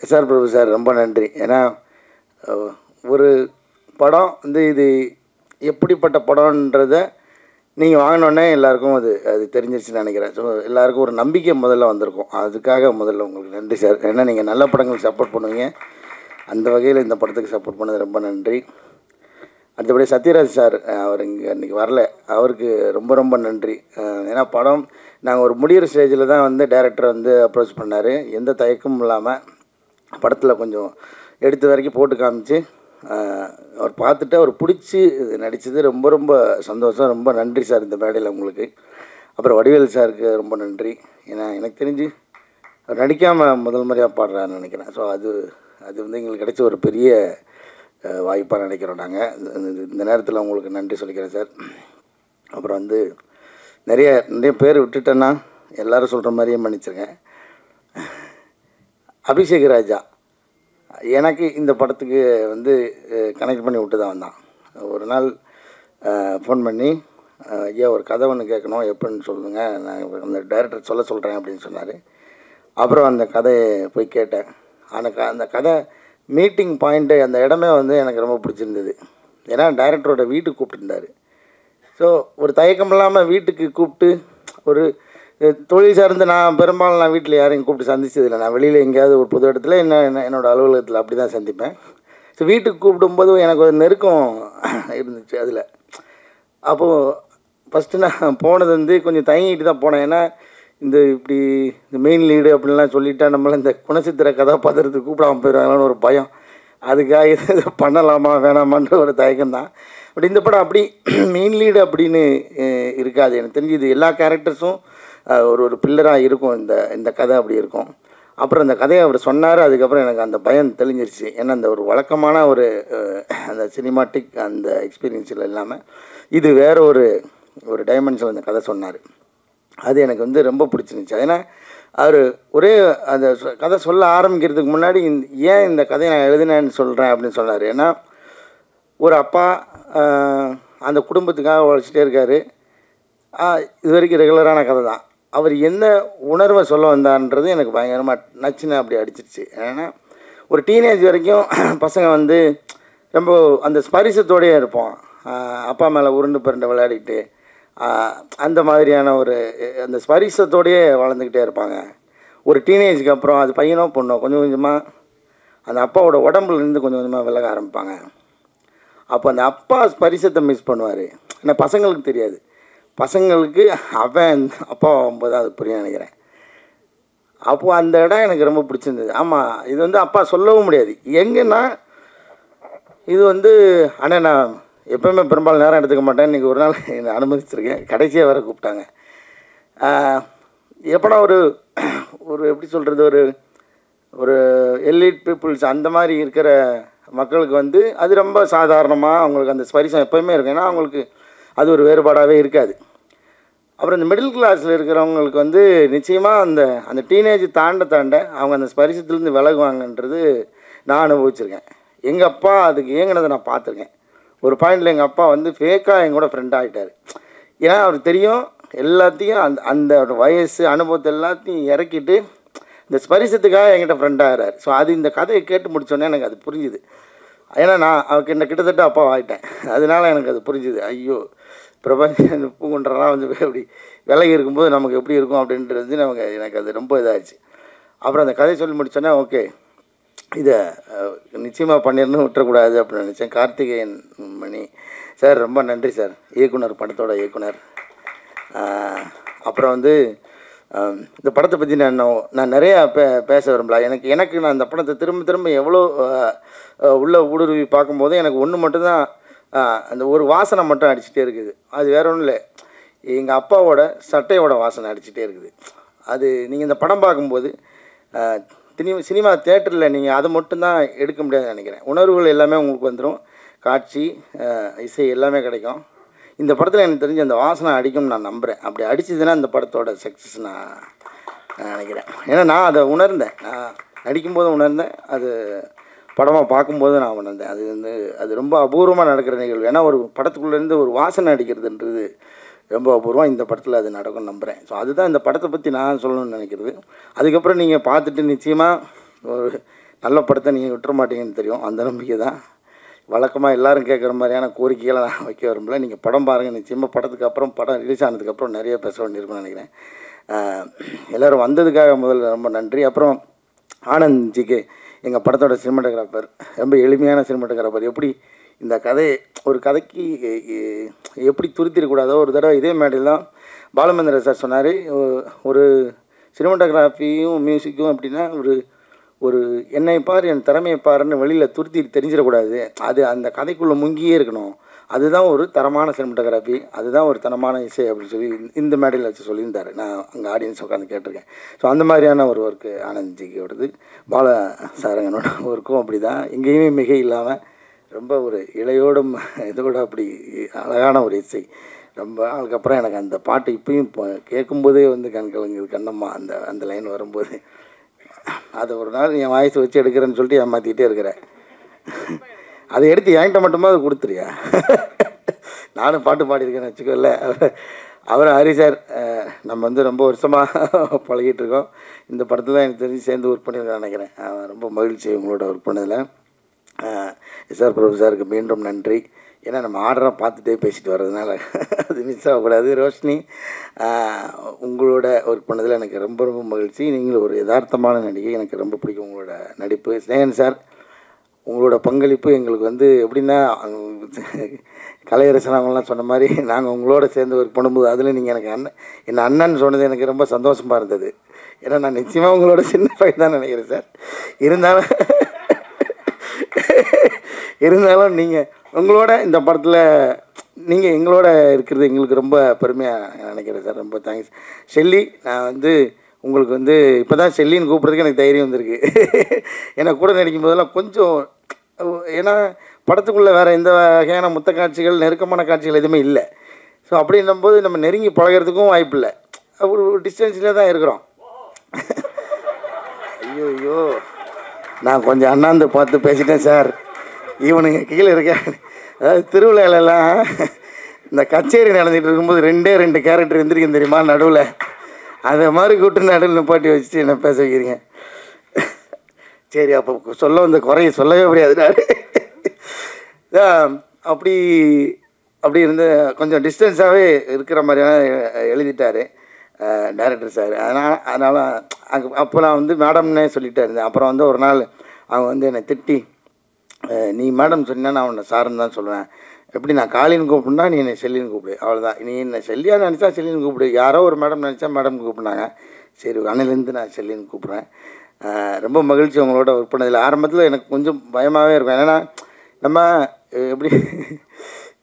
எஸ்ஆர் பிரபு சார் ரொம்ப நன்றி. ஏன்னா ஒரு படம் வந்து இது எப்படிப்பட்ட படம்ன்றதை நீங்கள் வாங்கினோடனே எல்லாேருக்கும் அது தெரிஞ்சிருச்சுன்னு நினைக்கிறேன். ஸோ எல்லாேருக்கும் ஒரு நம்பிக்கை முதல்ல வந்திருக்கும். அதுக்காக முதல்ல உங்களுக்கு நன்றி சார். ஏன்னா நீங்கள் நல்ல படங்களுக்கு சப்போர்ட் பண்ணுவீங்க, அந்த வகையில் இந்த படத்துக்கு சப்போர்ட் பண்ணது ரொம்ப நன்றி. அடுத்தபடி சத்யராஜ் சார், அவர் இங்கே இன்றைக்கி வரல, அவருக்கு ரொம்ப ரொம்ப நன்றி. ஏன்னா படம் நாங்கள் ஒரு முடிகிற ஸ்டேஜில் தான் வந்து டைரக்டர் வந்து அப்ரோச் பண்ணார். எந்த தயக்கமும் இல்லாமல் படத்தில் கொஞ்சம் எடுத்த வரைக்கும் போட்டு காமிச்சு அவர் பார்த்துட்டு அவர் பிடிச்சி நடித்தது ரொம்ப ரொம்ப சந்தோஷம். ரொம்ப நன்றி சார் இந்த மேடையில் உங்களுக்கு. அப்புறம் வடிவேல் சாருக்கு ரொம்ப நன்றி. ஏன்னா எனக்கு தெரிஞ்சு அவர் நடிக்காமல் முதல் முறையாக பாடுறாருன்னு நினைக்கிறேன். ஸோ அது வந்து எங்களுக்கு கிடைச்ச ஒரு பெரிய வாய்ப்பாக நினைக்கிறோம் நாங்கள். இந்த நேரத்தில் உங்களுக்கு நன்றி சொல்லிக்கிறேன் சார். அப்புறம் வந்து நிறைய பேர் விட்டுட்டேன்னா எல்லோரும் சொல்கிற மாதிரியே மன்னிச்சிருங்க. அபிஷேக் ராஜா எனக்கு இந்த படத்துக்கு வந்து கனெக்ட் பண்ணி விட்டு தான் வந்தான். ஒரு நாள் ஃபோன் பண்ணி, ஐயா ஒரு கதை ஒன்று கேட்கணும், எப்படின்னு சொல்லுங்கள், நான் அந்த டைரக்டர் சொல்கிறேன் அப்படின்னு சொன்னார். அப்புறம் அந்த கதையை போய் கேட்டேன். அந்த கதை மீட்டிங் பாயிண்ட்டு, அந்த இடமே வந்து எனக்கு ரொம்ப பிடிச்சிருந்தது. ஏன்னா டைரக்டரோட வீட்டுக்கு கூப்பிட்டுருந்தார். ஸோ ஒரு தயக்கம் இல்லாமல் வீட்டுக்கு கூப்பிட்டு, ஒரு தொழில் சார்ந்து நான் பெரும்பாலும் நான் வீட்டில் யாரையும் கூப்பிட்டு சந்திச்சதில்லை. நான் வெளியில் எங்கேயாவது ஒரு புது இடத்துல என்னோடய அலுவலகத்தில் அப்படி தான் சந்திப்பேன். ஸோ வீட்டுக்கு கூப்பிடும்போது எனக்கு ஒரு நெருக்கம் இருந்துச்சு அதில். அப்போது ஃபஸ்ட்டு நான் போனது வந்து கொஞ்சம் தயங்கிட்டு தான் போனேன். ஏன்னா இந்த மெயின் லீடு அப்படின்லாம் சொல்லிட்டா நம்மளை இந்த குணச்சித்திர கதாபாத்திரத்துக்கு கூப்பிடாமல் போயிடுவாங்களான்னு ஒரு பயம். அதுக்காக இதை பண்ணலாமா வேணாமான்ற ஒரு தயக்கம் தான். பட் இந்த படம் அப்படி மெயின் லீடு அப்படின்னு இருக்காது. எனக்கு தெரிஞ்சு இது எல்லா கேரக்டர்ஸும் ஒரு பில்லராக இருக்கும். இந்த கதை அப்படி இருக்கும். அப்புறம் அந்த கதையை அவர் சொன்னார். அதுக்கப்புறம் எனக்கு அந்த பயம் தெளிஞ்சிருச்சு. ஏன்னா அந்த ஒரு வழக்கமான அந்த சினிமாட்டிக் அந்த எக்ஸ்பீரியன்ஸில் இல்லாமல் இது வேறு ஒரு டைமென்ஷனில் அந்த கதை சொன்னார். அது எனக்கு வந்து ரொம்ப பிடிச்சிருந்துச்சு. ஏன்னா அவர் ஒரே அந்த கதை சொல்ல ஆரம்பிக்கிறதுக்கு முன்னாடி ஏன் இந்த கதையை நான் எழுதினேன்னு சொல்கிறேன் அப்படின்னு சொன்னார். ஏன்னா ஒரு அப்பா அந்த குடும்பத்துக்காக உழைச்சிட்டே இருக்கார். இது வரைக்கும் ரெகுலரான கதை தான். அவர் என்ன உணர்வை சொல்ல வந்தார்ன்றது எனக்கு பயங்கரமாக நச்சுன்னு அப்படி அடிச்சிருச்சு. ஏன்னா ஒரு டீனேஜ் வரைக்கும் பசங்க வந்து ரொம்ப அந்த ஸ்பரிசத்தோடையே இருப்போம். அப்பா மேலே உருண்டு புரண்டு விளையாடிட்டு அந்த மாதிரியான அந்த ஸ்பரிசத்தோடையே வளர்ந்துக்கிட்டே இருப்பாங்க. ஒரு டீனேஜுக்கு அப்புறம் அது பையனோ பொண்ணோ கொஞ்சம் கொஞ்சமாக அந்த அப்பாவோட உடம்புலேருந்து கொஞ்சம் கொஞ்சமாக விலக ஆரம்பிப்பாங்க. அப்போ அந்த அப்பா ஸ்பரிசத்தை மிஸ் பண்ணுவார். ஏன்னா பசங்களுக்கு தெரியாது. பசங்களுக்கு அவன் அப்பா ஆகும்போது அது புரிய நினைக்கிறேன். அப்போது அந்த இடம் எனக்கு ரொம்ப பிடிச்சிருந்தது. ஆமாம், இது வந்து அப்பா சொல்லவும் முடியாது. எங்கன்னா இது வந்து ஆனால் நான் எப்போயுமே பெரும்பாலும் நேரம் எடுத்துக்க மாட்டேன். இன்றைக்கி ஒரு நாள் என்னை அனுமதிச்சிருக்கேன். கடைசியாக வேறு கூப்பிட்டாங்க. எப்போனா ஒரு எப்படி சொல்கிறது, ஒரு எலிட் பீப்புள்ஸ் அந்த மாதிரி இருக்கிற மக்களுக்கு வந்து அது ரொம்ப சாதாரணமாக அவங்களுக்கு அந்த ஸ்பரிசம் எப்போயுமே இருக்கும். ஏன்னா அவங்களுக்கு அது ஒரு வேறுபாடாகவே இருக்காது. அப்புறம் இந்த மிடில் கிளாஸில் இருக்கிறவங்களுக்கு வந்து நிச்சயமாக அந்த டீனேஜ் தாண்ட அவங்க அந்த ஸ்பரிசத்துலேருந்து விலகுவாங்கன்றது நான் அனுபவிச்சிருக்கேன். எங்கள் அப்பா அதுக்கு ஏங்கினதை நான் பார்த்துருக்கேன். ஒரு பாயிண்டில் எங்கள் அப்பா வந்து ஃபேக்காக எங்கூட ஃப்ரெண்டாக ஆகிட்டார். ஏன்னா அவருக்கு தெரியும் எல்லாத்தையும் அந்த வயசு அனுபவத்தை எல்லாத்தையும் இறக்கிட்டு இந்த ஸ்பரிசத்துக்காக என்கிட்ட ஃப்ரெண்டாகிறார். ஸோ அது இந்த கதையை கேட்டு முடித்தோன்னே எனக்கு அது புரிஞ்சுது. ஏன்னா நான் அவருக்கு என்ன கிட்டத்தட்ட அப்பா ஆகிட்டேன். அதனால எனக்கு அது புரிஞ்சுது. ஐயோ பிரபஞ்சன் பூங்குன்றலாம் வந்து அப்படி விலகி இருக்கும்போது நமக்கு எப்படி இருக்கும் அப்படின்றது எனக்கு அது ரொம்ப இதாகிடுச்சு. அப்புறம் அந்த கதையை சொல்லி முடிச்சோன்னே ஓகே இதை நிச்சயமாக பண்ணிடணும் விட்டுறக்கூடாது அப்படின்னு நினச்சேன். கார்த்திகேயன் மணி சார் ரொம்ப நன்றி சார், இயக்குனர், படத்தோட இயக்குனர். அப்புறம் வந்து இந்த படத்தை பற்றி நான் நிறையா பேச விரும்பல. எனக்கு நான் இந்த படத்தை திரும்ப எவ்வளோ உள்ள ஊடுருவி பார்க்கும்போது எனக்கு ஒன்று மட்டும்தான் அந்த ஒரு வாசனை மட்டும் அடிச்சுட்டே இருக்குது. அது வேற ஒன்றும் இல்லை, எங்கள் அப்பாவோட சட்டையோட வாசனை அடிச்சுட்டே இருக்குது. அது நீங்கள் இந்த படம் பார்க்கும்போது சினிமா தேட்டரில் நீங்கள் அதை மட்டும்தான் எடுக்க முடியாதுன்னு நினைக்கிறேன். உணர்வுகள் எல்லாமே உங்களுக்கு வந்துடும், காட்சி இசை எல்லாமே கிடைக்கும். இந்த படத்தில் எனக்கு தெரிஞ்சு அந்த வாசனை அடிக்கும்னு நான் நம்புகிறேன். அப்படி அடிச்சதுன்னா இந்த படத்தோட சக்ஸஸ் நான் நினைக்கிறேன். ஏன்னா நான் அதை உணர்ந்தேன், நான் நடிக்கும்போது உணர்ந்தேன், அது படமாக பார்க்கும்போது நான் உணர்ந்தேன். அது ரொம்ப அபூர்வமாக நடக்கிற நிகழ்வு. ஏன்னா ஒரு படத்துக்குள்ளேருந்து ஒரு வாசனை அடிக்கிறதுன்றது ரொம்ப அபூர்வம். இந்த படத்தில் அது நடக்கும்னு நம்புகிறேன். ஸோ அதுதான் இந்த படத்தை பற்றி நான் சொல்லணும்னு நினைக்கிறது. அதுக்கப்புறம் நீங்கள் பார்த்துட்டு நிச்சயமாக ஒரு நல்ல படத்தை நீங்கள் விட்டுற மாட்டீங்கன்னு தெரியும். அந்த நம்பிக்கை தான். வழக்கமாக எல்லோரும் கேட்குற மாதிரியான கோரிக்கைகளை நான் வைக்க விரும்பல. நீங்கள் படம் பாருங்கள், நிச்சயமாக படத்துக்கு அப்புறம் படம் ரிலீஸ் ஆனதுக்கப்புறம் நிறைய பேச வேண்டியிருக்கும்னு நினைக்கிறேன். எல்லோரும் வந்ததுக்காக முதல்ல ரொம்ப நன்றி. அப்புறம் ஆனந்த் ஜிகே எங்கள் படத்தோட சினிமாட்டோகிராஃபர், ரொம்ப எளிமையான சினிமாட்டோகிராஃபர். எப்படி இந்த கதையை ஒரு கதைக்கு எப்படி துருத்திடக்கூடாதோ ஒரு தடவை இதே மேடையில் தான் பாலமேந்திர சார் சொன்னார், ஒரு சினிமாட்டோகிராஃபியும் மியூசிக்கும் அப்படின்னா ஒரு என்னை பார் என் திறமையை பாருன்னு வெளியில் துருத்தி தெரிஞ்சிடக்கூடாது, அது அந்த கதைக்குள்ளே முங்கியே இருக்கணும், அதுதான் ஒரு தரமான சினிமாட்டோகிராஃபி, அதுதான் ஒரு தரமான இசை அப்படின்னு சொல்லி இந்த மேடையில் வச்சு சொல்லியிருந்தார். நான் அங்கே ஆடியன்ஸ் உட்காந்து கேட்டிருக்கேன். ஸோ அந்த மாதிரியான ஒரு ஒர்க்கு ஆனந்த்ஜிக்கோடது. பால சாரங்கனோட ஒர்க்கும் அப்படி தான், எங்கேயுமே மிகை இல்லாமல் ரொம்ப ஒரு இளையோடும் இதோட அப்படி அழகான ஒரு இசை. ரொம்ப அதுக்கப்புறம் எனக்கு அந்த பாட்டு இப்பயும் கேட்கும்போதே வந்து கண் கலங்குது, கண்ணம்மா அந்த லைன் வரும்போது. அதை ஒரு நாள் என் வாய்ஸ் வச்சு எடுக்கிறேன்னு சொல்லிட்டு ஏமாற்றிக்கிட்டே இருக்கிறேன். அதை எடுத்து என்கிட்ட மட்டுமா அதை கொடுத்துறியா? நானும் பாட்டு பாடியிருக்கேன்னு வச்சுக்கோல்ல. அவர் ஹரி சார் நம்ம வந்து ரொம்ப வருஷமாக பழகிட்டு இருக்கோம். இந்த படத்தில் தான் எனக்கு தெரிஞ்சு சேர்ந்து ஒர்க் பண்ணியிருக்கேன் நினைக்கிறேன். ரொம்ப மகிழ்ச்சி உங்களோட ஒர்க் பண்ணதில். எஸ்ஆர் பிரபு சாருக்கு மீண்டும் நன்றி. ஏன்னா நம்ம ஆர்டராக பார்த்துட்டே பேசிட்டு வர்றதுனால அது மிஸ் ஆகக்கூடாது. ரோஷினி உங்களோட ஒர்க் பண்ணதில் எனக்கு ரொம்ப ரொம்ப மகிழ்ச்சி. நீங்களும் ஒரு யதார்த்தமான நடிகை, எனக்கு ரொம்ப பிடிக்கும் உங்களோட நடிப்பு. ஸ்னேகன் சார் உங்களோட பங்களிப்பு எங்களுக்கு வந்து எப்படின்னா கலையரசன் அவங்களாம் சொன்ன மாதிரி நாங்கள் உங்களோட சேர்ந்து ஒர்க் பண்ணும்போது அதில் நீங்கள் எனக்கு என் அண்ணன் சொன்னது எனக்கு ரொம்ப சந்தோஷமாக இருந்தது. ஏன்னா நான் நிச்சயமாக உங்களோட சின்ன பையன் தான் நினைக்கிறேன் சார். இருந்தாலும் நீங்கள் உங்களோட இந்த படத்தில் நீங்கள் எங்களோட இருக்கிறது எங்களுக்கு ரொம்ப பெருமையாக நினைக்கிறேன் சார். ரொம்ப தேங்க்ஸ். ஷெல்லி, நான் வந்து உங்களுக்கு வந்து இப்போ தான் ஷெல்லின்னு கூப்பிட்றதுக்கு எனக்கு தைரியம் வந்திருக்கு. ஏன்னா கூட நடிக்கும் போதெல்லாம் கொஞ்சம், ஏன்னா படத்துக்குள்ளே வேறு எந்த வகையான முத்த காட்சிகள் நெருக்கமான காட்சிகள் எதுவுமே இல்லை. ஸோ அப்படின்னும்போது நம்ம நெருங்கி பழகிறதுக்கும் வாய்ப்பு இல்லை, ஒரு டிஸ்டன்ஸில் தான் இருக்கிறோம். ஐயோ நான் கொஞ்சம் அண்ணாந்து பார்த்து பேசிட்டேன் சார். இவனுங்க கீழே இருக்கேன். அதாவது திருவிழாலெல்லாம் இந்த கச்சேரி நடந்துகிட்டு இருக்கும்போது 2 கேரக்டர் எந்திரிக்கும் தெரியுமா நடுவில், அதை மாதிரி கூப்பிட்டு நடுவில் நிப்பாட்டி வச்சுட்டு என்ன பேச வைக்கிறீங்க? சரி, அப்போ சொல்ல வந்த குறைய சொல்லவே முடியாது. அப்படி இருந்து கொஞ்சம் டிஸ்டன்ஸாகவே இருக்கிற மாதிரியான எழுதிட்டார் டைரக்டர் சார். அதனால் அப்போ நான் வந்து மேடம்னே சொல்லிகிட்டே இருந்தேன். அப்புறம் வந்து ஒரு நாள் அவங்க வந்து என்னை திட்டி, நீ மேடம் சொன்னா நான் உன்னை சாருன்னு தான் சொல்லுவேன், எப்படி நான் காலின்னு கூப்பிட்னா நீ என்னை செல்லின்னு கூப்பிடு, அவ்வளோதான். நீ என்னை செல்லியாக நினச்சா செல்லின்னு கூப்பிடு, யாரோ ஒரு மேடம் நினச்சா மேடம் கூப்பிட்னாங்க, சரி அன்னிலேருந்து நான் செல்லின்னு கூப்பிட்றேன். ரொம்ப மகிழ்ச்சி உங்களோட ஒர்க் பண்ணதில். ஆரம்பத்தில் எனக்கு கொஞ்சம் பயமாகவே இருக்கும், ஏன்னா நம்ம எப்படி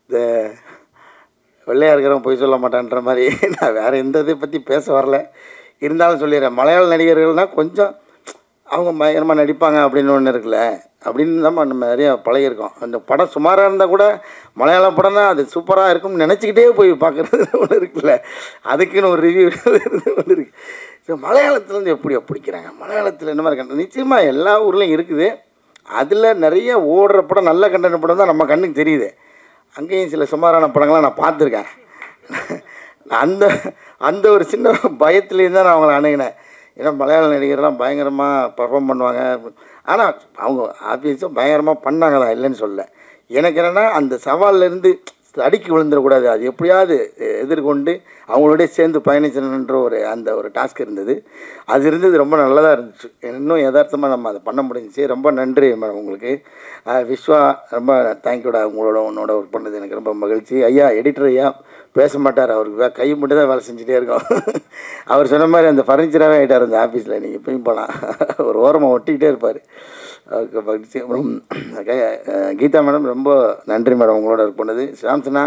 இந்த வெள்ளையாக இருக்கிறவங்க போய் சொல்ல மாட்டான்ற மாதிரி. நான் வேறு எந்த இதை பற்றி பேச வரல, இருந்தாலும் சொல்லிடுறேன். மலையாள நடிகர்கள்னால் கொஞ்சம் அவங்க பயங்கரமாக நடிப்பாங்க அப்படின்னு ஒன்று இருக்குல்ல, அப்படின்னு தான் நம்ம நிறையா பழகிருக்கோம். அந்த படம் சுமாராக இருந்தால் கூட மலையாள படம்னா அது சூப்பராக இருக்கும்னு நினச்சிக்கிட்டே போய் பார்க்குறது ஒன்று இருக்குல்ல, அதுக்குன்னு ஒரு ரிவ்யூ ஒன்று இருக்குது. ஸோ மலையாளத்துலேருந்து எப்படி பிடிக்கிறாங்க, மலையாளத்தில் என்ன மாதிரி கண்டென்ட், நிச்சயமாக எல்லா ஊர்லேயும் இருக்குது. அதில் நிறைய ஓடுற படம், நல்ல கண்டென்ட் படம் தான் நம்ம கண்ணுக்கு தெரியுது. அங்கேயும் சில சுமாரான படங்கள்லாம் நான் பார்த்துருக்கேன். அந்த ஒரு சின்ன பயத்துலேயும் தான் நான் அவங்கள அணுகினேன். ஏன்னா மலையாள நடிகர்லாம் பயங்கரமாக பர்ஃபார்ம் பண்ணுவாங்க, ஆனால் அவங்க ஆப்வியஸாக பயங்கரமாக பண்ணாங்க தான், இல்லைன்னு சொல்ல. எனக்கு என்னென்னா அந்த சவால்லேருந்து தடுக்கி விழுந்துடக்கூடாது, அது எப்படியாவது எதிர்கொண்டு அவங்களோடய சேர்ந்து பயணிச்சணுன்ற ஒரு டாஸ்க் இருந்தது. அது இருந்தது ரொம்ப நல்லதாக இருந்துச்சு. இன்னும் யதார்த்தமாக நம்ம அதை பண்ண முடிஞ்சிச்சு. ரொம்ப நன்றி மேடம் உங்களுக்கு. விஸ்வா ரொம்ப தேங்க்யூடா, உன்னோட ஒர்க் பண்ணது எனக்கு ரொம்ப மகிழ்ச்சி. ஐயா எடிட்டர் ஐயா பேச மாட்டார், அவருக்கு கை மட்டும் தான் வேலை செஞ்சுட்டே இருக்கோம். அவர் சொன்ன மாதிரி அந்த ஃபர்னிச்சராகவே ஆகிட்டார் அந்த ஆஃபீஸில். நீங்கள் இப்பயும் போகலாம், ஒரு ஓரமாக ஒட்டிக்கிட்டே இருப்பார். ஓகே மகிழ்ச்சி. அப்புறம் கீதா மேடம் ரொம்ப நன்றி மேடம் உங்களோட ஒர்க் பண்ணது. சாம்சனா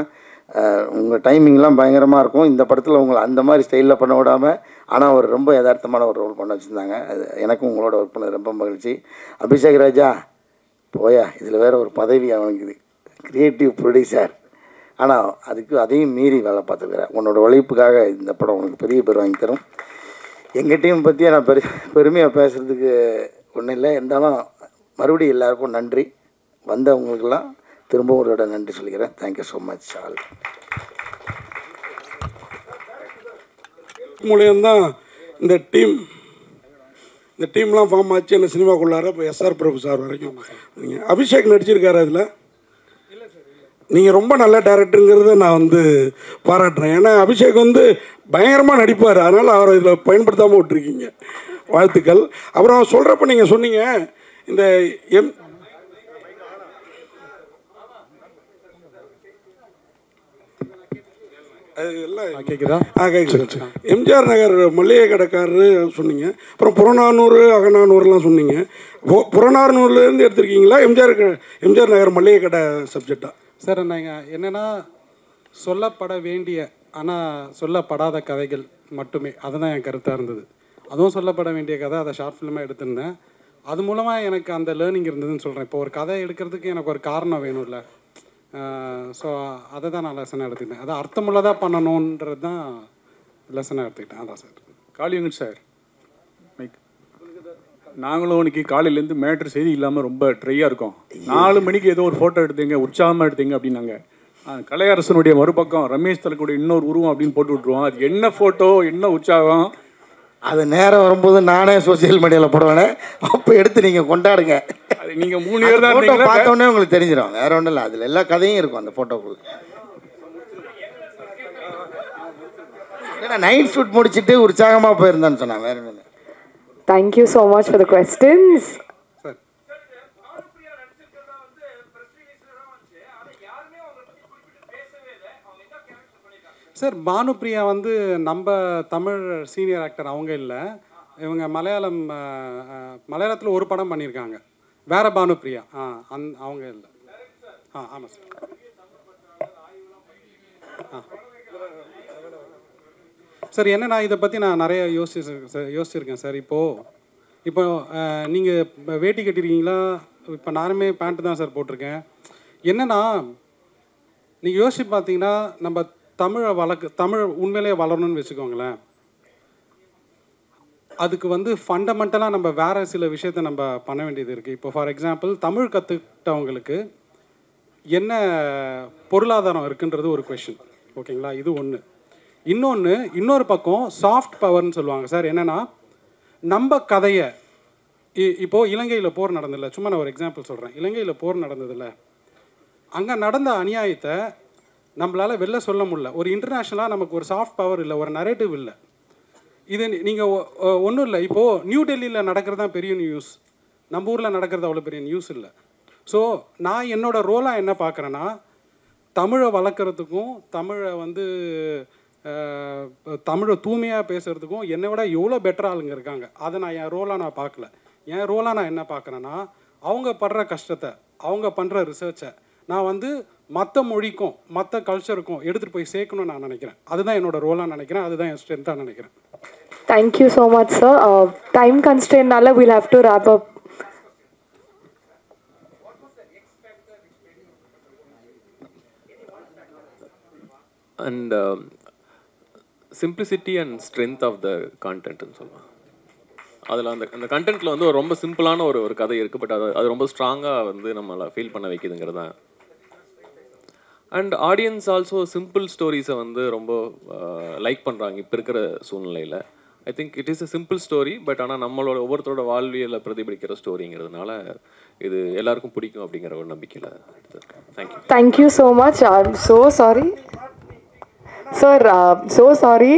உங்கள் டைமிங்லாம் பயங்கரமாக இருக்கும். இந்த படத்தில் உங்களை அந்த மாதிரி ஸ்டைலில் பண்ண விடாமல் ஆனால் ஒரு ரொம்ப யதார்த்தமான ஒரு ரோல் பண்ண வச்சுருந்தாங்க. அது எனக்கும் உங்களோட ஒர்க் பண்ணது ரொம்ப மகிழ்ச்சி. அபிஷேக் ராஜா போயா, இதில் வேறு ஒரு பதவி அவனுக்கு, இது க்ரியேட்டிவ் ப்ரொடியூசர், ஆனால் அதையும் மீறி வேலை பார்த்துக்கிறேன். உன்னோட உழைப்புக்காக இந்த படம் உனக்கு பெரிய பேர் வாங்கி தரும். எங்கள் டீம் பற்றி நான் பெருமையாக பேசுகிறதுக்கு ஒன்றும் இல்லை. இருந்தாலும் மறுபடியும் எல்லாருக்கும் நன்றி. வந்தவங்களுக்கெல்லாம் திரும்பவும் ஒரு நன்றி சொல்லிக்கிறேன். Thank you so much all. மூலியம்தான் இந்த டீம்லாம் ஃபார்ம் ஆச்சு. என்ன சினிமாக்குள்ளார இப்போ எஸ்ஆர் பிரபு சார் வரைக்கும் நீங்கள் அபிஷேக் நடிச்சிருக்காரு. அதில் நீங்கள் ரொம்ப நல்ல டேரக்டருங்கிறத நான் பாராட்டுறேன். ஏன்னா அபிஷேக் பயங்கரமாக நடிப்பார், அதனால் அவரை இதில் பயன்படுத்தாமல் விட்டுருக்கீங்க. வாழ்த்துக்கள். அப்புறம் சொல்கிறப்ப நீங்கள் சொன்னீங்க இந்த கேட்குதா? கேட்குது. எம்ஜிஆர் நகர் மளிகை கடைக்காரரு சொன்னீங்க. அப்புறம் புறநானூறு அகநானூறுலாம் சொன்னீங்க. புறநானூறுலேருந்து எடுத்திருக்கீங்களா எம்ஜிஆர் நகர் மளிகை கடை சப்ஜெக்டா? சார் நாங்கள் என்னென்னா சொல்லப்பட வேண்டிய ஆனால் சொல்லப்படாத கதைகள் மட்டுமே, அதுதான் என் கருத்தாக இருந்தது. அதுவும் சொல்லப்பட வேண்டிய கதை, அதை ஷார்ட் ஃபிலிமாக எடுத்திருந்தேன். அது மூலமாக எனக்கு அந்த லேர்னிங் இருந்ததுன்னு சொல்கிறேன். இப்போ ஒரு கதை எடுக்கிறதுக்கு எனக்கு ஒரு காரணம் வேணும்ல. ஸோ அதை தான் நான் லெசனாக எடுத்துக்கிட்டேன். அதை அர்த்தமுள்ளதாக பண்ணணுன்றது தான் லெசனாக எடுத்துக்கிட்டேன். அதான் சார். காளியங்கன் சார், நாங்களும் இன்னைக்கு காலையிலேருந்து மேட்ரு செய்தி இல்லாமல் ரொம்ப ட்ரையாக இருக்கோம். 4 மணிக்கு ஏதோ ஒரு ஃபோட்டோ எடுத்தீங்க, உற்சாகமாக எடுத்தீங்க அப்படின்னாங்க. கலையரசனுடைய மறுபக்கம் ரமேஷ் தலக்குடைய இன்னொரு உருவம் அப்படின்னு போட்டு விட்ருவோம். அது என்ன ஃபோட்டோ, என்ன உற்சாகம், அது நேரம் வரும்போது நானே சோசியல் மீடியாவில் போடுவேனே, அப்போ எடுத்து நீங்கள் கொண்டாடுங்க. அது நீங்கள் 3 பேர் தான் ஃபோட்டோ பார்த்தோன்னே உங்களுக்கு தெரிஞ்சிடும். வேற ஒன்றும் இல்லை, அதில் எல்லா கதையும் இருக்கும் அந்த ஃபோட்டோக்குள்ள. ஏன்னா நைட் ஷூட் முடிச்சுட்டு உற்சாகமாக போயிருந்தான்னு சொன்னாங்க, வேற ஒன்றும் இல்லை. Thank you so much for the questions. Sir Bhanupriya நம்ம தமிழ் சீனியர் ஆக்டர் அவங்க இல்லை. இவங்க மலையாளத்தில் ஒரு படம் பண்ணியிருக்காங்க, வேற பானுப்ரியா. அவங்க இல்லை. ஆமாம் சார். சார் என்னன்னா இதை பற்றி நான் நிறைய யோசிச்சிருக்கேன் சார். இப்போ நீங்கள் வேட்டி கட்டிருக்கீங்களா? இப்போ நானுமே பேண்ட்டு தான் சார் போட்டிருக்கேன். என்னென்னா நீங்கள் யோசிச்சு பார்த்தீங்கன்னா நம்ம தமிழ் உண்மையிலே வளரணும்னு வச்சுக்கோங்களேன். அதுக்கு ஃபண்டமெண்டலாக நம்ம வேறு சில விஷயத்தை நம்ம பண்ண வேண்டியது இருக்குது. இப்போ ஃபார் எக்ஸாம்பிள் தமிழ் கற்றுக்கிட்டவங்களுக்கு என்ன பொருளாதாரம் இருக்குன்றது ஒரு கொஷின். ஓகேங்களா? இது ஒன்று. இன்னொரு பக்கம் சாஃப்ட் பவர்னு சொல்லுவாங்க சார். என்னென்னா நம்ம கதையை இப்போது இலங்கையில் போர் நடந்ததில்ல, சும்மா நான் ஒரு எக்ஸாம்பிள் சொல்கிறேன். இலங்கையில் போர் நடந்ததில்ல, அங்கே நடந்த அநியாயத்தை நம்மளால் வெளில சொல்ல முடியல. ஒரு இன்டர்நேஷ்னலாக நமக்கு ஒரு சாஃப்ட் பவர் இல்லை, ஒரு நரேட்டிவ் இல்லை. இது நீங்கள் ஒன்றும் இல்லை. இப்போது நியூ டெல்லியில் நடக்கிறது தான் பெரிய நியூஸ், நம்ம ஊரில் நடக்கிறது அவ்வளோ பெரிய நியூஸ் இல்லை. ஸோ நான் என்னோடய ரோலாக என்ன பார்க்குறேன்னா, தமிழை வளர்க்குறதுக்கும் தமிழை தூய்மையாக பேசுகிறதுக்கும் என்னை விட எவ்வளோ பெட்டர் ஆளுங்க இருக்காங்க. அதை நான் என் ரோலாக நான் பார்க்கல. என் ரோலாக நான் என்ன பார்க்குறேன்னா, அவங்க படுற கஷ்டத்தை, அவங்க பண்ணுற ரிசர்ச்சை நான் மற்ற மொழிக்கும் மற்ற கல்ச்சருக்கும் எடுத்துகிட்டு போய் சேர்க்கணும்னு நான் நினைக்கிறேன். அதுதான் என்னோட ரோலாக நினைக்கிறேன், அதுதான் என் ஸ்ட்ரென்த்தாக நினைக்கிறேன். Thank you so much, sir. Time constraint nalla we'll have to wrap up. And simplicity and strength of the content ன்னு சொல்லலாம். அதில் அந்த கண்டென்ட்டில் ஒரு ரொம்ப சிம்பிளான ஒரு கதை இருக்குது, பட் அது ரொம்ப ஸ்ட்ராங்காக நம்மளை ஃபீல் பண்ண வைக்குதுங்கிறது தான். அண்ட் ஆடியன்ஸ் ஆல்சோ சிம்பிள் ஸ்டோரிஸை ரொம்ப லைக் பண்ணுறாங்க இப்போ இருக்கிற சூழ்நிலையில். I think it is a simple story, but ஆனால் நம்மளோட ஒவ்வொருத்தரோட வாழ்வியலை பிரதிபலிக்கிற ஸ்டோரிங்கிறதுனால இது எல்லாருக்கும் பிடிக்கும் அப்படிங்கிற ஒரு நம்பிக்கையில் எடுத்து thank you. Thank you so much. I'm so sorry. Sir, so sorry.